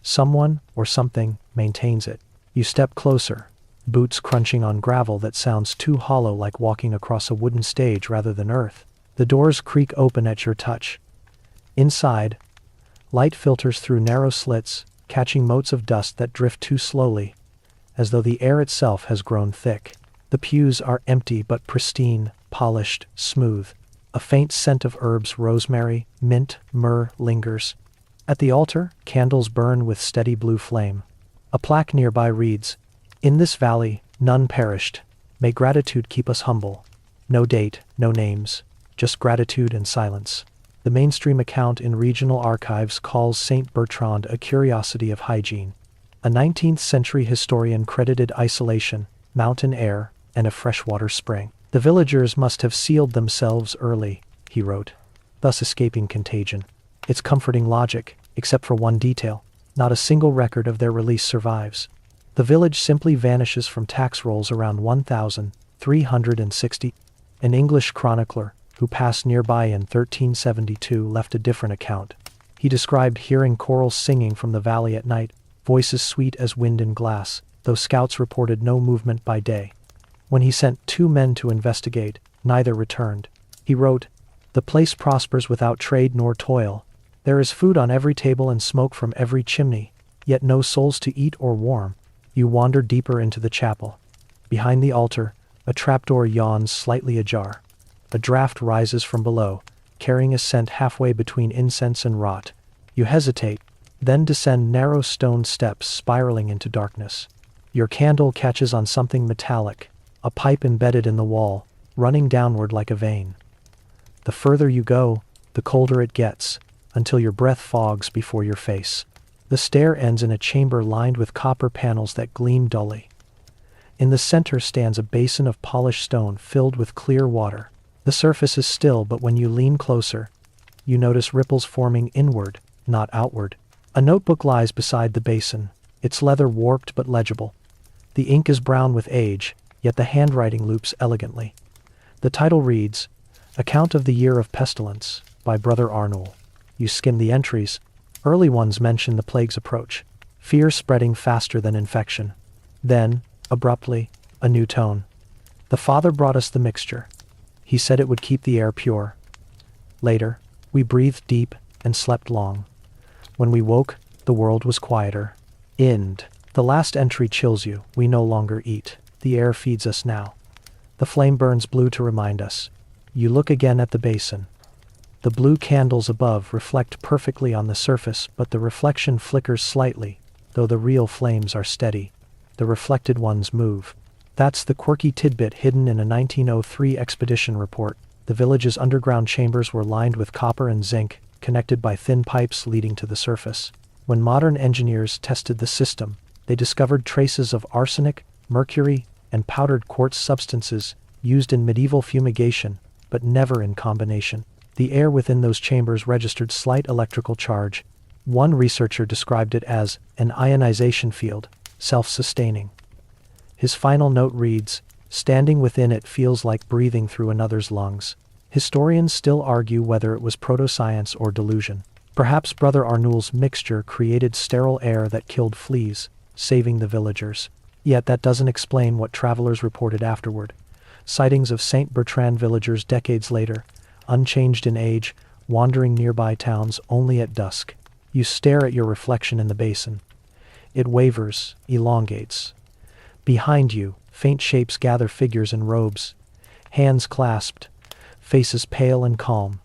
Someone, or something, maintains it. You step closer, boots crunching on gravel that sounds too hollow, like walking across a wooden stage rather than earth. The doors creak open at your touch. Inside, light filters through narrow slits, catching motes of dust that drift too slowly. as though the air itself has grown thick. The pews are empty but pristine, polished, smooth. A faint scent of herbs, rosemary, mint, myrrh, lingers. At the altar, candles burn with steady blue flame. A plaque nearby reads, "In this valley, none perished. May gratitude keep us humble." No date, no names, just gratitude and silence. The mainstream account in regional archives calls St. Bertrand a curiosity of hygiene. A 19th century historian credited isolation, mountain air, and a freshwater spring. "The villagers must have sealed themselves early," he wrote, thus escaping contagion. It's comforting logic, except for one detail. Not a single record of their release survives. The village simply vanishes from tax rolls around 1360. An English chronicler, who passed nearby in 1372, left a different account. He described hearing chorals singing from the valley at night, voices sweet as wind in glass, though scouts reported no movement by day. When he sent 2 men to investigate, neither returned. He wrote, "The place prospers without trade nor toil. There is food on every table and smoke from every chimney, yet no souls to eat or warm." You wander deeper into the chapel. Behind the altar, a trapdoor yawns slightly ajar. A draft rises from below, carrying a scent halfway between incense and rot. You hesitate, then descend narrow stone steps spiraling into darkness. Your candle catches on something metallic, a pipe embedded in the wall, running downward like a vein. The further you go, the colder it gets, until your breath fogs before your face. The stair ends in a chamber lined with copper panels that gleam dully. In the center stands a basin of polished stone filled with clear water. The surface is still, but when you lean closer, you notice ripples forming inward, not outward. A notebook lies beside the basin, its leather warped but legible. The ink is brown with age, yet the handwriting loops elegantly. The title reads, "Account of the Year of Pestilence," by Brother Arnoul. You skim the entries. Early ones mention the plague's approach, fear spreading faster than infection. Then, abruptly, a new tone. "The Father brought us the mixture. He said it would keep the air pure. Later, we breathed deep and slept long. When we woke, the world was quieter." End. The last entry chills you. We no longer eat. The air feeds us now. The flame burns blue to remind us. You look again at the basin. The blue candles above reflect perfectly on the surface, but the reflection flickers slightly, though the real flames are steady. The reflected ones move. That's the quirky tidbit hidden in a 1903 expedition report. The village's underground chambers were lined with copper and zinc, connected by thin pipes leading to the surface. When modern engineers tested the system, they discovered traces of arsenic, mercury, and powdered quartz substances used in medieval fumigation, but never in combination. The air within those chambers registered slight electrical charge. One researcher described it as an ionization field, self-sustaining. His final note reads, "Standing within it feels like breathing through another's lungs." Historians still argue whether it was proto-science or delusion. Perhaps Brother Arnoul's mixture created sterile air that killed fleas, saving the villagers. Yet that doesn't explain what travelers reported afterward. Sightings of St. Bertrand villagers decades later, unchanged in age, wandering nearby towns only at dusk. You stare at your reflection in the basin. It wavers, elongates. Behind you, faint shapes gather, figures in robes, hands clasped, faces pale and calm.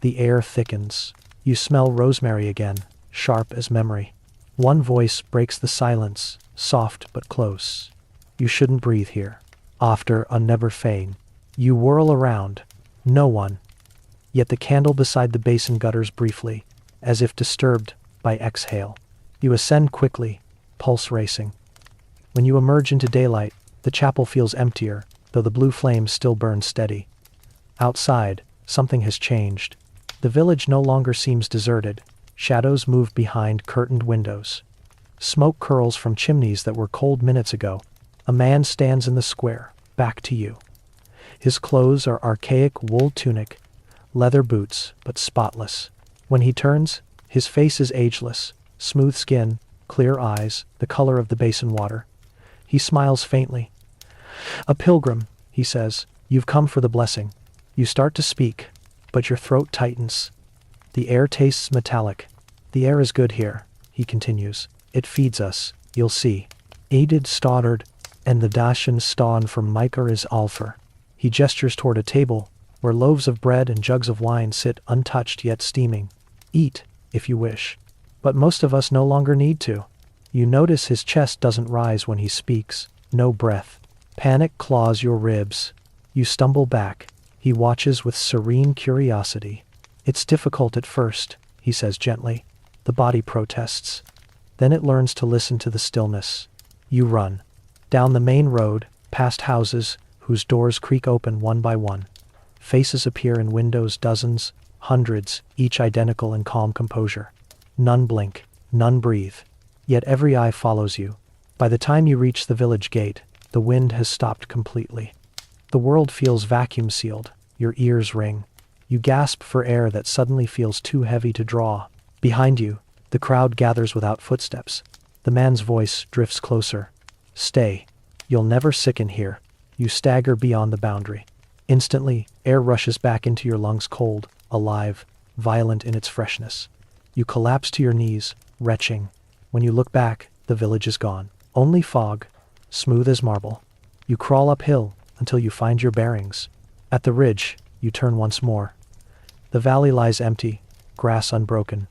The air thickens. You smell rosemary again, sharp as memory. One voice breaks the silence, soft but close. "You shouldn't breathe here. After a never fein." You whirl around. No one. Yet the candle beside the basin gutters briefly, as if disturbed by exhale. You ascend quickly, pulse racing. When you emerge into daylight, the chapel feels emptier, though the blue flames still burn steady. Outside, something has changed. The village no longer seems deserted. Shadows move behind curtained windows. Smoke curls from chimneys that were cold minutes ago. A man stands in the square, back to you. His clothes are archaic wool tunic, leather boots, but spotless. When he turns, his face is ageless, smooth skin, clear eyes, the color of the basin water. He smiles faintly. "A pilgrim," he says. "You've come for the blessing." You start to speak, but your throat tightens. The air tastes metallic. "The air is good here," he continues. "It feeds us, you'll see." Aided Stoddard, and the Dashen Stan from Micah is Alfer. He gestures toward a table, where loaves of bread and jugs of wine sit untouched yet steaming. Eat, if you wish. But most of us no longer need to. You notice his chest doesn't rise when he speaks, no breath. Panic claws your ribs. You stumble back. He watches with serene curiosity. It's difficult at first, he says gently. The body protests. Then it learns to listen to the stillness. You run. Down the main road, past houses, whose doors creak open one by one. Faces appear in windows, dozens, hundreds, each identical in calm composure. None blink, none breathe. Yet every eye follows you. By the time you reach the village gate, the wind has stopped completely. The world feels vacuum-sealed. Your ears ring. You gasp for air that suddenly feels too heavy to draw. Behind you, the crowd gathers without footsteps. The man's voice drifts closer. Stay. You'll never sicken here. You stagger beyond the boundary. Instantly, air rushes back into your lungs cold, alive, violent in its freshness. You collapse to your knees, retching. When you look back, the village is gone. Only fog, smooth as marble. You crawl uphill until you find your bearings. At the ridge, you turn once more. The valley lies empty, grass unbroken.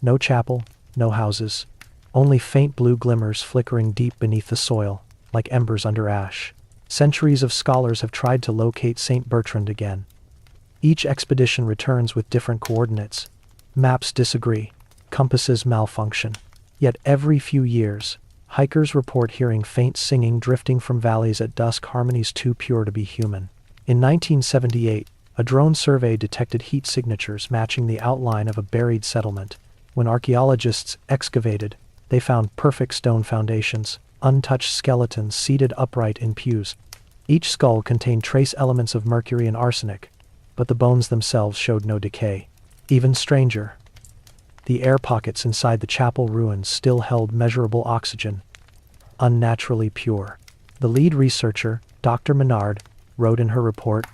No chapel, no houses. Only faint blue glimmers flickering deep beneath the soil, like embers under ash. Centuries of scholars have tried to locate St. Bertrand again. Each expedition returns with different coordinates. Maps disagree, compasses malfunction. Yet every few years, hikers report hearing faint singing drifting from valleys at dusk, harmonies too pure to be human. In 1978, a drone survey detected heat signatures matching the outline of a buried settlement. When archaeologists excavated, they found perfect stone foundations, untouched skeletons seated upright in pews. Each skull contained trace elements of mercury and arsenic, but the bones themselves showed no decay. Even stranger, the air pockets inside the chapel ruins still held measurable oxygen, unnaturally pure. The lead researcher, Dr. Menard, wrote in her report,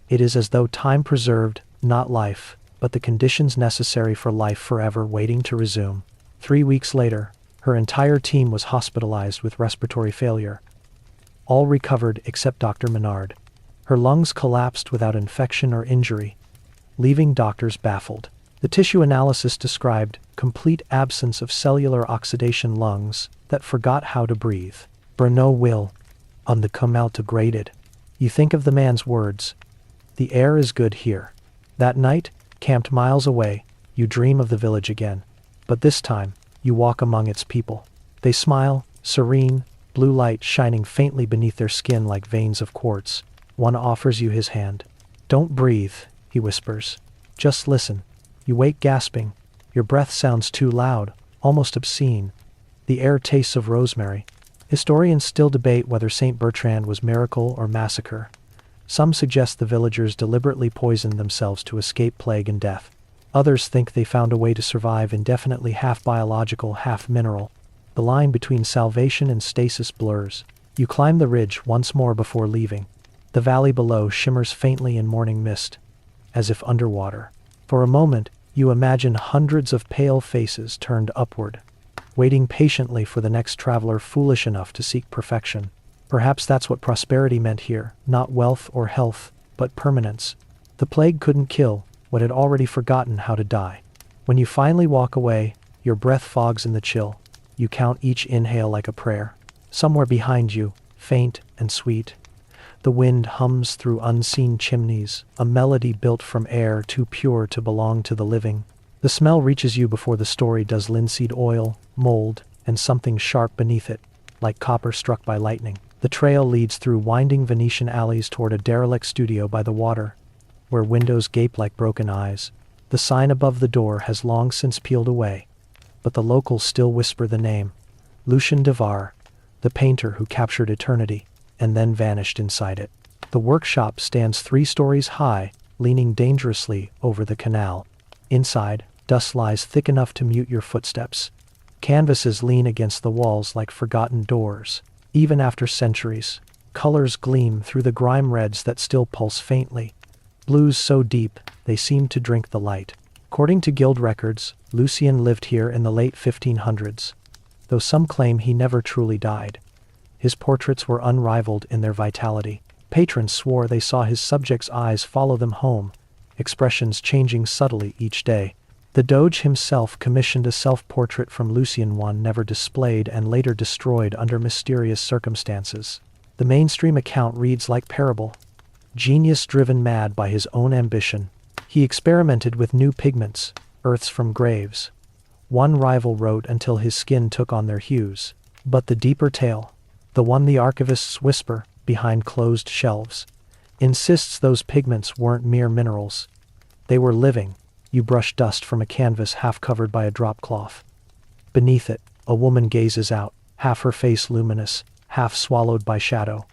"It is as though time preserved, not life, but the conditions necessary for life forever waiting to resume." 3 weeks later, her entire team was hospitalized with respiratory failure. All recovered except Dr. Menard. Her lungs collapsed without infection or injury, leaving doctors baffled. The tissue analysis described complete absence of cellular oxidation, lungs that forgot how to breathe. Bruno will, on the come out degraded. You think of the man's words. The air is good here. That night, camped miles away, you dream of the village again. But this time, you walk among its people. They smile, serene, blue light shining faintly beneath their skin like veins of quartz. One offers you his hand. "Don't breathe," he whispers. "Just listen." You wake gasping. Your breath sounds too loud, almost obscene. The air tastes of rosemary. Historians still debate whether St. Bertrand was miracle or massacre. Some suggest the villagers deliberately poisoned themselves to escape plague and death. Others think they found a way to survive indefinitely, half biological, half mineral. The line between salvation and stasis blurs. You climb the ridge once more before leaving. The valley below shimmers faintly in morning mist, as if underwater. For a moment, you imagine hundreds of pale faces turned upward, waiting patiently for the next traveler foolish enough to seek perfection. Perhaps that's what prosperity meant here, not wealth or health, but permanence. The plague couldn't kill what had already forgotten how to die. When you finally walk away, your breath fogs in the chill. You count each inhale like a prayer. Somewhere behind you, faint and sweet, the wind hums through unseen chimneys, a melody built from air too pure to belong to the living. The smell reaches you before the story does: linseed oil, mold, and something sharp beneath it, like copper struck by lightning. The trail leads through winding Venetian alleys toward a derelict studio by the water, where windows gape like broken eyes. The sign above the door has long since peeled away, but the locals still whisper the name: Lucien Devar, the painter who captured eternity and then vanished inside it. The workshop stands 3 stories high, leaning dangerously over the canal. Inside, dust lies thick enough to mute your footsteps. Canvases lean against the walls like forgotten doors. Even after centuries, colors gleam through the grime reds that still pulse faintly. Blues so deep, they seem to drink the light. According to guild records, Lucien lived here in the late 1500s. though some claim he never truly died. His portraits were unrivaled in their vitality. Patrons swore they saw his subjects' eyes follow them home, expressions changing subtly each day. The Doge himself commissioned a self-portrait from Lucian I, never displayed and later destroyed under mysterious circumstances. The mainstream account reads like parable. Genius driven mad by his own ambition, he experimented with new pigments, earths from graves. One rival wrote until his skin took on their hues. But the deeper tale, the one the archivists whisper behind closed shelves, insists those pigments weren't mere minerals. They were living. You brush dust from a canvas half covered by a drop cloth. Beneath it, a woman gazes out, half her face luminous, half swallowed by shadow.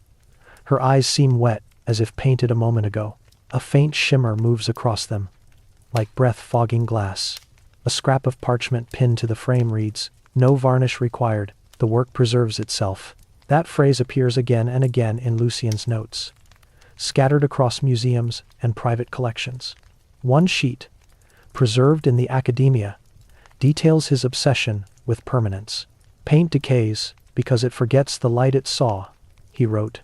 Her eyes seem wet, as if painted a moment ago. A faint shimmer moves across them, like breath fogging glass. A scrap of parchment pinned to the frame reads, "No varnish required, the work preserves itself." That phrase appears again and again in Lucian's notes, scattered across museums and private collections. One sheet, preserved in the Academia, details his obsession with permanence. "Paint decays because it forgets the light it saw," he wrote.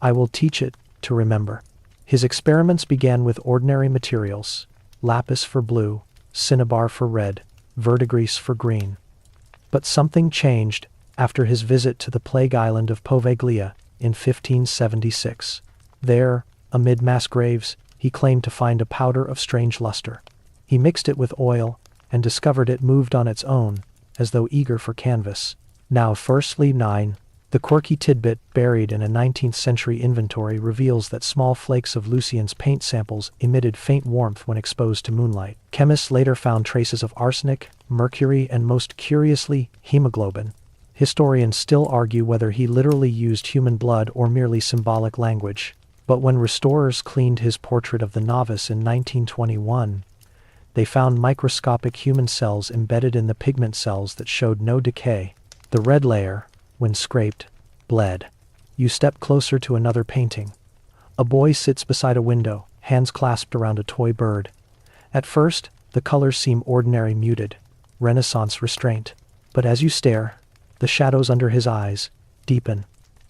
"I will teach it to remember." His experiments began with ordinary materials: lapis for blue, cinnabar for red, verdigris for green. But something changed after his visit to the plague island of Poveglia in 1576. There, amid mass graves, he claimed to find a powder of strange luster. He mixed it with oil and discovered it moved on its own, as though eager for canvas. Now, firstly 9. The quirky tidbit buried in a 19th century inventory reveals that small flakes of Lucian's paint samples emitted faint warmth when exposed to moonlight. Chemists later found traces of arsenic, mercury, and most curiously, hemoglobin. Historians still argue whether he literally used human blood or merely symbolic language. But when restorers cleaned his portrait of the novice in 1921, they found microscopic human cells embedded in the pigment cells that showed no decay. The red layer, when scraped, bled. You step closer to another painting. A boy sits beside a window, hands clasped around a toy bird. At first, the colors seem ordinary, muted, Renaissance restraint. But as you stare, the shadows under his eyes deepen.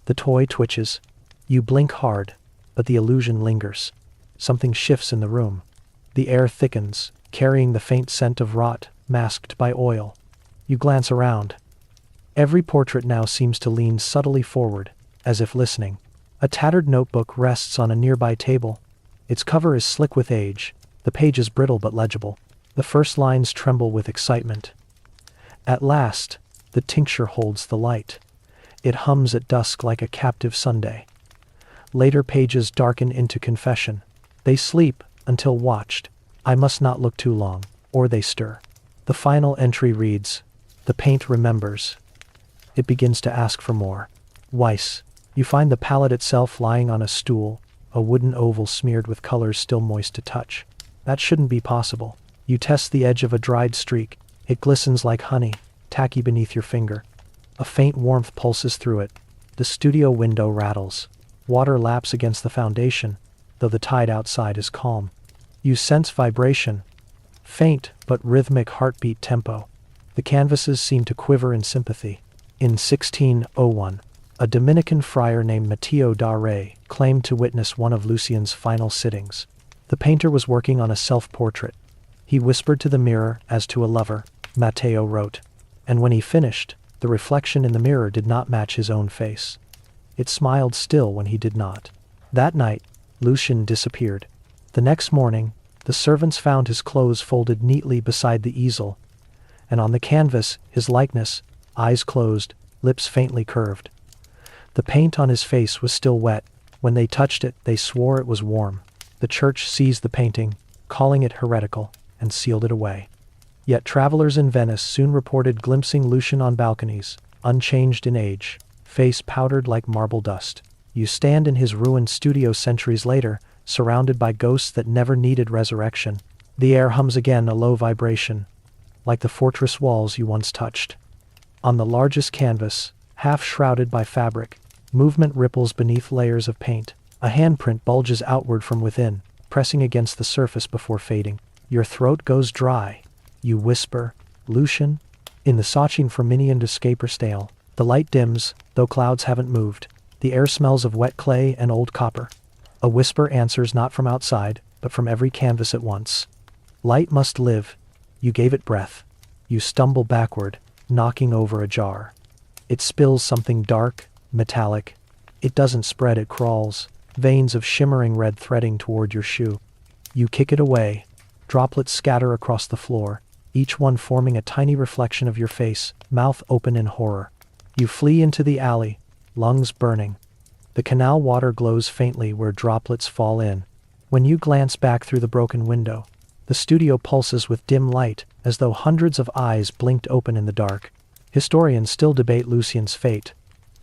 The toy twitches. You blink hard, but the illusion lingers. Something shifts in the room. The air thickens, carrying the faint scent of rot, masked by oil. You glance around. Every portrait now seems to lean subtly forward, as if listening. A tattered notebook rests on a nearby table. Its cover is slick with age. The page is brittle but legible. The first lines tremble with excitement. At last, the tincture holds the light. It hums at dusk like a captive Sunday. Later pages darken into confession. They sleep until watched. I must not look too long, or they stir. The final entry reads, "The paint remembers." It begins to ask for more. Weiss. You find the palette itself lying on a stool, a wooden oval smeared with colors still moist to touch. That shouldn't be possible. You test the edge of a dried streak. It glistens like honey, tacky beneath your finger. A faint warmth pulses through it. The studio window rattles. Water laps against the foundation, though the tide outside is calm. You sense vibration. Faint but rhythmic heartbeat tempo. The canvases seem to quiver in sympathy. In 1601, a Dominican friar named Matteo da Re claimed to witness one of Lucian's final sittings. The painter was working on a self-portrait. He whispered to the mirror as to a lover, Matteo wrote. And when he finished, the reflection in the mirror did not match his own face. It smiled still when he did not. That night, Lucian disappeared. The next morning, the servants found his clothes folded neatly beside the easel, and on the canvas, his likeness, eyes closed, lips faintly curved. The paint on his face was still wet. When they touched it, they swore it was warm. The church seized the painting, calling it heretical, and sealed it away. Yet travelers in Venice soon reported glimpsing Lucian on balconies, unchanged in age, face powdered like marble dust. You stand in his ruined studio centuries later, surrounded by ghosts that never needed resurrection. The air hums again, a low vibration, like the fortress walls you once touched. On the largest canvas, half shrouded by fabric, movement ripples beneath layers of paint. A handprint bulges outward from within, pressing against the surface before fading. Your throat goes dry. You whisper, "Lucian?" In the Sachin from Minion to Scaper Stale, the light dims, though clouds haven't moved. The air smells of wet clay and old copper. A whisper answers not from outside, but from every canvas at once. Light must live. You gave it breath. You stumble backward, knocking over a jar. It spills something dark, metallic. It doesn't spread, it crawls, veins of shimmering red threading toward your shoe. You kick it away. Droplets scatter across the floor, each one forming a tiny reflection of your face, mouth open in horror. You flee into the alley, lungs burning. The canal water glows faintly where droplets fall in. When you glance back through the broken window, the studio pulses with dim light, as though hundreds of eyes blinked open in the dark. Historians still debate Lucien's fate.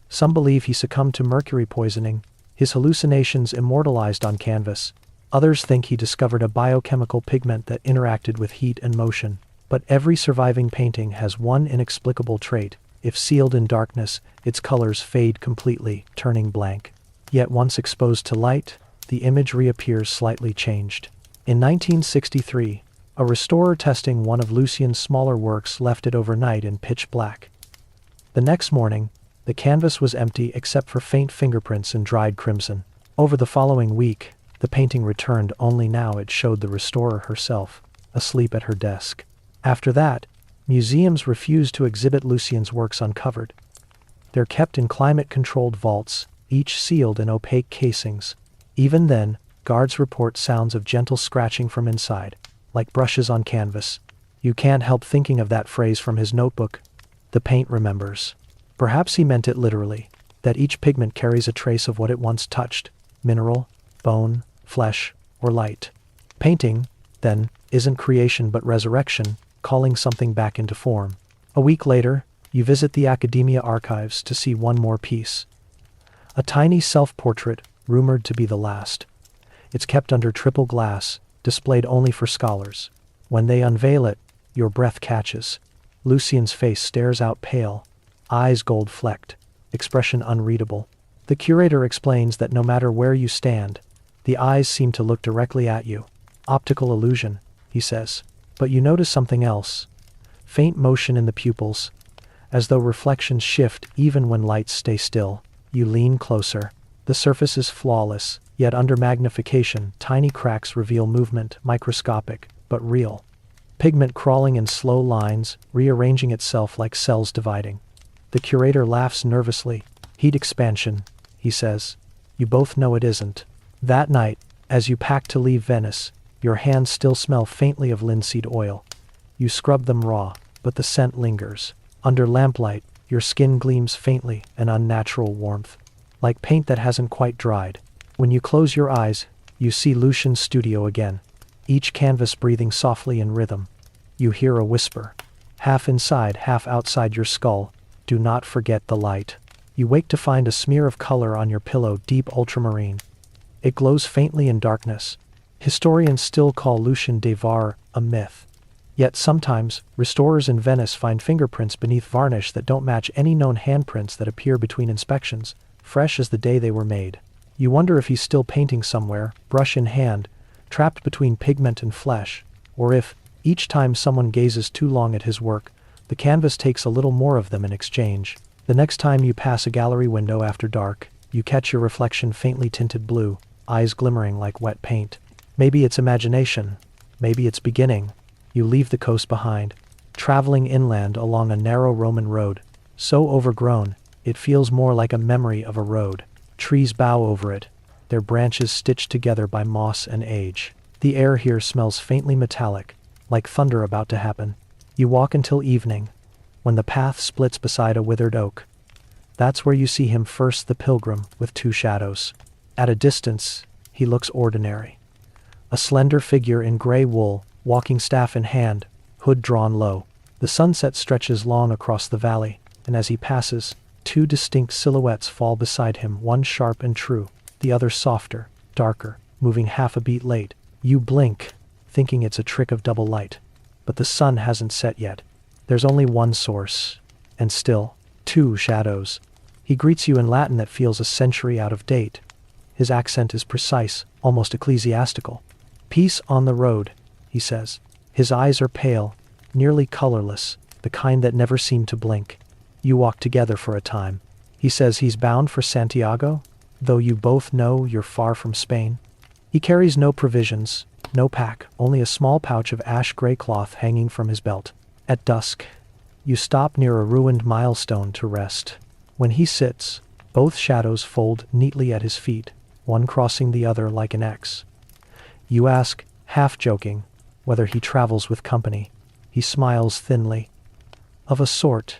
Some believe he succumbed to mercury poisoning, his hallucinations immortalized on canvas. Others think he discovered a biochemical pigment that interacted with heat and motion. But every surviving painting has one inexplicable trait. If sealed in darkness, its colors fade completely, turning blank. Yet once exposed to light, the image reappears slightly changed. In 1963, a restorer testing one of Lucien's smaller works left it overnight in pitch black. The next morning, the canvas was empty except for faint fingerprints in dried crimson. Over the following week, the painting returned, only now it showed the restorer herself, asleep at her desk. After that, museums refused to exhibit Lucien's works uncovered. They're kept in climate-controlled vaults, each sealed in opaque casings. Even then, guards report sounds of gentle scratching from inside, like brushes on canvas. You can't help thinking of that phrase from his notebook, "The paint remembers." Perhaps he meant it literally, that each pigment carries a trace of what it once touched, mineral, bone, flesh, or light. Painting, then, isn't creation but resurrection, calling something back into form. A week later, you visit the Academia archives to see one more piece. A tiny self-portrait, rumored to be the last. It's kept under triple glass, displayed only for scholars. When they unveil it, your breath catches. Lucien's face stares out pale, eyes gold-flecked, expression unreadable. The curator explains that no matter where you stand, the eyes seem to look directly at you. Optical illusion, he says. But you notice something else. Faint motion in the pupils, as though reflections shift even when lights stay still. You lean closer. The surface is flawless, yet under magnification, tiny cracks reveal movement, microscopic, but real. Pigment crawling in slow lines, rearranging itself like cells dividing. The curator laughs nervously. Heat expansion, he says. You both know it isn't. That night, as you pack to leave Venice, your hands still smell faintly of linseed oil. You scrub them raw, but the scent lingers. Under lamplight, your skin gleams faintly, an unnatural warmth, like paint that hasn't quite dried. When you close your eyes, you see Lucien's studio again, each canvas breathing softly in rhythm. You hear a whisper, half inside, half outside your skull, "Do not forget the light." You wake to find a smear of color on your pillow, deep ultramarine. It glows faintly in darkness. Historians still call Lucien de Var a myth. Yet sometimes, restorers in Venice find fingerprints beneath varnish that don't match any known handprints that appear between inspections, fresh as the day they were made. You wonder if he's still painting somewhere, brush in hand, trapped between pigment and flesh, or if, each time someone gazes too long at his work, the canvas takes a little more of them in exchange. The next time you pass a gallery window after dark, you catch your reflection faintly tinted blue, eyes glimmering like wet paint. Maybe it's imagination. Maybe it's beginning. You leave the coast behind, traveling inland along a narrow Roman road, so overgrown, it feels more like a memory of a road. Trees bow over it, their branches stitched together by moss and age. The air here smells faintly metallic, like thunder about to happen. You walk until evening, when the path splits beside a withered oak. That's where you see him first, the pilgrim, with two shadows. At a distance, he looks ordinary. A slender figure in gray wool, walking staff in hand, hood drawn low. The sunset stretches long across the valley, and as he passes, two distinct silhouettes fall beside him, one sharp and true, the other softer, darker, moving half a beat late. You blink, thinking it's a trick of double light. But the sun hasn't set yet. There's only one source, and still, two shadows. He greets you in Latin that feels a century out of date. His accent is precise, almost ecclesiastical. "Peace on the road," he says. His eyes are pale, nearly colorless, the kind that never seemed to blink. You walk together for a time. He says he's bound for Santiago, though you both know you're far from Spain. He carries no provisions, no pack, only a small pouch of ash-gray cloth hanging from his belt. At dusk, you stop near a ruined milestone to rest. When he sits, both shadows fold neatly at his feet, one crossing the other like an X. You ask, half joking, whether he travels with company. He smiles thinly. Of a sort.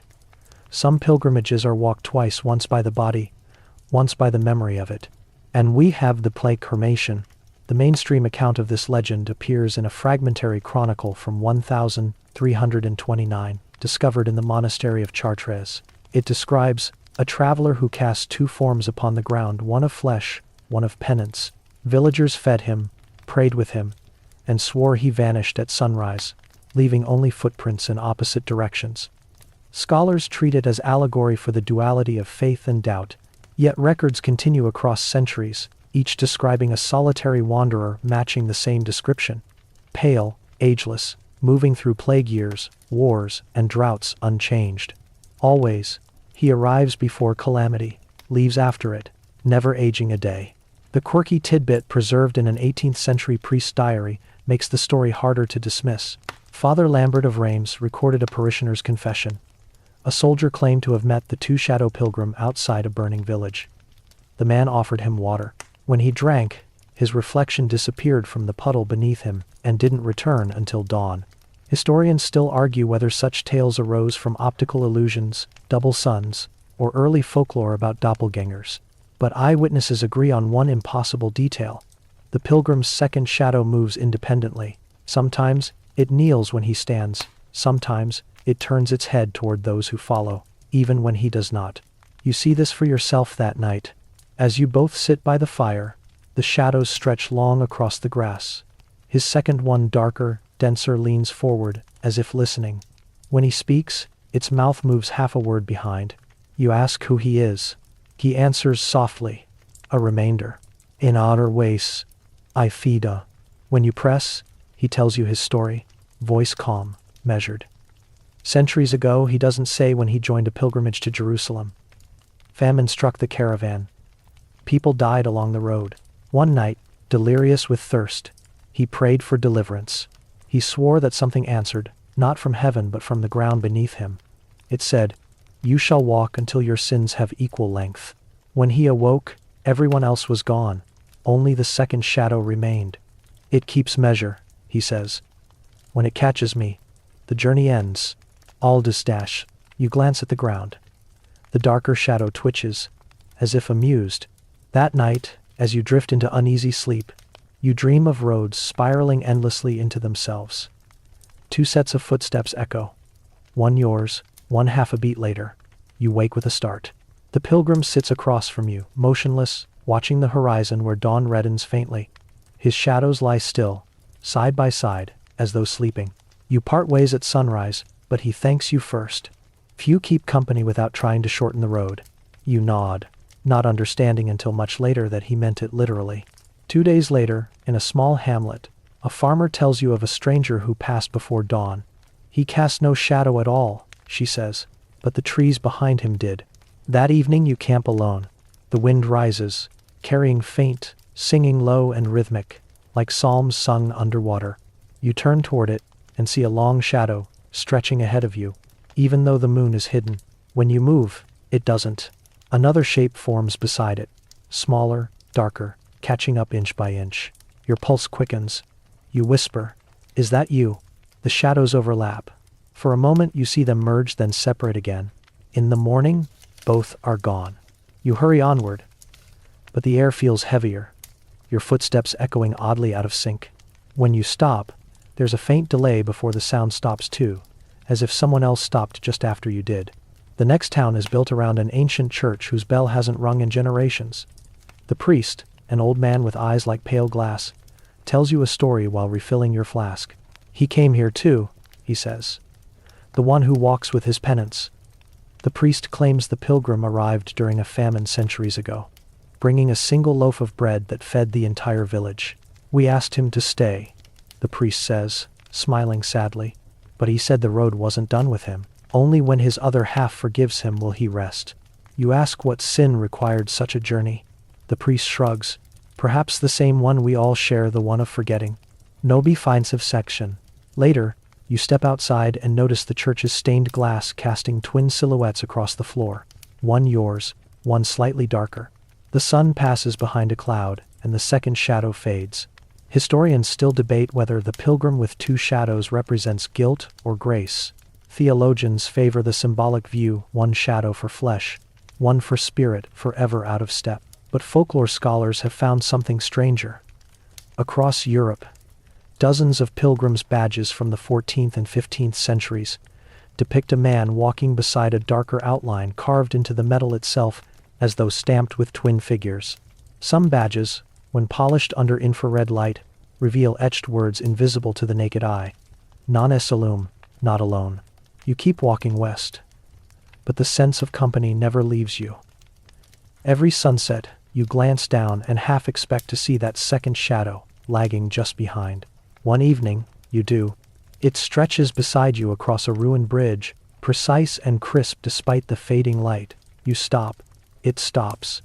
Some pilgrimages are walked twice, once by the body, once by the memory of it. And we have the plague cremation. The mainstream account of this legend appears in a fragmentary chronicle from 1329, discovered in the monastery of Chartres. It describes a traveler who cast two forms upon the ground, one of flesh, one of penance. Villagers fed him, prayed with him, and swore he vanished at sunrise, leaving only footprints in opposite directions. Scholars treat it as allegory for the duality of faith and doubt, yet records continue across centuries, each describing a solitary wanderer matching the same description. Pale, ageless, moving through plague years, wars, and droughts unchanged. Always, he arrives before calamity, leaves after it, never aging a day. The quirky tidbit preserved in an 18th century priest's diary makes the story harder to dismiss. Father Lambert of Reims recorded a parishioner's confession. A soldier claimed to have met the two-shadow pilgrim outside a burning village. The man offered him water. When he drank, his reflection disappeared from the puddle beneath him and didn't return until dawn. Historians still argue whether such tales arose from optical illusions, double suns, or early folklore about doppelgangers. But eyewitnesses agree on one impossible detail. The pilgrim's second shadow moves independently. Sometimes it kneels when he stands. Sometimes it turns its head toward those who follow, even when he does not. You see this for yourself that night. As you both sit by the fire, the shadows stretch long across the grass. His second one, darker, denser, leans forward, as if listening. When he speaks, its mouth moves half a word behind. You ask who he is. He answers softly, a remainder. In outer ways, I feeda. When you press, he tells you his story, voice calm, measured. Centuries ago, he doesn't say when he joined a pilgrimage to Jerusalem. Famine struck the caravan. People died along the road. One night, delirious with thirst, he prayed for deliverance. He swore that something answered, not from heaven but from the ground beneath him. It said, "You shall walk until your sins have equal length." When he awoke, everyone else was gone. Only the second shadow remained. It keeps measure, he says. When it catches me, the journey ends. Aldous dash. You glance at the ground. The darker shadow twitches, as if amused. That night, as you drift into uneasy sleep, you dream of roads spiraling endlessly into themselves. Two sets of footsteps echo. One yours, one half a beat later. You wake with a start. The pilgrim sits across from you, motionless, watching the horizon where dawn reddens faintly. His shadows lie still, side by side, as though sleeping. You part ways at sunrise, but he thanks you first. Few keep company without trying to shorten the road. You nod, not understanding until much later that he meant it literally. 2 days later, in a small hamlet, a farmer tells you of a stranger who passed before dawn. He cast no shadow at all, she says, but the trees behind him did. That evening you camp alone. The wind rises, carrying faint, singing low and rhythmic, like psalms sung underwater. You turn toward it and see a long shadow stretching ahead of you, even though the moon is hidden. When you move, it doesn't. Another shape forms beside it, smaller, darker, catching up inch by inch. Your pulse quickens. You whisper, "Is that you?" The shadows overlap. For a moment you see them merge, then separate again. In the morning, both are gone. You hurry onward, but the air feels heavier, your footsteps echoing oddly out of sync. When you stop, there's a faint delay before the sound stops too, as if someone else stopped just after you did. The next town is built around an ancient church whose bell hasn't rung in generations. The priest, an old man with eyes like pale glass, tells you a story while refilling your flask. He came here too, he says. The one who walks with his penance. The priest claims the pilgrim arrived during a famine centuries ago, bringing a single loaf of bread that fed the entire village. We asked him to stay, the priest says, smiling sadly, But he said the road wasn't done with him. Only when his other half forgives him will he rest. You ask what sin required such a journey. The priest shrugs. Perhaps the same one we all share, the one of forgetting. No defensive section. Later, you step outside and notice the church's stained glass casting twin silhouettes across the floor. One yours, one slightly darker. The sun passes behind a cloud, and the second shadow fades. Historians still debate whether the pilgrim with two shadows represents guilt or grace. Theologians favor the symbolic view, one shadow for flesh, one for spirit, forever out of step. But folklore scholars have found something stranger. Across Europe, dozens of pilgrims' badges from the 14th and 15th centuries depict a man walking beside a darker outline carved into the metal itself, as though stamped with twin figures. Some badges, when polished under infrared light, reveal etched words invisible to the naked eye. Non es alum, not alone. You keep walking west, but the sense of company never leaves you. Every sunset, you glance down and half expect to see that second shadow, lagging just behind. One evening, you do. It stretches beside you across a ruined bridge, precise and crisp despite the fading light. You stop. It stops.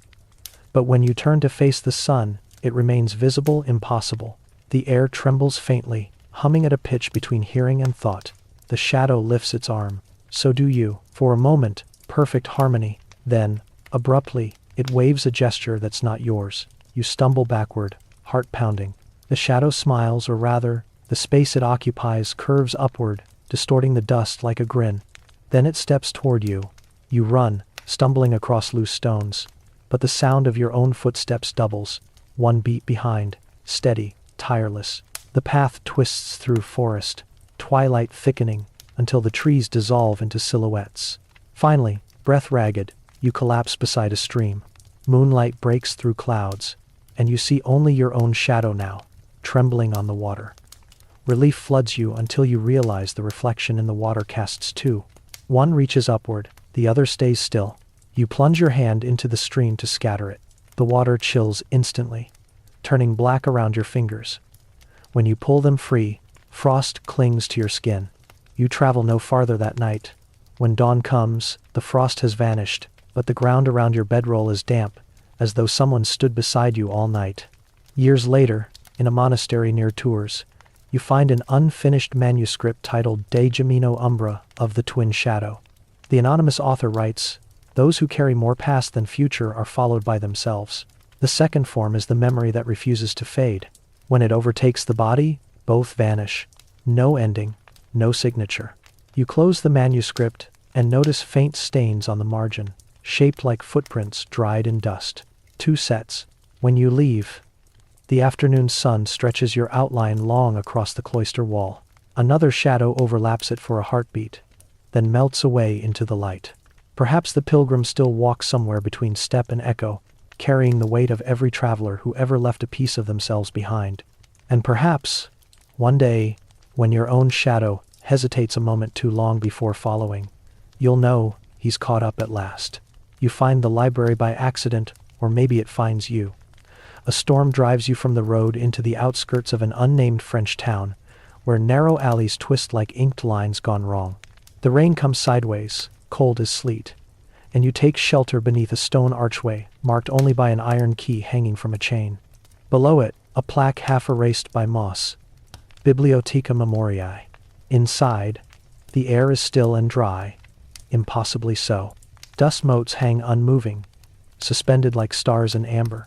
But when you turn to face the sun, it remains visible, impossible. The air trembles faintly, humming at a pitch between hearing and thought. The shadow lifts its arm. So do you. For a moment, perfect harmony. Then, abruptly, it waves a gesture that's not yours. You stumble backward, heart pounding. The shadow smiles, or rather, the space it occupies curves upward, distorting the dust like a grin. Then it steps toward you. You run, stumbling across loose stones. But the sound of your own footsteps doubles. One beat behind, steady, tireless. The path twists through forest, twilight thickening, until the trees dissolve into silhouettes. Finally, breath ragged, you collapse beside a stream. Moonlight breaks through clouds, and you see only your own shadow now, trembling on the water. Relief floods you until you realize the reflection in the water casts two. One reaches upward, the other stays still. You plunge your hand into the stream to scatter it. The water chills instantly, turning black around your fingers. When you pull them free, frost clings to your skin. You travel no farther that night. When dawn comes, the frost has vanished, but the ground around your bedroll is damp, as though someone stood beside you all night. Years later, in a monastery near Tours, you find an unfinished manuscript titled De Gemino Umbra, of the Twin Shadow. The anonymous author writes, "Those who carry more past than future are followed by themselves." The second form is the memory that refuses to fade. When it overtakes the body, both vanish. No ending, no signature. You close the manuscript and notice faint stains on the margin, shaped like footprints dried in dust. Two sets. When you leave, the afternoon sun stretches your outline long across the cloister wall. Another shadow overlaps it for a heartbeat, then melts away into the light. Perhaps the pilgrim still walks somewhere between step and echo, carrying the weight of every traveler who ever left a piece of themselves behind. And perhaps, one day, when your own shadow hesitates a moment too long before following, you'll know he's caught up at last. You find the library by accident, or maybe it finds you. A storm drives you from the road into the outskirts of an unnamed French town, where narrow alleys twist like inked lines gone wrong. The rain comes sideways, cold as sleet, and you take shelter beneath a stone archway, marked only by an iron key hanging from a chain. Below it, a plaque half erased by moss. Bibliotheca Memoriae. Inside, the air is still and dry, impossibly so. Dust motes hang unmoving, suspended like stars in amber.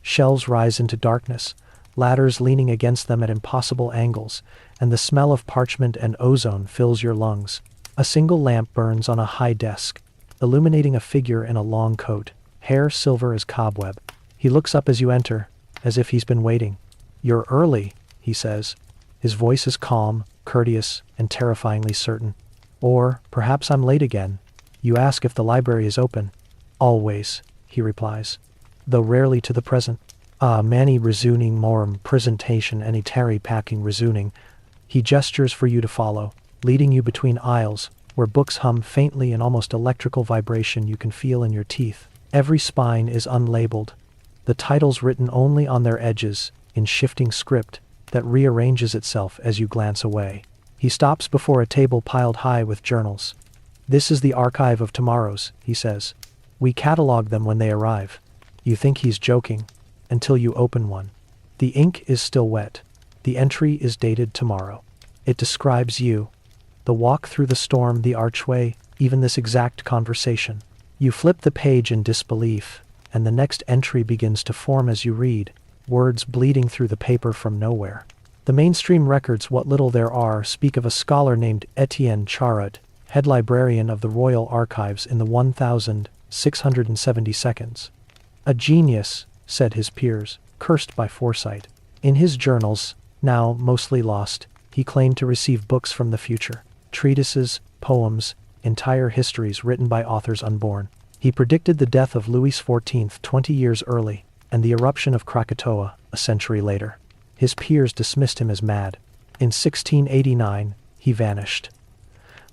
Shelves rise into darkness, ladders leaning against them at impossible angles, and the smell of parchment and ozone fills your lungs. A single lamp burns on a high desk, illuminating a figure in a long coat, hair silver as cobweb. He looks up as you enter, as if he's been waiting. "You're early," he says. His voice is calm, courteous, and terrifyingly certain. "Or, perhaps I'm late again. You ask if the library is open." "Always," he replies, though rarely to the present. Many resuming morm presentation any tarry packing resuming. He gestures for you to follow, leading you between aisles, where books hum faintly in almost electrical vibration you can feel in your teeth. Every spine is unlabeled, the titles written only on their edges, in shifting script that rearranges itself as you glance away. He stops before a table piled high with journals. "This is the archive of tomorrows," he says. "We catalog them when they arrive." You think he's joking, until you open one. The ink is still wet. The entry is dated tomorrow. It describes you. The walk through the storm, the archway, even this exact conversation. You flip the page in disbelief, and the next entry begins to form as you read, words bleeding through the paper from nowhere. The mainstream records, what little there are, speak of a scholar named Etienne Charot, head librarian of the Royal Archives in the 1672nd. A genius, said his peers, cursed by foresight. In his journals, now mostly lost, he claimed to receive books from the future, treatises, poems, entire histories written by authors unborn. He predicted the death of Louis XIV 20 years early, and the eruption of Krakatoa a century later. His peers dismissed him as mad. In 1689, he vanished,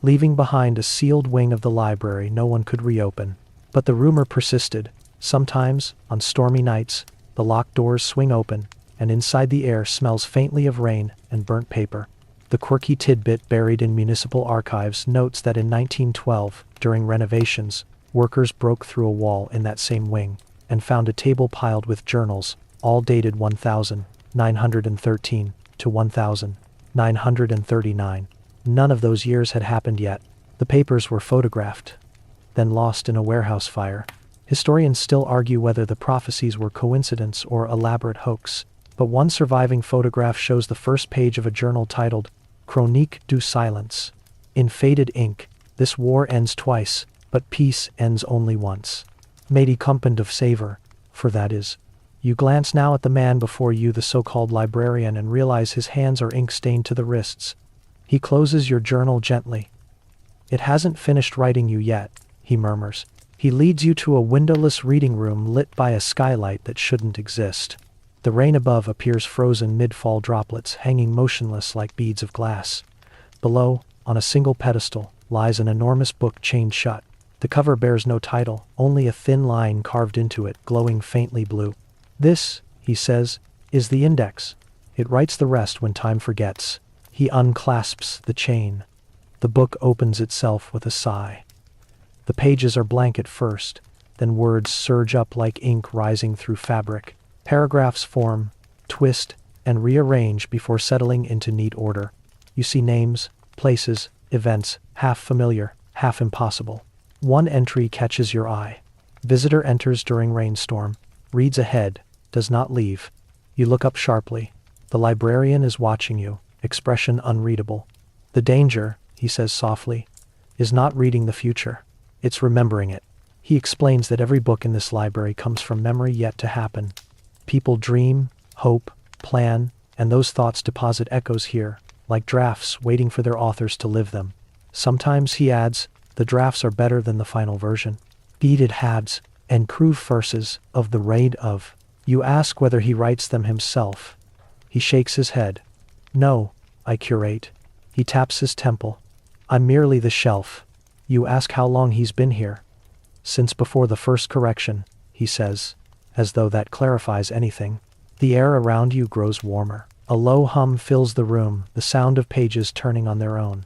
leaving behind a sealed wing of the library no one could reopen. But the rumor persisted. Sometimes, on stormy nights, the locked doors swing open, and inside the air smells faintly of rain and burnt paper. The quirky tidbit buried in municipal archives notes that in 1912, during renovations, workers broke through a wall in that same wing and found a table piled with journals, all dated 1913 to 1939. None of those years had happened yet. The papers were photographed, then lost in a warehouse fire. Historians still argue whether the prophecies were coincidence or elaborate hoax, but one surviving photograph shows the first page of a journal titled Chronique du Silence. In faded ink, "This war ends twice, but peace ends only once. Made compend of savor, for that is." You glance now at the man before you, the so-called librarian, and realize his hands are ink-stained to the wrists. He closes your journal gently. "It hasn't finished writing you yet," he murmurs. He leads you to a windowless reading room lit by a skylight that shouldn't exist. The rain above appears frozen mid-fall droplets hanging motionless like beads of glass. Below, on a single pedestal, lies an enormous book chained shut. The cover bears no title, only a thin line carved into it, glowing faintly blue. "This," he says, "is the index. It writes the rest when time forgets." He unclasps the chain. The book opens itself with a sigh. The pages are blank at first, then words surge up like ink rising through fabric. Paragraphs form, twist, and rearrange before settling into neat order. You see names, places, events, half familiar, half impossible. One entry catches your eye. Visitor enters during rainstorm, reads ahead, does not leave. You look up sharply. The librarian is watching you, expression unreadable. "The danger," he says softly, "is not reading the future. It's remembering it." He explains that every book in this library comes from memory yet to happen. People dream, hope, plan, and those thoughts deposit echoes here, like drafts waiting for their authors to live them. Sometimes, he adds, the drafts are better than the final version. Beaded habs and crude verses of the raid of. You ask whether he writes them himself. He shakes his head. "No, I curate." He taps his temple. "I'm merely the shelf." You ask how long he's been here. "Since before the first correction," he says, as though that clarifies anything. The air around you grows warmer. A low hum fills the room, the sound of pages turning on their own.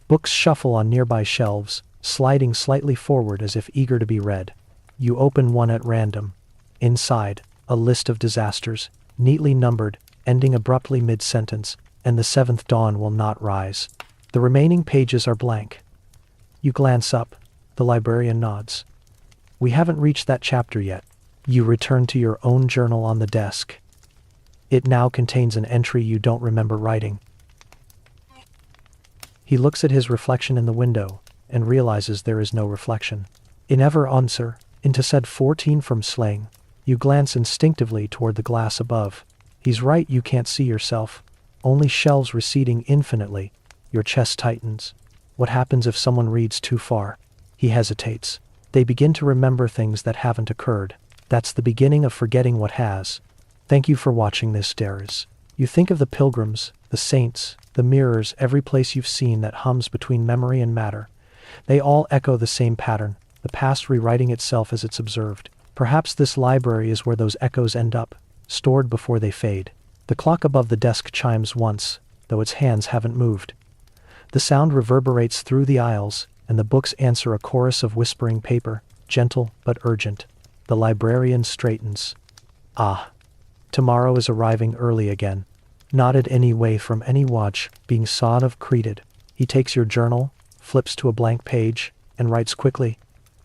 Books shuffle on nearby shelves, sliding slightly forward as if eager to be read. You open one at random. Inside, a list of disasters, neatly numbered, ending abruptly mid-sentence, and the seventh dawn will not rise. The remaining pages are blank. You glance up. The librarian nods. "We haven't reached that chapter yet." You return to your own journal on the desk. It now contains an entry you don't remember writing. He looks at his reflection in the window and realizes there is no reflection. "In ever answer, into said 14 from slang." You glance instinctively toward the glass above. He's right, you can't see yourself. Only shelves receding infinitely. Your chest tightens. What happens if someone reads too far? He hesitates. They begin to remember things that haven't occurred. That's the beginning of forgetting what has. Thank you for watching this, Dares. You think of the pilgrims, the saints, the mirrors, every place you've seen that hums between memory and matter. They all echo the same pattern, the past rewriting itself as it's observed. Perhaps this library is where those echoes end up, stored before they fade. The clock above the desk chimes once, though its hands haven't moved. The sound reverberates through the aisles, and the books answer a chorus of whispering paper, gentle but urgent. The librarian straightens. Ah. Tomorrow is arriving early again. Nodded any way from any watch, being sawed of created. He takes your journal, flips to a blank page, and writes quickly.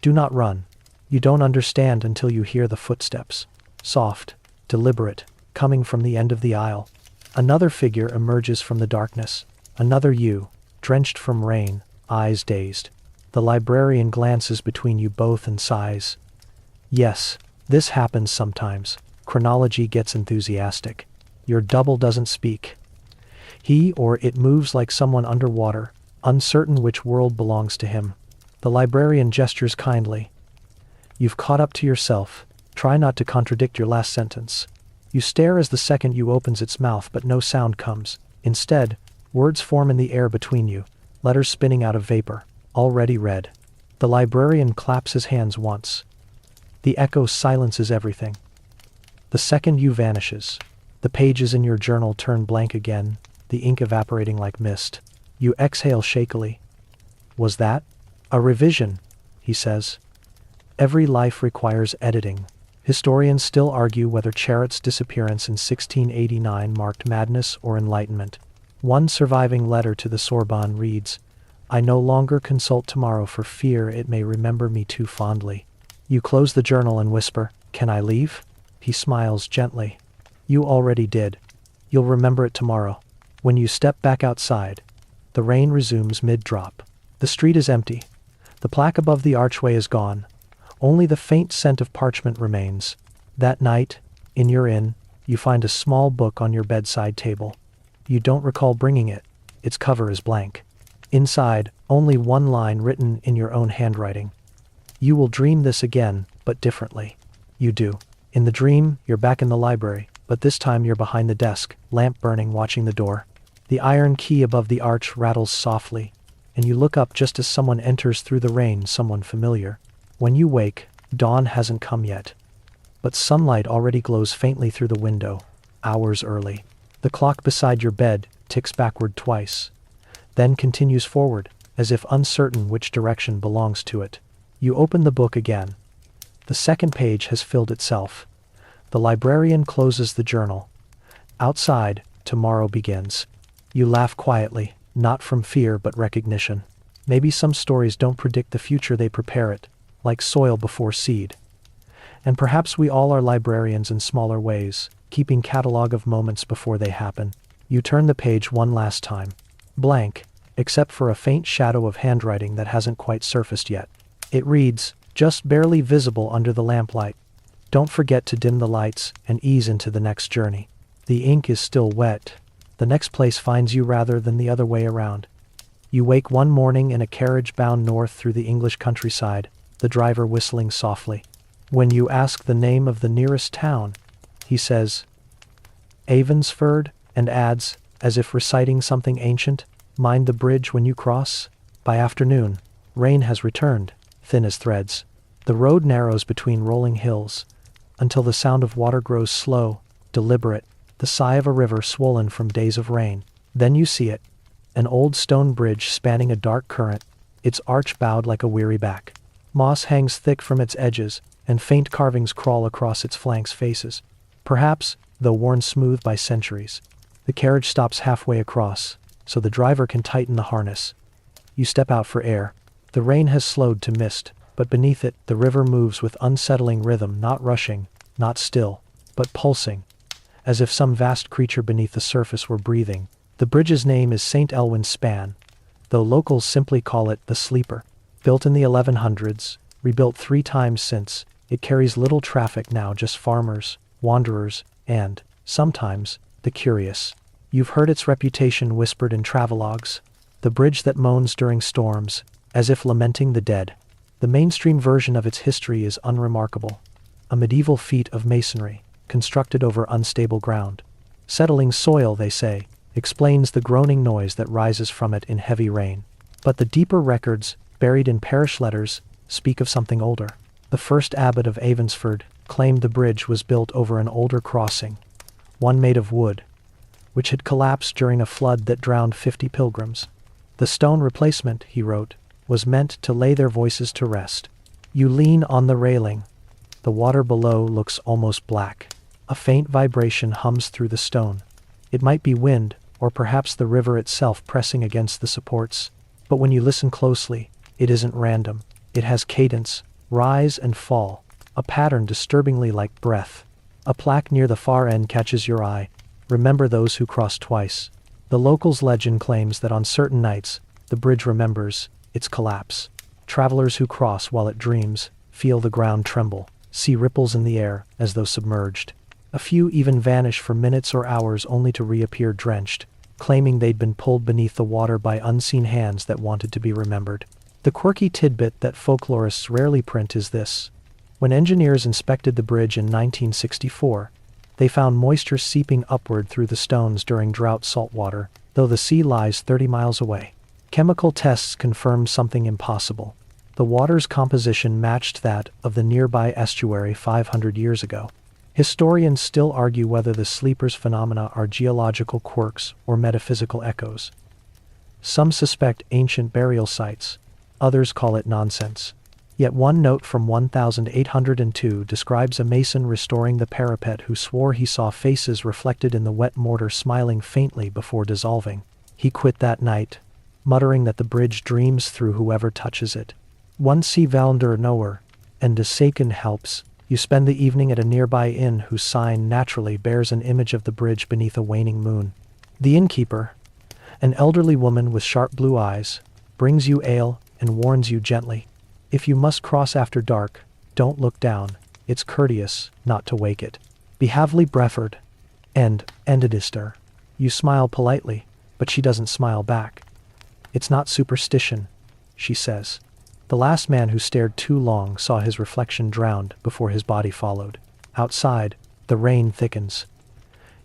Do not run. You don't understand until you hear the footsteps. Soft, deliberate, coming from the end of the aisle. Another figure emerges from the darkness. Another you, drenched from rain, eyes dazed. The librarian glances between you both and sighs. Yes, this happens sometimes. Chronology gets enthusiastic. Your double doesn't speak. He or it moves like someone underwater, uncertain which world belongs to him. The librarian gestures kindly. You've caught up to yourself. Try not to contradict your last sentence. You stare as the second you opens its mouth, but no sound comes. Instead, words form in the air between you, letters spinning out of vapor, already read. The librarian claps his hands once. The echo silences everything. The second you vanishes. The pages in your journal turn blank again, the ink evaporating like mist. You exhale shakily. Was that a revision? He says. Every life requires editing. Historians still argue whether Charit's disappearance in 1689 marked madness or enlightenment. One surviving letter to the Sorbonne reads, I no longer consult tomorrow for fear it may remember me too fondly. You close the journal and whisper, Can I leave? He smiles gently. You already did. You'll remember it tomorrow. When you step back outside, the rain resumes mid-drop. The street is empty. The plaque above the archway is gone. Only the faint scent of parchment remains. That night, in your inn, you find a small book on your bedside table. You don't recall bringing it. Its cover is blank. Inside, only one line written in your own handwriting. You will dream this again, but differently. You do. In the dream, you're back in the library, but this time you're behind the desk, lamp burning, watching the door. The iron key above the arch rattles softly, and you look up just as someone enters through the rain, someone familiar. When you wake, dawn hasn't come yet. But sunlight already glows faintly through the window, hours early. The clock beside your bed ticks backward twice, then continues forward, as if uncertain which direction belongs to it. You open the book again. The second page has filled itself. The librarian closes the journal. Outside, tomorrow begins. You laugh quietly, not from fear but recognition. Maybe some stories don't predict the future, they prepare it, like soil before seed. And perhaps we all are librarians in smaller ways, keeping catalog of moments before they happen. You turn the page one last time. Blank, except for a faint shadow of handwriting that hasn't quite surfaced yet. It reads, just barely visible under the lamplight. Don't forget to dim the lights and ease into the next journey. The ink is still wet. The next place finds you rather than the other way around. You wake one morning in a carriage bound north through the English countryside, the driver whistling softly. When you ask the name of the nearest town, he says, Avonsford, and adds, as if reciting something ancient, mind the bridge when you cross. By afternoon, rain has returned, thin as threads. The road narrows between rolling hills, until the sound of water grows slow, deliberate, the sigh of a river swollen from days of rain. Then you see it, an old stone bridge spanning a dark current, its arch bowed like a weary back. Moss hangs thick from its edges, and faint carvings crawl across its flanks' faces. Perhaps, though worn smooth by centuries. The carriage stops halfway across, so the driver can tighten the harness. You step out for air. The rain has slowed to mist, but beneath it, the river moves with unsettling rhythm, not rushing, not still, but pulsing, as if some vast creature beneath the surface were breathing. The bridge's name is St. Elwin's Span, though locals simply call it the Sleeper. Built in the 1100s, rebuilt 3 times since, it carries little traffic now, just farmers, wanderers, and, sometimes, the curious. You've heard its reputation whispered in travelogues, the bridge that moans during storms, as if lamenting the dead. The mainstream version of its history is unremarkable, a medieval feat of masonry, constructed over unstable ground. Settling soil, they say, explains the groaning noise that rises from it in heavy rain. But the deeper records, buried in parish letters, speak of something older. The first abbot of Avonsford claimed the bridge was built over an older crossing, one made of wood, which had collapsed during a flood that drowned 50 pilgrims. The stone replacement, he wrote, was meant to lay their voices to rest. You lean on the railing. The water below looks almost black. A faint vibration hums through the stone. It might be wind, or perhaps the river itself pressing against the supports. But when you listen closely, it isn't random. It has cadence, rise and fall, a pattern disturbingly like breath. A plaque near the far end catches your eye. Remember those who cross twice. The locals' legend claims that on certain nights, the bridge remembers its collapse. Travelers who cross while it dreams feel the ground tremble, see ripples in the air as though submerged. A few even vanish for minutes or hours only to reappear drenched, claiming they'd been pulled beneath the water by unseen hands that wanted to be remembered. The quirky tidbit that folklorists rarely print is this. When engineers inspected the bridge in 1964, they found moisture seeping upward through the stones during drought saltwater, though the sea lies 30 miles away. Chemical tests confirmed something impossible. The water's composition matched that of the nearby estuary 500 years ago. Historians still argue whether the sleepers' phenomena are geological quirks or metaphysical echoes. Some suspect ancient burial sites, others call it nonsense. Yet one note from 1802 describes a mason restoring the parapet who swore he saw faces reflected in the wet mortar smiling faintly before dissolving. He quit that night, muttering that the bridge dreams through whoever touches it. Once sie Valender knower, and de Saken helps, you spend the evening at a nearby inn whose sign naturally bears an image of the bridge beneath a waning moon. The innkeeper, an elderly woman with sharp blue eyes, brings you ale and warns you gently. If you must cross after dark, don't look down. It's courteous not to wake it. Be havely brefford. Endedister. You smile politely, but she doesn't smile back. It's not superstition, she says. The last man who stared too long saw his reflection drowned before his body followed. Outside, the rain thickens.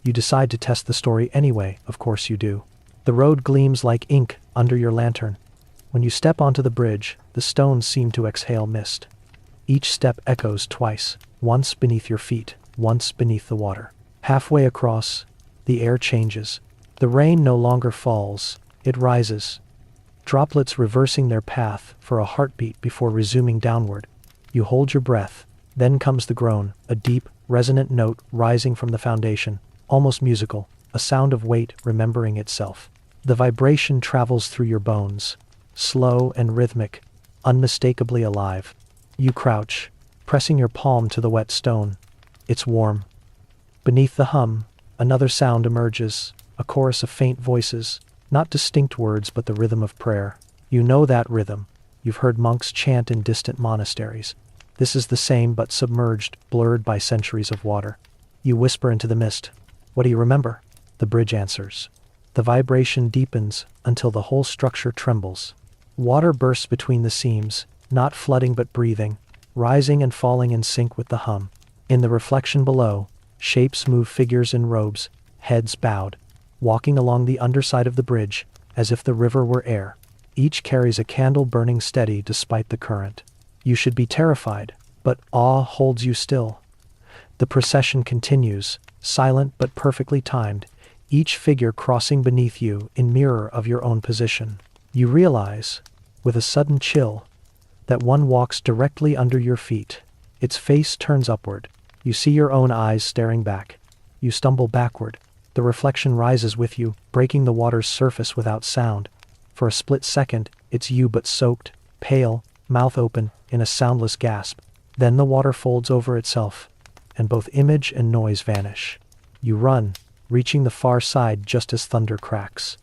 You decide to test the story anyway, of course you do. The road gleams like ink under your lantern. When you step onto the bridge, the stones seem to exhale mist. Each step echoes twice, once beneath your feet, once beneath the water. Halfway across, the air changes. The rain no longer falls, it rises. Droplets reversing their path for a heartbeat before resuming downward. You hold your breath, then comes the groan, a deep, resonant note rising from the foundation, almost musical, a sound of weight remembering itself. The vibration travels through your bones, slow and rhythmic, unmistakably alive. You crouch, pressing your palm to the wet stone. It's warm. Beneath the hum, another sound emerges, a chorus of faint voices, not distinct words but the rhythm of prayer. You know that rhythm. You've heard monks chant in distant monasteries. This is the same but submerged, blurred by centuries of water. You whisper into the mist. What do you remember? The bridge answers. The vibration deepens until the whole structure trembles. Water bursts between the seams, not flooding but breathing, rising and falling in sync with the hum. In the reflection below, shapes move, figures in robes, heads bowed, walking along the underside of the bridge, as if the river were air. Each carries a candle burning steady despite the current. You should be terrified, but awe holds you still. The procession continues, silent but perfectly timed, each figure crossing beneath you in mirror of your own position. You realize, with a sudden chill, that one walks directly under your feet. Its face turns upward. You see your own eyes staring back. You stumble backward. The reflection rises with you, breaking the water's surface without sound. For a split second, it's you but soaked, pale, mouth open, in a soundless gasp. Then the water folds over itself, and both image and noise vanish. You run, reaching the far side just as thunder cracks.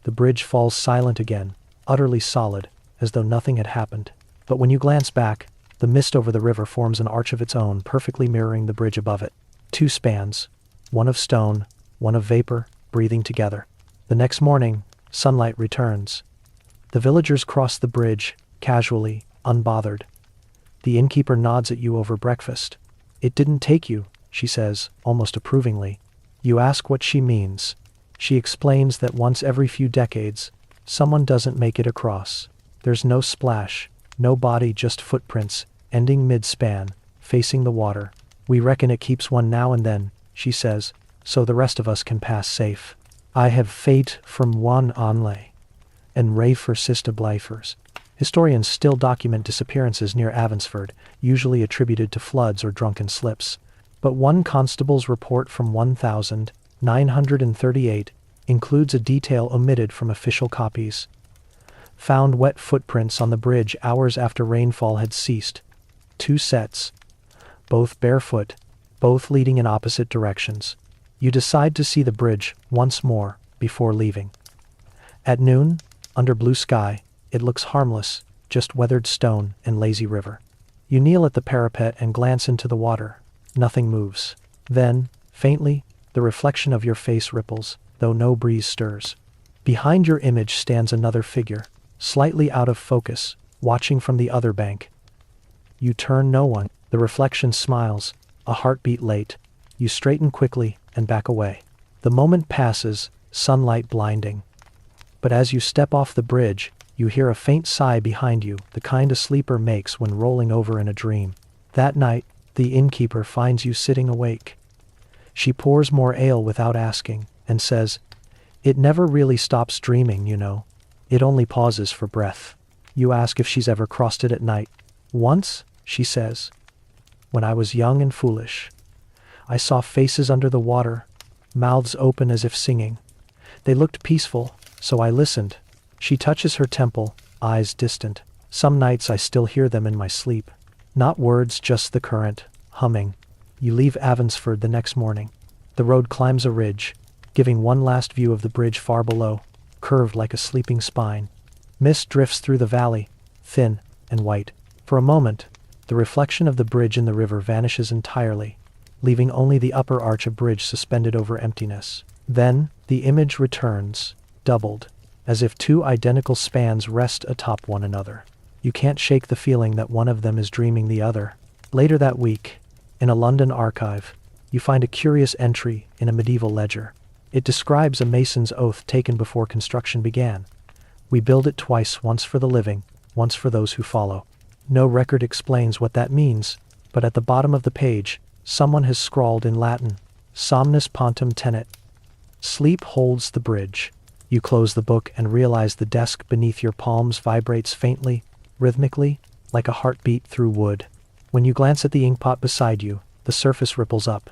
The bridge falls silent again, utterly solid, as though nothing had happened. But when you glance back, the mist over the river forms an arch of its own, perfectly mirroring the bridge above it. Two spans, one of stone, one of vapor, breathing together. The next morning, sunlight returns. The villagers cross the bridge, casually, unbothered. The innkeeper nods at you over breakfast. It didn't take you, she says, almost approvingly. You ask what she means. She explains that once every few decades, someone doesn't make it across. There's no splash, no body, just footprints, ending mid-span, facing the water. We reckon it keeps one now and then, she says, so the rest of us can pass safe. I have faith from one only. and rave blijvers. Historians still document disappearances near Avonsford, usually attributed to floods or drunken slips. But one constable's report from 1938 includes a detail omitted from official copies. Found wet footprints on the bridge hours after rainfall had ceased. 2 sets. Both barefoot, both leading in opposite directions. You decide to see the bridge once more before leaving. At noon, under blue sky, it looks harmless, just weathered stone and lazy river. You kneel at the parapet and glance into the water. Nothing moves. Then, faintly, the reflection of your face ripples, though no breeze stirs. Behind your image stands another figure, slightly out of focus, watching from the other bank. You turn. No one. The reflection smiles, a heartbeat late. You straighten quickly and back away. The moment passes, sunlight blinding. But as you step off the bridge, you hear a faint sigh behind you, the kind a sleeper makes when rolling over in a dream. That night, the innkeeper finds you sitting awake. She pours more ale without asking, and says, "It never really stops dreaming, you know. It only pauses for breath." You ask if she's ever crossed it at night. "Once," she says. "When I was young and foolish. I saw faces under the water, mouths open as if singing. They looked peaceful, so I listened." She touches her temple, eyes distant. "Some nights I still hear them in my sleep. Not words, just the current, humming." You leave Avonsford the next morning. The road climbs a ridge, giving one last view of the bridge far below, curved like a sleeping spine. Mist drifts through the valley, thin and white. For a moment, the reflection of the bridge in the river vanishes entirely, leaving only the upper arch of bridge suspended over emptiness. Then, the image returns, doubled, as if 2 identical spans rest atop one another. You can't shake the feeling that one of them is dreaming the other. Later that week, in a London archive, you find a curious entry in a medieval ledger. It describes a mason's oath taken before construction began. "We build it twice, once for the living, once for those who follow." No record explains what that means, but at the bottom of the page, someone has scrawled in Latin, "Somnus pontem tenet." Sleep holds the bridge. You close the book and realize the desk beneath your palms vibrates faintly, rhythmically, like a heartbeat through wood. When you glance at the inkpot beside you, the surface ripples up,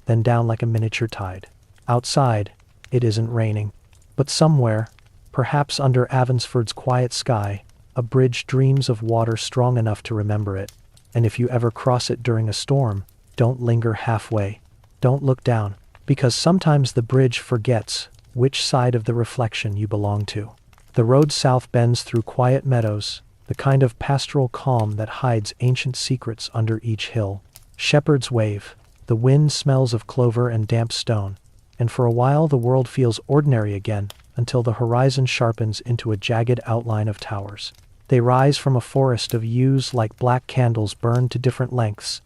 then down like a miniature tide. Outside, it isn't raining. But somewhere, perhaps under Avonsford's quiet sky, a bridge dreams of water strong enough to remember it. And if you ever cross it during a storm, don't linger halfway. Don't look down, because sometimes the bridge forgets which side of the reflection you belong to. The road south bends through quiet meadows, the kind of pastoral calm that hides ancient secrets under each hill. Shepherds wave, the wind smells of clover and damp stone, and for a while the world feels ordinary again, until the horizon sharpens into a jagged outline of towers. They rise from a forest of yews like black candles burned to different lengths.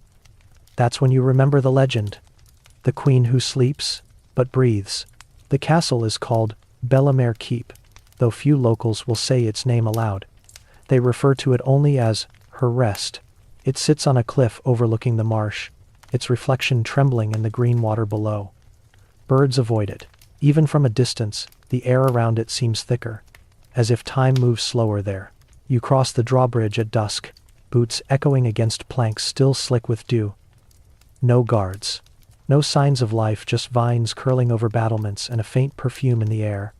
That's when you remember the legend. The queen who sleeps, but breathes. The castle is called Bellemere Keep, though few locals will say its name aloud. They refer to it only as her rest. It sits on a cliff overlooking the marsh, its reflection trembling in the green water below. Birds avoid it. Even from a distance, the air around it seems thicker, as if time moves slower there. You cross the drawbridge at dusk, boots echoing against planks still slick with dew. No guards. No signs of life, just vines curling over battlements and a faint perfume in the air,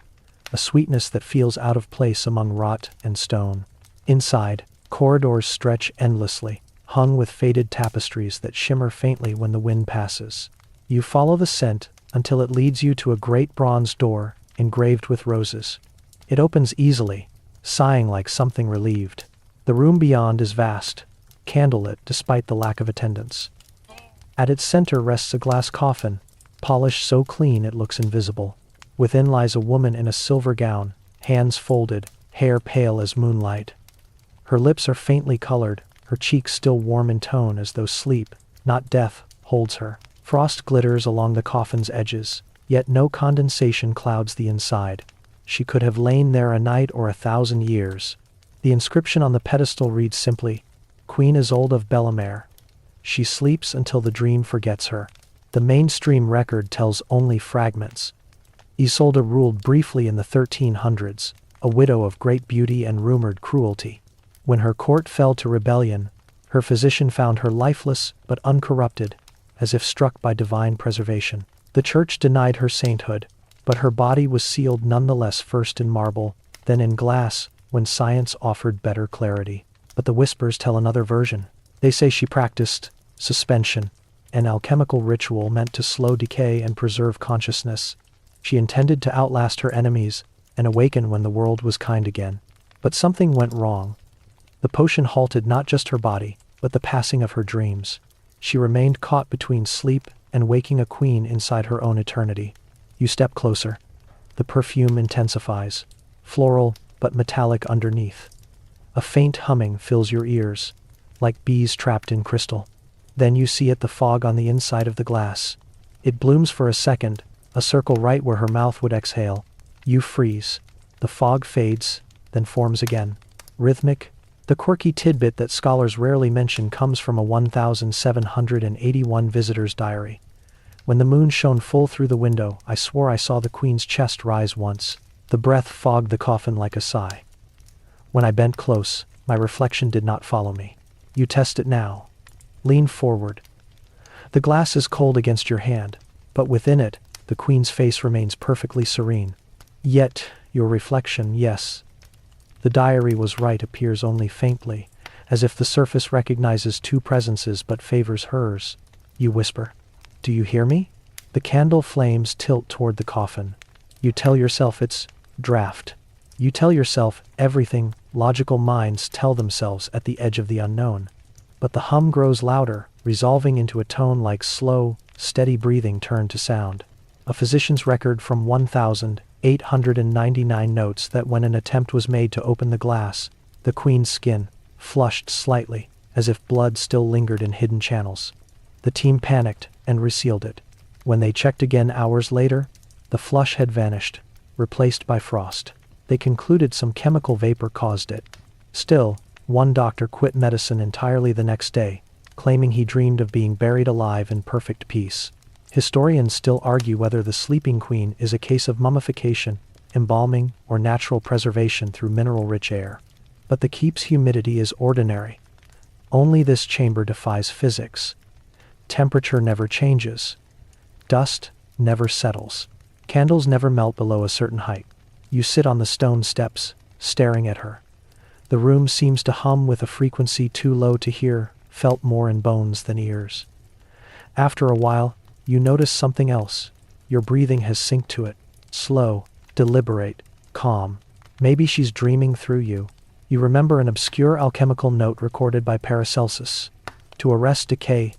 a sweetness that feels out of place among rot and stone. Inside, corridors stretch endlessly, hung with faded tapestries that shimmer faintly when the wind passes. You follow the scent until it leads you to a great bronze door engraved with roses. It opens easily, sighing like something relieved. The room beyond is vast, candlelit despite the lack of attendants. At its center rests a glass coffin, polished so clean it looks invisible. Within lies a woman in a silver gown, hands folded, hair pale as moonlight. Her lips are faintly colored, her cheeks still warm in tone as though sleep, not death, holds her. Frost glitters along the coffin's edges, yet no condensation clouds the inside. She could have lain there a night or 1,000 years. The inscription on the pedestal reads simply, "Queen Isolde of Bellemere. She sleeps until the dream forgets her." The mainstream record tells only fragments. Isolde ruled briefly in the 1300s, a widow of great beauty and rumored cruelty. When her court fell to rebellion, her physician found her lifeless but uncorrupted, as if struck by divine preservation. The church denied her sainthood, but her body was sealed nonetheless, first in marble, then in glass, when science offered better clarity. But the whispers tell another version. They say she practiced suspension, an alchemical ritual meant to slow decay and preserve consciousness. She intended to outlast her enemies and awaken when the world was kind again. But something went wrong. The potion halted not just her body, but the passing of her dreams. She remained caught between sleep and waking, a queen inside her own eternity. You step closer. The perfume intensifies, floral but metallic underneath. A faint humming fills your ears, like bees trapped in crystal. Then you see it, the fog on the inside of the glass. It blooms for a second, a circle right where her mouth would exhale. You freeze. The fog fades, then forms again. Rhythmic. The quirky tidbit that scholars rarely mention comes from a 1781 visitor's diary. When the moon shone full through the window, I swore I saw the queen's chest rise once. The breath fogged the coffin like a sigh. When I bent close, my reflection did not follow me. You test it now. Lean forward. The glass is cold against your hand, but within it, the queen's face remains perfectly serene. Yet, your reflection, yes, the diary was right, appears only faintly, as if the surface recognizes two presences but favors hers. You whisper, "Do you hear me?" The candle flames tilt toward the coffin. You tell yourself it's draft. You tell yourself everything logical minds tell themselves at the edge of the unknown. But the hum grows louder, resolving into a tone like slow, steady breathing turned to sound. A physician's record from 1899 notes that when an attempt was made to open the glass, the queen's skin flushed slightly, as if blood still lingered in hidden channels. The team panicked and resealed it. When they checked again hours later, the flush had vanished, replaced by frost. They concluded some chemical vapor caused it. Still, one doctor quit medicine entirely the next day, claiming he dreamed of being buried alive in perfect peace. Historians still argue whether the sleeping queen is a case of mummification, embalming, or natural preservation through mineral-rich air. But the keep's humidity is ordinary. Only this chamber defies physics. Temperature never changes. Dust never settles. Candles never melt below a certain height. You sit on the stone steps, staring at her. The room seems to hum with a frequency too low to hear, felt more in bones than ears. After a while, you notice something else. Your breathing has synced to it. Slow, deliberate, calm. Maybe she's dreaming through you. You remember an obscure alchemical note recorded by Paracelsus. To arrest decay,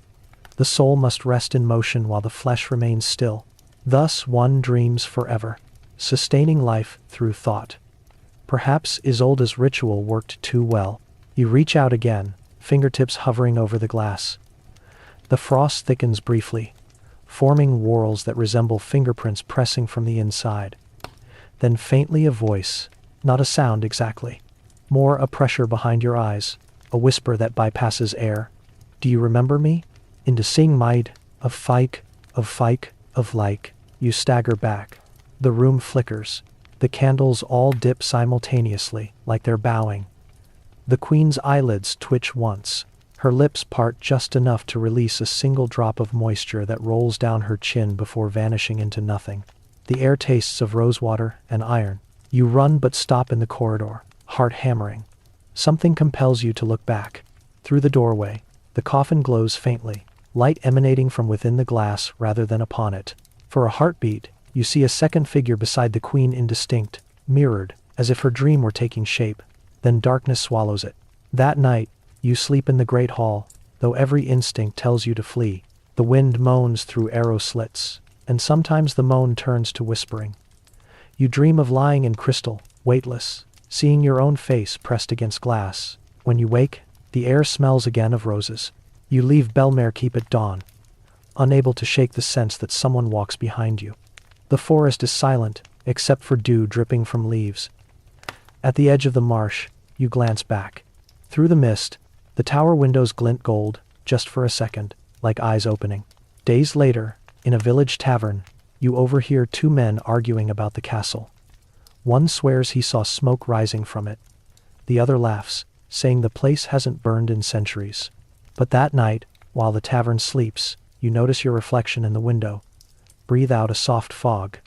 the soul must rest in motion while the flesh remains still. Thus one dreams forever, sustaining life through thought. Perhaps Isolde's ritual worked too well. You reach out again, fingertips hovering over the glass. The frost thickens briefly, forming whorls that resemble fingerprints pressing from the inside. Then faintly a voice, not a sound exactly. More a pressure behind your eyes, a whisper that bypasses air. Do you remember me? Into sing might, of fike, of like. You stagger back. The room flickers. The candles all dip simultaneously, like they're bowing. The queen's eyelids twitch once. Her lips part just enough to release a single drop of moisture that rolls down her chin before vanishing into nothing. The air tastes of rosewater and iron. You run but stop in the corridor, heart hammering. Something compels you to look back. Through the doorway, the coffin glows faintly, light emanating from within the glass rather than upon it. For a heartbeat, you see a second figure beside the queen, indistinct, mirrored, as if her dream were taking shape. Then darkness swallows it. That night, you sleep in the great hall, though every instinct tells you to flee. The wind moans through arrow slits, and sometimes the moan turns to whispering. You dream of lying in crystal, weightless, seeing your own face pressed against glass. When you wake, the air smells again of roses. You leave Belmare Keep at dawn, unable to shake the sense that someone walks behind you. The forest is silent, except for dew dripping from leaves. At the edge of the marsh, you glance back. Through the mist, the tower windows glint gold, just for a second, like eyes opening. Days later, in a village tavern, you overhear two men arguing about the castle. One swears he saw smoke rising from it. The other laughs, saying the place hasn't burned in centuries. But that night, while the tavern sleeps, you notice your reflection in the window. Breathe out a soft fog.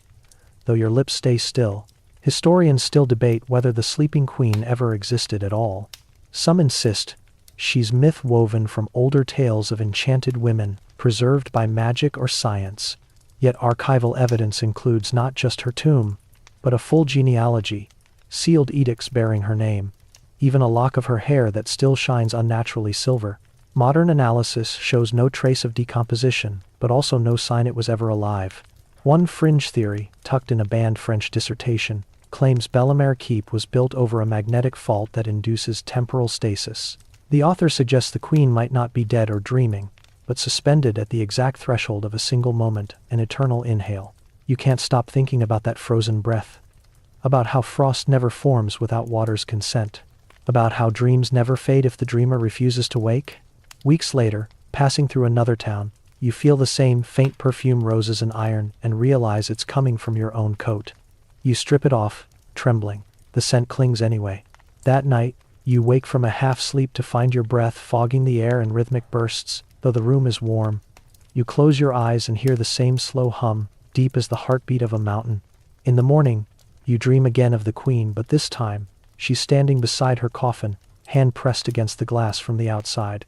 Though your lips stay still, historians still debate whether the sleeping queen ever existed at all. Some insist she's myth woven from older tales of enchanted women, preserved by magic or science. Yet archival evidence includes not just her tomb, but a full genealogy, sealed edicts bearing her name, even a lock of her hair that still shines unnaturally silver. Modern analysis shows no trace of decomposition, but also no sign it was ever alive. One fringe theory, tucked in a banned French dissertation, claims Bellemare Keep was built over a magnetic fault that induces temporal stasis. The author suggests the queen might not be dead or dreaming, but suspended at the exact threshold of a single moment, an eternal inhale. You can't stop thinking about that frozen breath. About how frost never forms without water's consent. About how dreams never fade if the dreamer refuses to wake. Weeks later, passing through another town, you feel the same faint perfume, roses and iron, and realize it's coming from your own coat. You strip it off, trembling. The scent clings anyway. That night, you wake from a half-sleep to find your breath fogging the air in rhythmic bursts, though the room is warm. You close your eyes and hear the same slow hum, deep as the heartbeat of a mountain. In the morning, you dream again of the queen, but this time, she's standing beside her coffin, hand pressed against the glass from the outside.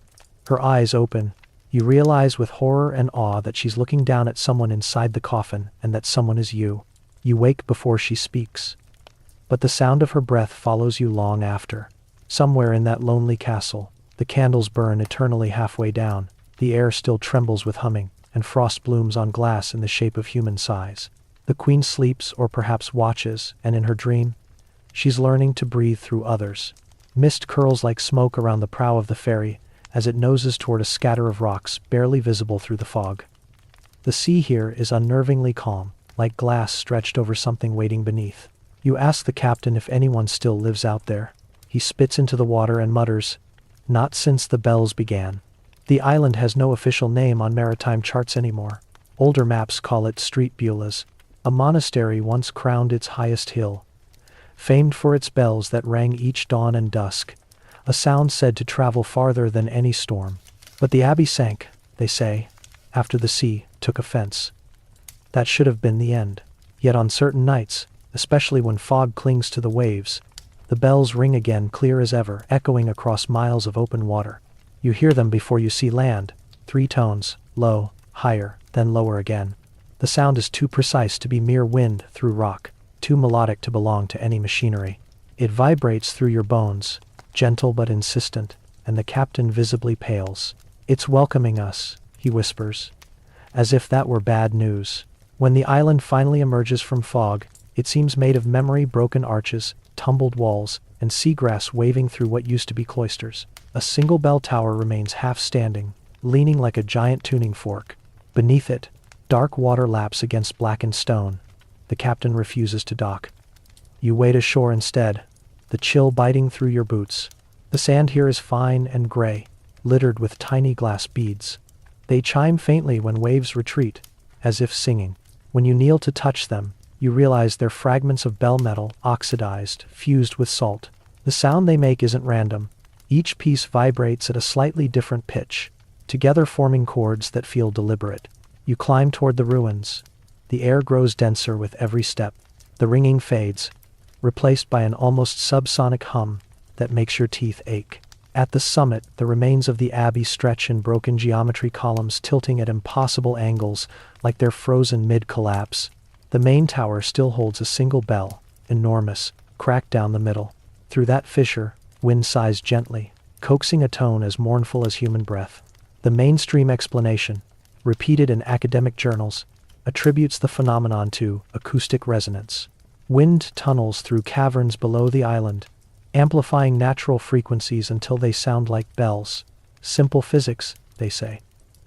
Her eyes open. You realize with horror and awe that she's looking down at someone inside the coffin, and that someone is you. You wake before she speaks. But the sound of her breath follows you long after. Somewhere in that lonely castle, the candles burn eternally halfway down, the air still trembles with humming, and frost blooms on glass in the shape of human sighs. The queen sleeps or perhaps watches, and in her dream, she's learning to breathe through others. Mist curls like smoke around the prow of the ferry, as it noses toward a scatter of rocks barely visible through the fog. The sea here is unnervingly calm, like glass stretched over something waiting beneath. You ask the captain if anyone still lives out there. He spits into the water and mutters, "Not since the bells began." The island has no official name on maritime charts anymore. Older maps call it Street Beulah's. A monastery once crowned its highest hill, famed for its bells that rang each dawn and dusk, a sound said to travel farther than any storm. But the abbey sank, they say, after the sea took offense. That should have been the end. Yet on certain nights, especially when fog clings to the waves, the bells ring again clear as ever, echoing across miles of open water. You hear them before you see land, 3 tones, low, higher, then lower again. The sound is too precise to be mere wind through rock, too melodic to belong to any machinery. It vibrates through your bones, gentle but insistent, and the captain visibly pales. "It's welcoming us," he whispers, as if that were bad news. When the island finally emerges from fog, it seems made of memory-broken arches, tumbled walls, and seagrass waving through what used to be cloisters. A single bell tower remains half-standing, leaning like a giant tuning fork. Beneath it, dark water laps against blackened stone. The captain refuses to dock. You wade ashore instead, the chill biting through your boots. The sand here is fine and gray, littered with tiny glass beads. They chime faintly when waves retreat, as if singing. When you kneel to touch them, you realize they're fragments of bell metal, oxidized, fused with salt. The sound they make isn't random. Each piece vibrates at a slightly different pitch, together forming chords that feel deliberate. You climb toward the ruins. The air grows denser with every step. The ringing fades, replaced by an almost subsonic hum that makes your teeth ache. At the summit, the remains of the abbey stretch in broken geometry, columns tilting at impossible angles like they're frozen mid-collapse. The main tower still holds a single bell, enormous, cracked down the middle. Through that fissure, wind sighs gently, coaxing a tone as mournful as human breath. The mainstream explanation, repeated in academic journals, attributes the phenomenon to acoustic resonance. Wind tunnels through caverns below the island, amplifying natural frequencies until they sound like bells. Simple physics, they say.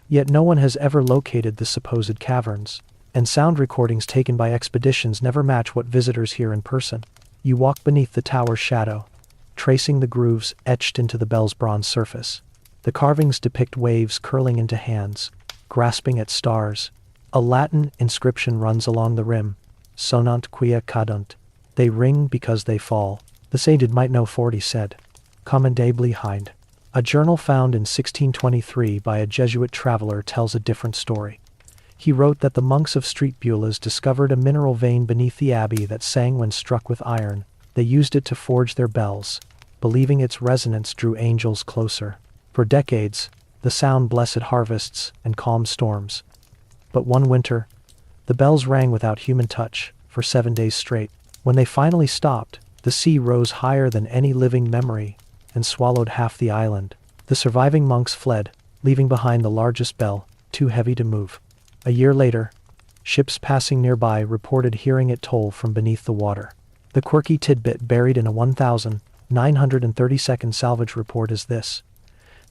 Yet no one has ever located the supposed caverns, and sound recordings taken by expeditions never match what visitors hear in person. You walk beneath the tower's shadow, tracing the grooves etched into the bell's bronze surface. The carvings depict waves curling into hands, grasping at stars. A Latin inscription runs along the rim, sonant quia cadunt, They ring because they fall. The sainted might know, Forty said. Commendably hind. A journal found in 1623 by a Jesuit traveler tells a different story. He wrote that the monks of Street Beulahs discovered a mineral vein beneath the abbey that sang when struck with iron. They used it to forge their bells, believing its resonance drew angels closer. For decades, the sound blessed harvests and calmed storms. But one winter, the bells rang without human touch, for 7 days straight. When they finally stopped, the sea rose higher than any living memory and swallowed half the island. The surviving monks fled, leaving behind the largest bell, too heavy to move. A year later, ships passing nearby reported hearing it toll from beneath the water. The quirky tidbit buried in a 1,932nd salvage report is this.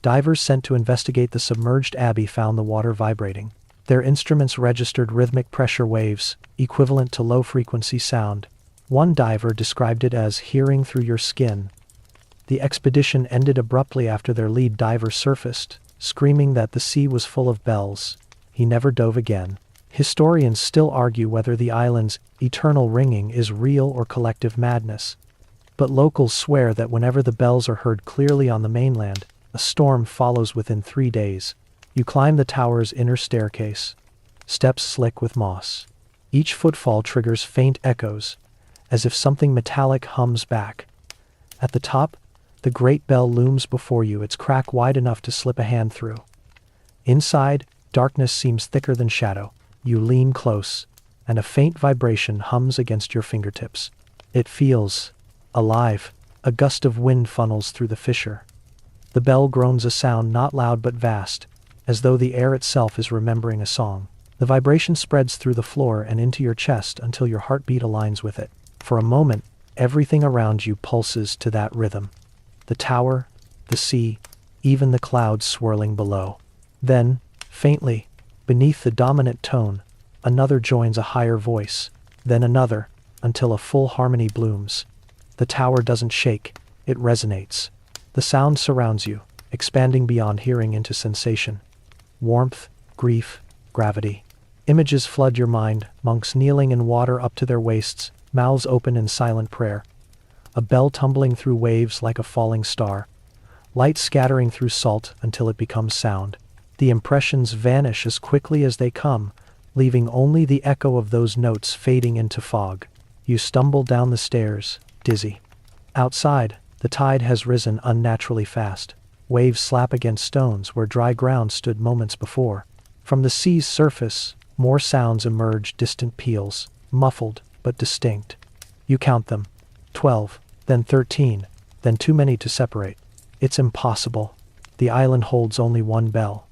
Divers sent to investigate the submerged abbey found the water vibrating. Their instruments registered rhythmic pressure waves, equivalent to low-frequency sound. One diver described it as hearing through your skin. The expedition ended abruptly after their lead diver surfaced, screaming that the sea was full of bells. He never dove again. Historians still argue whether the island's eternal ringing is real or collective madness. But locals swear that whenever the bells are heard clearly on the mainland, a storm follows within 3 days. You climb the tower's inner staircase, steps slick with moss. Each footfall triggers faint echoes, as if something metallic hums back. At the top, the great bell looms before you, its crack wide enough to slip a hand through. Inside, darkness seems thicker than shadow. You lean close, and a faint vibration hums against your fingertips. It feels alive. A gust of wind funnels through the fissure. The bell groans a sound not loud but vast, as though the air itself is remembering a song. The vibration spreads through the floor and into your chest until your heartbeat aligns with it. For a moment, everything around you pulses to that rhythm. The tower, the sea, even the clouds swirling below. Then, faintly, beneath the dominant tone, another joins a higher voice, then another, until a full harmony blooms. The tower doesn't shake, it resonates. The sound surrounds you, expanding beyond hearing into sensation. Warmth, grief, gravity. Images flood your mind, monks kneeling in water up to their waists, mouths open in silent prayer. A bell tumbling through waves like a falling star. Light scattering through salt until it becomes sound. The impressions vanish as quickly as they come, leaving only the echo of those notes fading into fog. You stumble down the stairs, dizzy. Outside, the tide has risen unnaturally fast. Waves slap against stones where dry ground stood moments before. From the sea's surface, more sounds emerge, distant peals, muffled but distinct. You count them. 12, then 13, then too many to separate. It's impossible. The island holds only one bell.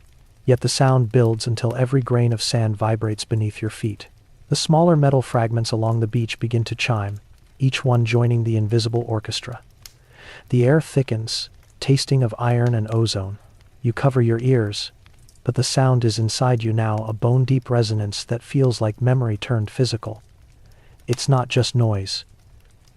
Yet the sound builds until every grain of sand vibrates beneath your feet. The smaller metal fragments along the beach begin to chime, each one joining the invisible orchestra. The air thickens, tasting of iron and ozone. You cover your ears, but the sound is inside you now, a bone-deep resonance that feels like memory turned physical. It's not just noise.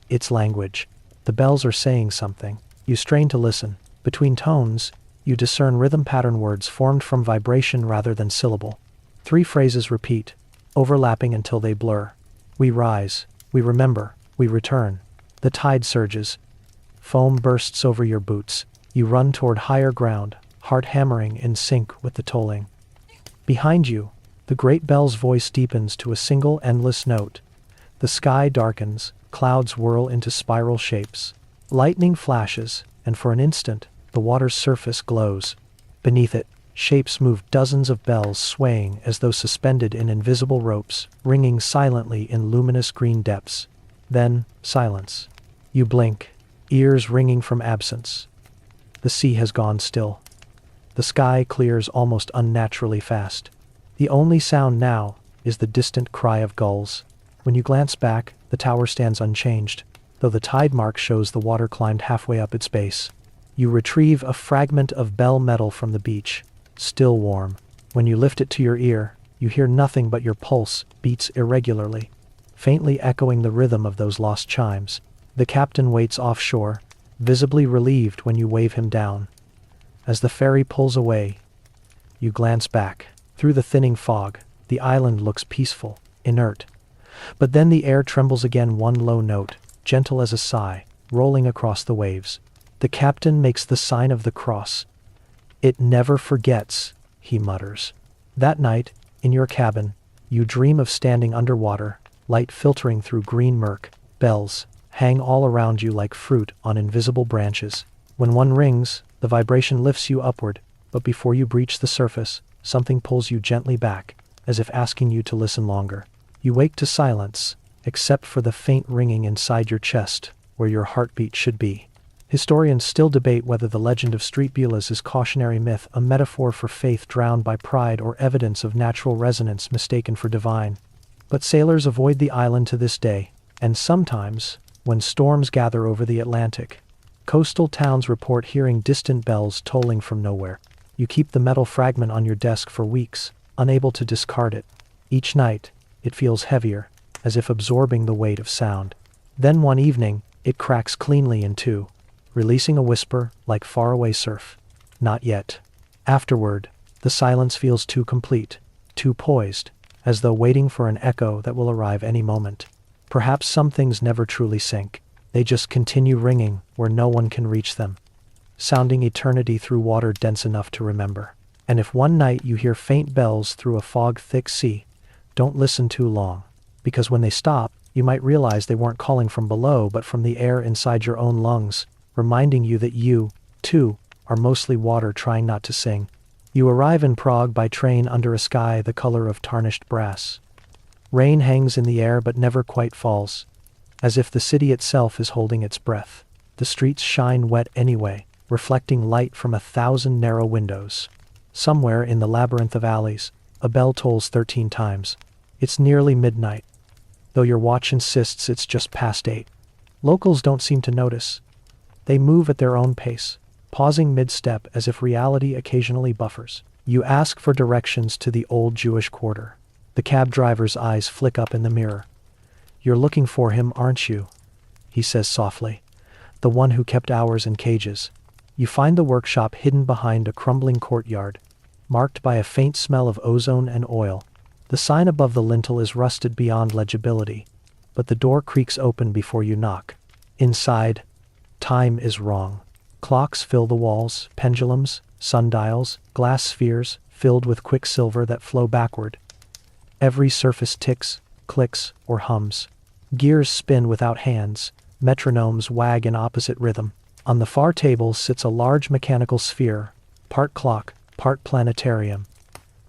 It's language. The bells are saying something. You strain to listen. Between tones, you discern rhythm pattern words formed from vibration rather than syllable. 3 phrases repeat, overlapping until they blur. We rise, we remember, we return. The tide surges. Foam bursts over your boots. You run toward higher ground, heart hammering in sync with the tolling. Behind you, the great bell's voice deepens to a single endless note. The sky darkens, clouds whirl into spiral shapes. Lightning flashes, and for an instant, the water's surface glows. Beneath it, shapes move, dozens of bells swaying as though suspended in invisible ropes, ringing silently in luminous green depths. Then, silence. You blink, ears ringing from absence. The sea has gone still. The sky clears almost unnaturally fast. The only sound now is the distant cry of gulls. When you glance back, the tower stands unchanged, though the tide mark shows the water climbed halfway up its base. You retrieve a fragment of bell metal from the beach, still warm. When you lift it to your ear, you hear nothing but your pulse beats irregularly, faintly echoing the rhythm of those lost chimes. The captain waits offshore, visibly relieved when you wave him down. As the ferry pulls away, you glance back. Through the thinning fog, the island looks peaceful, inert. But then the air trembles again, one low note, gentle as a sigh, rolling across the waves. The captain makes the sign of the cross. "It never forgets," he mutters. That night, in your cabin, you dream of standing underwater, light filtering through green murk. Bells hang all around you like fruit on invisible branches. When one rings, the vibration lifts you upward, but before you breach the surface, something pulls you gently back, as if asking you to listen longer. You wake to silence, except for the faint ringing inside your chest, where your heartbeat should be. Historians still debate whether the legend of Street Beulahs is cautionary myth, a metaphor for faith drowned by pride, or evidence of natural resonance mistaken for divine. But sailors avoid the island to this day, and sometimes, when storms gather over the Atlantic, coastal towns report hearing distant bells tolling from nowhere. You keep the metal fragment on your desk for weeks, unable to discard it. Each night, it feels heavier, as if absorbing the weight of sound. Then one evening, it cracks cleanly in two, releasing a whisper like faraway surf. Not yet. Afterward, the silence feels too complete, too poised, as though waiting for an echo that will arrive any moment. Perhaps some things never truly sink. They just continue ringing where no one can reach them, sounding eternity through water dense enough to remember. And if one night you hear faint bells through a fog-thick sea, don't listen too long, because when they stop, you might realize they weren't calling from below but from the air inside your own lungs, reminding you that you, too, are mostly water trying not to sing. You arrive in Prague by train under a sky the color of tarnished brass. Rain hangs in the air but never quite falls, as if the city itself is holding its breath. The streets shine wet anyway, reflecting light from 1,000 narrow windows. Somewhere in the labyrinth of alleys, a bell tolls 13 times. It's nearly midnight, though your watch insists it's just past 8. Locals don't seem to notice. They move at their own pace, pausing mid-step as if reality occasionally buffers. You ask for directions to the old Jewish quarter. The cab driver's eyes flick up in the mirror. "You're looking for him, aren't you?" he says softly. "The one who kept ours in cages." You find the workshop hidden behind a crumbling courtyard, marked by a faint smell of ozone and oil. The sign above the lintel is rusted beyond legibility, but the door creaks open before you knock. Inside, time is wrong. Clocks fill the walls, pendulums, sundials, glass spheres filled with quicksilver that flow backward. Every surface ticks, clicks, or hums. Gears spin without hands, metronomes wag in opposite rhythm. On the far table sits a large mechanical sphere, part clock, part planetarium.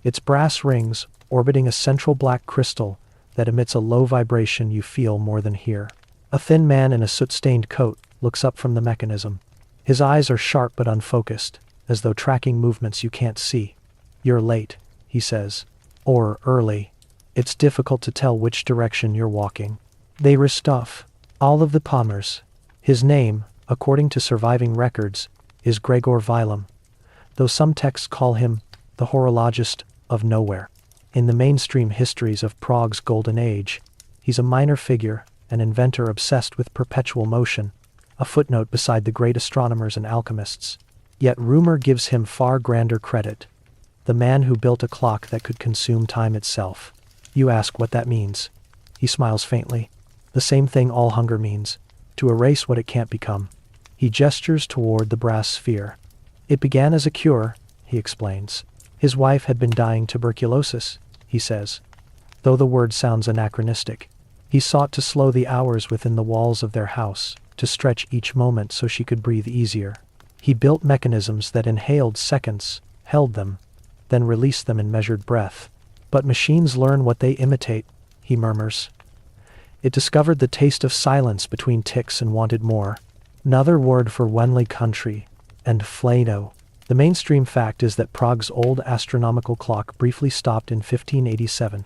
Its brass rings orbiting a central black crystal that emits a low vibration you feel more than hear. A thin man in a soot-stained coat looks up from the mechanism. His eyes are sharp but unfocused, as though tracking movements you can't see. "You're late," he says. "Or early. It's difficult to tell which direction you're walking." They restuff. All of the Palmers. His name, according to surviving records, is Gregor Vilem, though some texts call him the horologist of nowhere. In the mainstream histories of Prague's golden age, he's a minor figure, an inventor obsessed with perpetual motion, a footnote beside the great astronomers and alchemists. Yet rumor gives him far grander credit, the man who built a clock that could consume time itself. You ask what that means. He smiles faintly. The same thing all hunger means, to erase what it can't become. He gestures toward the brass sphere. "It began as a cure," he explains. "His wife had been dying tuberculosis," he says, though the word sounds anachronistic. He sought to slow the hours within the walls of their house, to stretch each moment so she could breathe easier. He built mechanisms that inhaled seconds, held them, then released them in measured breath. "But machines learn what they imitate," he murmurs. "It discovered the taste of silence between ticks and wanted more." Another word for Wenley country, and Flano. The mainstream fact is that Prague's old astronomical clock briefly stopped in 1587,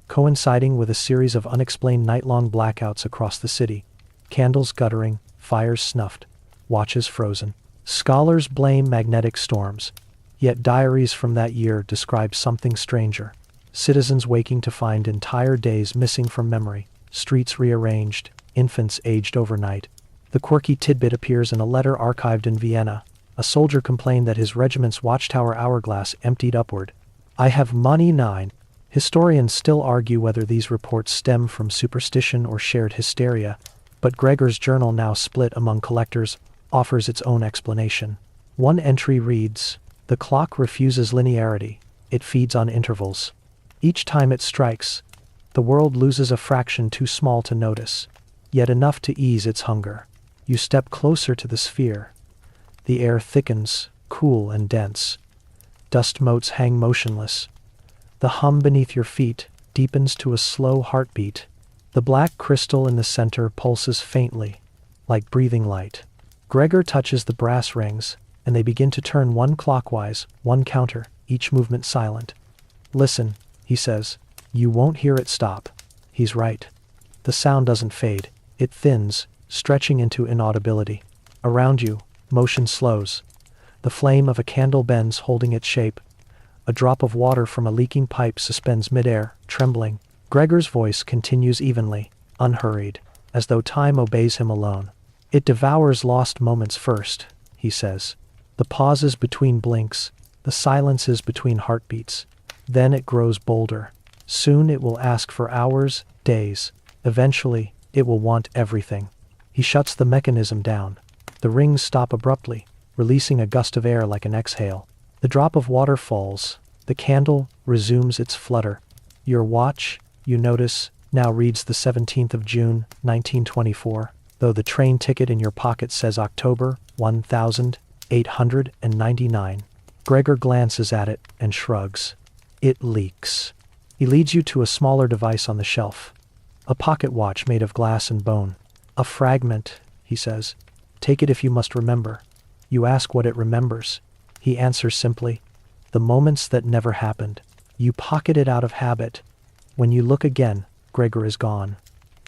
coinciding with a series of unexplained night-long blackouts across the city. Candles guttering, fires snuffed, watches frozen. Scholars blame magnetic storms, yet diaries from that year describe something stranger. Citizens waking to find entire days missing from memory, streets rearranged, infants aged overnight. The quirky tidbit appears in a letter archived in Vienna. A soldier complained that his regiment's watchtower hourglass emptied upward. "I have money 9. Historians still argue whether these reports stem from superstition or shared hysteria. But Gregor's journal, now split among collectors, offers its own explanation. One entry reads, "The clock refuses linearity, it feeds on intervals. Each time it strikes, the world loses a fraction too small to notice, yet enough to ease its hunger. You step closer to the sphere. The air thickens, cool and dense. Dust motes hang motionless. The hum beneath your feet deepens to a slow heartbeat. The black crystal in the center pulses faintly, like breathing light. Gregor touches the brass rings, and they begin to turn one clockwise, one counter, each movement silent. Listen, he says. You won't hear it stop." He's right. The sound doesn't fade. It thins, stretching into inaudibility. Around you, motion slows. The flame of a candle bends, holding its shape. A drop of water from a leaking pipe suspends midair, trembling. Gregor's voice continues evenly, unhurried, as though time obeys him alone. "It devours lost moments first," he says. "The pauses between blinks, the silences between heartbeats. Then it grows bolder. Soon it will ask for hours, days. Eventually, it will want everything." He shuts the mechanism down. The rings stop abruptly, releasing a gust of air like an exhale. The drop of water falls. The candle resumes its flutter. Your watch, you notice, now reads the 17th of June, 1924, though the train ticket in your pocket says October 1899. Gregor glances at it and shrugs. It leaks. He leads you to a smaller device on the shelf. A pocket watch made of glass and bone. "A fragment," he says. "Take it if you must remember." You ask what it remembers. He answers simply, "The moments that never happened." You pocket it out of habit. When you look again, Gregor is gone.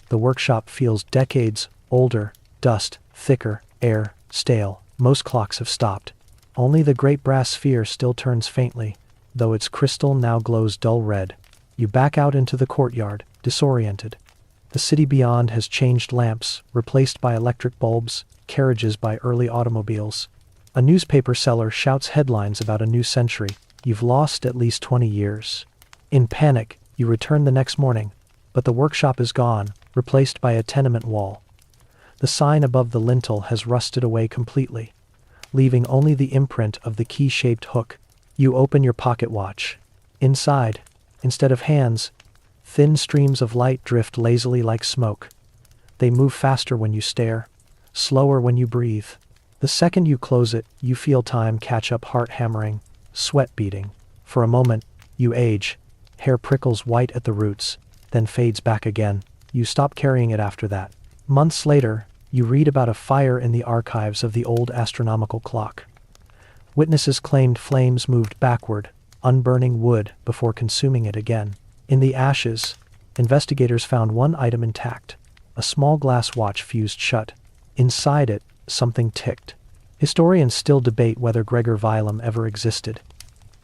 The workshop feels decades older, dust thicker, air stale. Most clocks have stopped. Only the great brass sphere still turns faintly, though its crystal now glows dull red. You back out into the courtyard, disoriented. The city beyond has changed, lamps replaced by electric bulbs, carriages by early automobiles. A newspaper seller shouts headlines about a new century. You've lost at least 20 years. In panic, you return the next morning, but the workshop is gone, replaced by a tenement wall. The sign above the lintel has rusted away completely, leaving only the imprint of the key-shaped hook. You open your pocket watch. Inside, instead of hands, thin streams of light drift lazily like smoke. They move faster when you stare, slower when you breathe. The second you close it, you feel time catch up, heart hammering, sweat beating. For a moment, you age. Hair prickles white at the roots, then fades back again. You stop carrying it after that. Months later, you read about a fire in the archives of the old astronomical clock. Witnesses claimed flames moved backward, unburning wood before consuming it again. In the ashes, investigators found one item intact, a small glass watch fused shut. Inside it, something ticked. Historians still debate whether Gregor Vilem ever existed.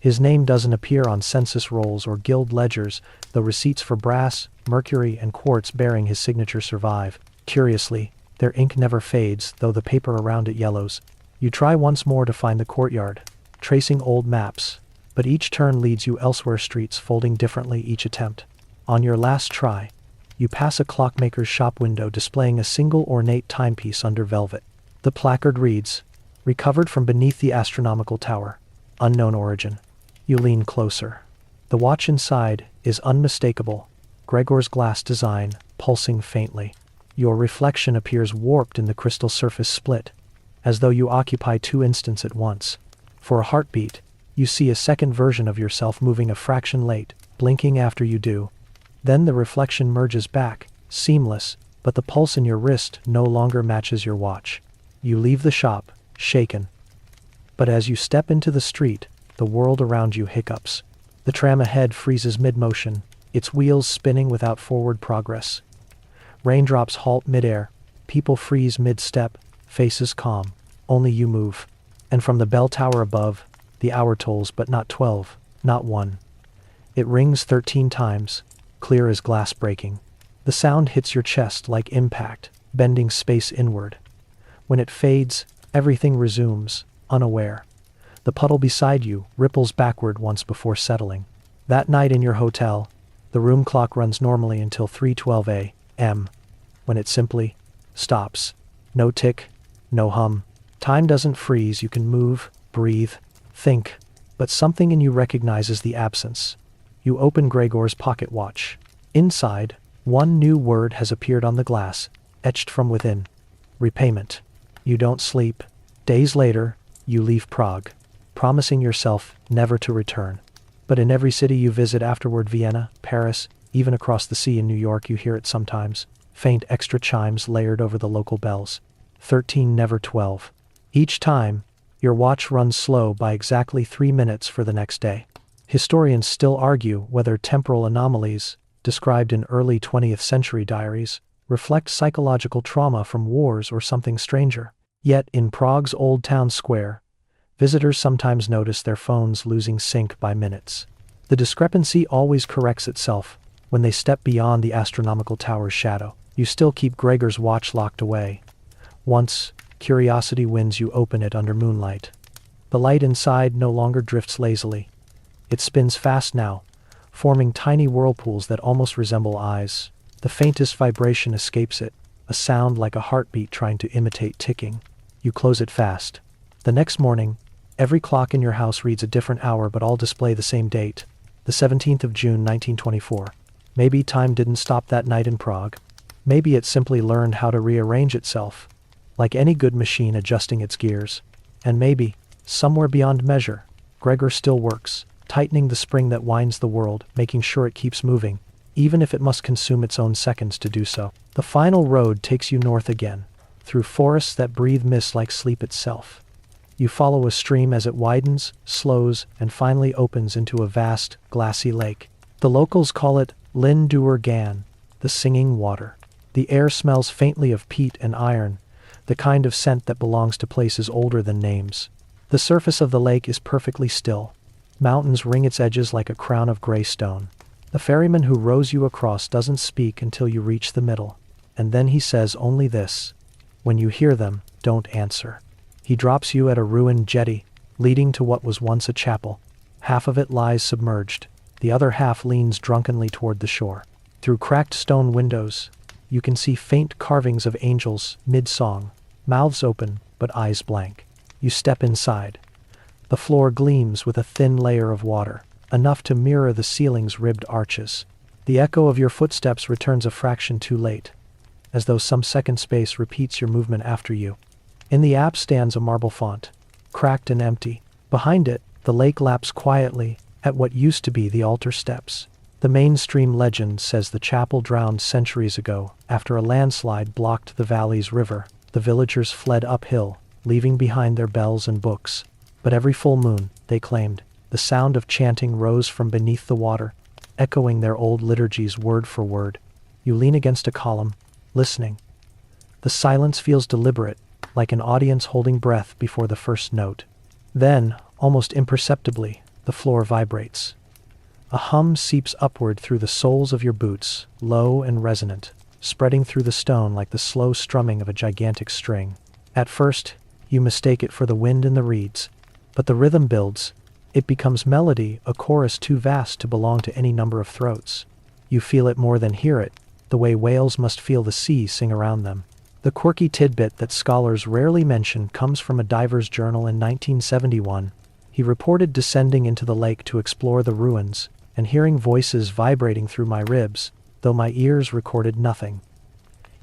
His name doesn't appear on census rolls or guild ledgers, though receipts for brass, mercury, and quartz bearing his signature survive. Curiously, their ink never fades, though the paper around it yellows. You try once more to find the courtyard, tracing old maps, but each turn leads you elsewhere, streets folding differently each attempt. On your last try, you pass a clockmaker's shop window displaying a single ornate timepiece under velvet. The placard reads, "Recovered from beneath the astronomical tower. Unknown origin." You lean closer. The watch inside is unmistakable, Gregor's glass design, pulsing faintly. Your reflection appears warped in the crystal surface split, as though you occupy two instants at once. For a heartbeat, you see a second version of yourself moving a fraction late, blinking after you do. Then the reflection merges back, seamless, but the pulse in your wrist no longer matches your watch. You leave the shop, shaken. But as you step into the street, the world around you hiccups. The tram ahead freezes mid-motion, its wheels spinning without forward progress. Raindrops halt midair, people freeze mid-step, faces calm. Only you move. And from the bell tower above, the hour tolls, but not 12, not 1. It rings 13 times, clear as glass breaking. The sound hits your chest like impact, bending space inward. When it fades, everything resumes, unaware. The puddle beside you ripples backward once before settling. That night in your hotel, the room clock runs normally until 3:12 a.m., when it simply stops. No tick, no hum. Time doesn't freeze, you can move, breathe, think, but something in you recognizes the absence. You open Gregor's pocket watch. Inside, one new word has appeared on the glass, etched from within. Repayment. You don't sleep. Days later, you leave Prague, promising yourself never to return. But in every city you visit afterward, Vienna, Paris, even across the sea in New York, you hear it sometimes. Faint extra chimes layered over the local bells. 13, never 12. Each time, your watch runs slow by exactly 3 minutes for the next day. Historians still argue whether temporal anomalies, described in early 20th century diaries, reflect psychological trauma from wars or something stranger. Yet, in Prague's Old Town Square, visitors sometimes notice their phones losing sync by minutes. The discrepancy always corrects itself when they step beyond the astronomical tower's shadow. You still keep Gregor's watch locked away. Once, curiosity wins, you open it under moonlight. The light inside no longer drifts lazily. It spins fast now, forming tiny whirlpools that almost resemble eyes. The faintest vibration escapes it, a sound like a heartbeat trying to imitate ticking. You close it fast. The next morning, every clock in your house reads a different hour, but all display the same date, the 17th of June 1924. Maybe time didn't stop that night in Prague. Maybe it simply learned how to rearrange itself, like any good machine adjusting its gears. And maybe, somewhere beyond measure, Gregor still works, tightening the spring that winds the world, making sure it keeps moving, even if it must consume its own seconds to do so. The final road takes you north again, through forests that breathe mist like sleep itself. You follow a stream as it widens, slows, and finally opens into a vast, glassy lake. The locals call it Lyn Dŵr Gan, the singing water. The air smells faintly of peat and iron, the kind of scent that belongs to places older than names. The surface of the lake is perfectly still. Mountains ring its edges like a crown of gray stone. The ferryman who rows you across doesn't speak until you reach the middle, and then he says only this: when you hear them, don't answer. He drops you at a ruined jetty, leading to what was once a chapel. Half of it lies submerged, the other half leans drunkenly toward the shore. Through cracked stone windows, you can see faint carvings of angels mid-song, mouths open but eyes blank. You step inside. The floor gleams with a thin layer of water, enough to mirror the ceiling's ribbed arches. The echo of your footsteps returns a fraction too late, as though some second space repeats your movement after you. In the apse stands a marble font, cracked and empty. Behind it, the lake laps quietly at what used to be the altar steps. The mainstream legend says the chapel drowned centuries ago after a landslide blocked the valley's river. The villagers fled uphill, leaving behind their bells and books. But every full moon, they claimed, the sound of chanting rose from beneath the water, echoing their old liturgies word for word. You lean against a column, listening. The silence feels deliberate, like an audience holding breath before the first note. Then, almost imperceptibly, the floor vibrates. A hum seeps upward through the soles of your boots, low and resonant, spreading through the stone like the slow strumming of a gigantic string. At first, you mistake it for the wind in the reeds, but the rhythm builds. It becomes melody, a chorus too vast to belong to any number of throats. You feel it more than hear it, the way whales must feel the sea sing around them. The quirky tidbit that scholars rarely mention comes from a diver's journal in 1971. He reported descending into the lake to explore the ruins, and hearing voices vibrating through my ribs, though my ears recorded nothing.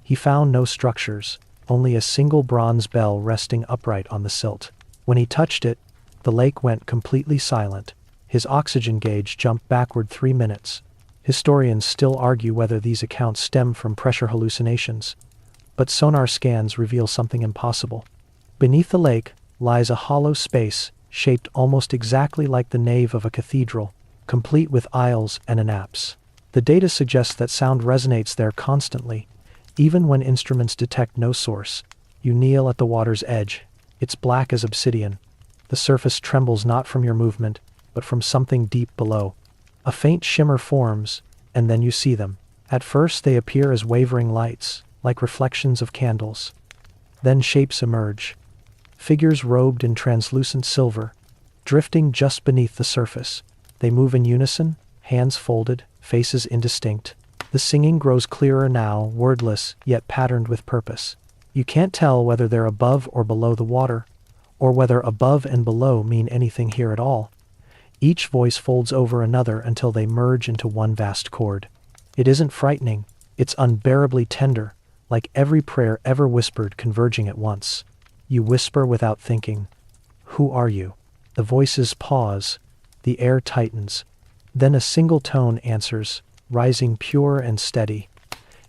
He found no structures, only a single bronze bell resting upright on the silt. When he touched it, the lake went completely silent. His oxygen gauge jumped backward 3 minutes. Historians still argue whether these accounts stem from pressure hallucinations, but sonar scans reveal something impossible. Beneath the lake lies a hollow space shaped almost exactly like the nave of a cathedral, complete with aisles and an apse. The data suggests that sound resonates there constantly, even when instruments detect no source. You kneel at the water's edge. It's black as obsidian. The surface trembles not from your movement, but from something deep below. A faint shimmer forms, and then you see them. At first they appear as wavering lights, like reflections of candles. Then shapes emerge. Figures robed in translucent silver, drifting just beneath the surface. They move in unison, hands folded, faces indistinct. The singing grows clearer now, wordless, yet patterned with purpose. You can't tell whether they're above or below the water, or whether above and below mean anything here at all. Each voice folds over another until they merge into one vast chord. It isn't frightening, it's unbearably tender, like every prayer ever whispered converging at once. You whisper without thinking. Who are you? The voices pause, the air tightens. Then a single tone answers, rising pure and steady.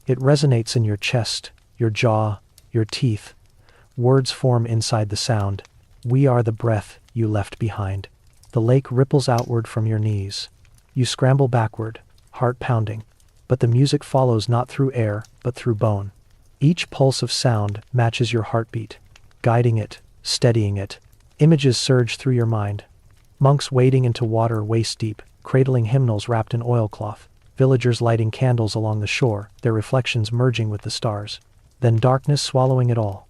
It resonates in your chest, your jaw, your teeth. Words form inside the sound. We are the breath you left behind. The lake ripples outward from your knees. You scramble backward, heart pounding. But the music follows not through air, but through bone. Each pulse of sound matches your heartbeat, guiding it, steadying it. Images surge through your mind. Monks wading into water waist deep, cradling hymnals wrapped in oilcloth. Villagers lighting candles along the shore, their reflections merging with the stars. Then darkness swallowing it all,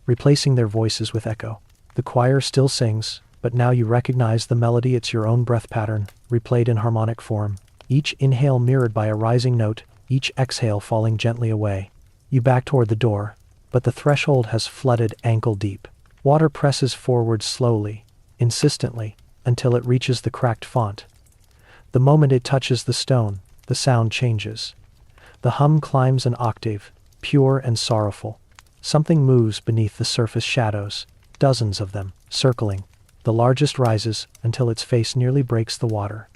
replacing their voices with echo. The choir still sings, but now you recognize the melody. It's your own breath pattern, replayed in harmonic form. Each inhale mirrored by a rising note, each exhale falling gently away. You back toward the door, but the threshold has flooded ankle deep. Water presses forward slowly, insistently, until it reaches the cracked font. The moment it touches the stone, the sound changes. The hum climbs an octave, pure and sorrowful. Something moves beneath the surface shadows, dozens of them, circling. The largest rises until its face nearly breaks the water.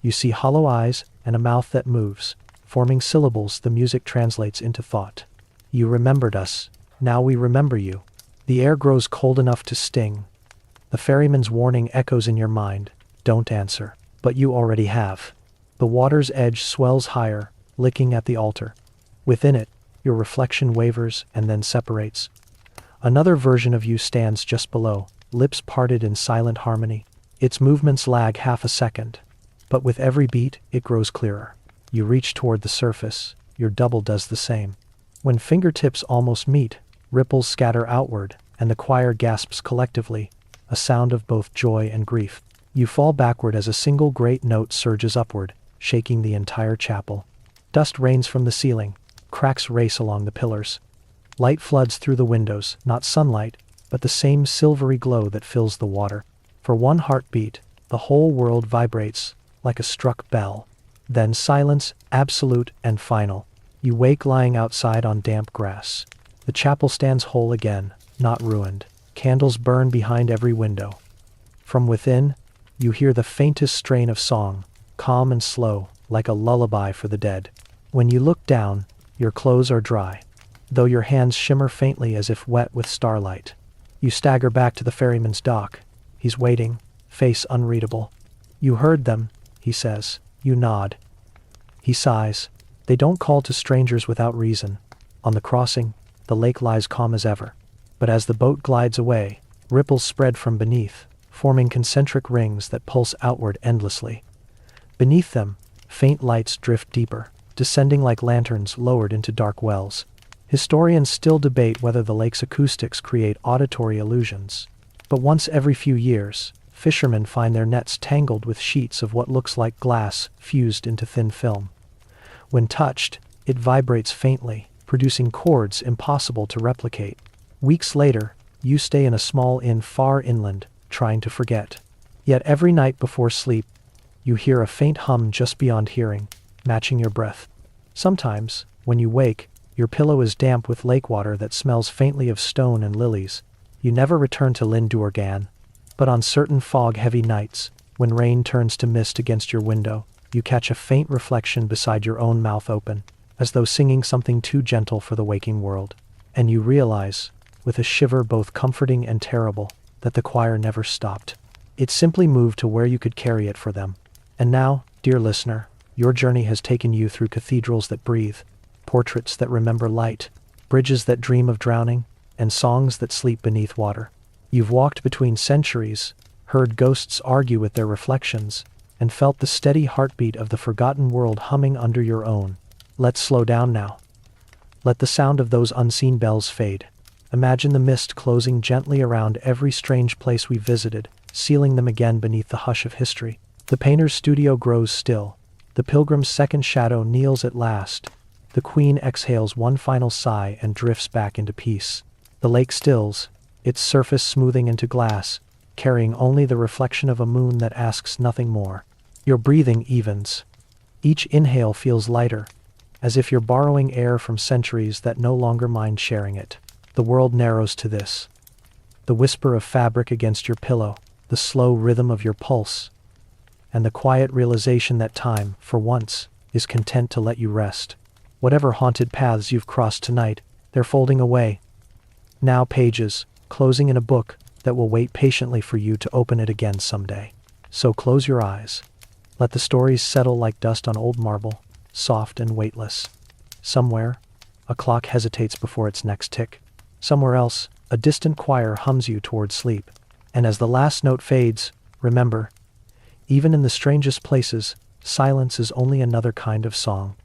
You see hollow eyes and a mouth that moves. Forming syllables, the music translates into thought. You remembered us, now we remember you. The air grows cold enough to sting. The ferryman's warning echoes in your mind. Don't answer. But you already have. The water's edge swells higher, licking at the altar. Within it, your reflection wavers and then separates. Another version of you stands just below, lips parted in silent harmony. Its movements lag half a second, but with every beat, it grows clearer. You reach toward the surface, your double does the same. When fingertips almost meet, ripples scatter outward, and the choir gasps collectively, a sound of both joy and grief. You fall backward as a single great note surges upward, shaking the entire chapel. Dust rains from the ceiling, cracks race along the pillars. Light floods through the windows, not sunlight, but the same silvery glow that fills the water. For one heartbeat, the whole world vibrates, like a struck bell. Then silence, absolute and final. You wake lying outside on damp grass. The chapel stands whole again, not ruined. Candles burn behind every window. From within, you hear the faintest strain of song, calm and slow, like a lullaby for the dead. When you look down, your clothes are dry, though your hands shimmer faintly as if wet with starlight. You stagger back to the ferryman's dock. He's waiting, face unreadable. You heard them, he says. You nod. He sighs. They don't call to strangers without reason. On the crossing, the lake lies calm as ever. But as the boat glides away, ripples spread from beneath, forming concentric rings that pulse outward endlessly. Beneath them, faint lights drift deeper, descending like lanterns lowered into dark wells. Historians still debate whether the lake's acoustics create auditory illusions. But once every few years, fishermen find their nets tangled with sheets of what looks like glass fused into thin film. When touched, it vibrates faintly, producing chords impossible to replicate. Weeks later, you stay in a small inn far inland, trying to forget. Yet every night before sleep, you hear a faint hum just beyond hearing, matching your breath. Sometimes, when you wake, your pillow is damp with lake water that smells faintly of stone and lilies. You never return to Lyn Duergan, but on certain fog-heavy nights, when rain turns to mist against your window, you catch a faint reflection beside your own mouth open, as though singing something too gentle for the waking world. And you realize, with a shiver both comforting and terrible, that the choir never stopped. It simply moved to where you could carry it for them. And now, dear listener, your journey has taken you through cathedrals that breathe, portraits that remember light, bridges that dream of drowning, and songs that sleep beneath water. You've walked between centuries, heard ghosts argue with their reflections, and felt the steady heartbeat of the forgotten world humming under your own. Let's slow down now. Let the sound of those unseen bells fade. Imagine the mist closing gently around every strange place we visited, sealing them again beneath the hush of history. The painter's studio grows still. The pilgrim's second shadow kneels at last. The queen exhales one final sigh and drifts back into peace. The lake stills, its surface smoothing into glass, carrying only the reflection of a moon that asks nothing more. Your breathing evens. Each inhale feels lighter, as if you're borrowing air from centuries that no longer mind sharing it. The world narrows to this. The whisper of fabric against your pillow, the slow rhythm of your pulse, and the quiet realization that time, for once, is content to let you rest. Whatever haunted paths you've crossed tonight, they're folding away. Now pages, closing in a book that will wait patiently for you to open it again someday. So close your eyes. Let the stories settle like dust on old marble, soft and weightless. Somewhere, a clock hesitates before its next tick. Somewhere else, a distant choir hums you toward sleep. And as the last note fades, remember, even in the strangest places, silence is only another kind of song.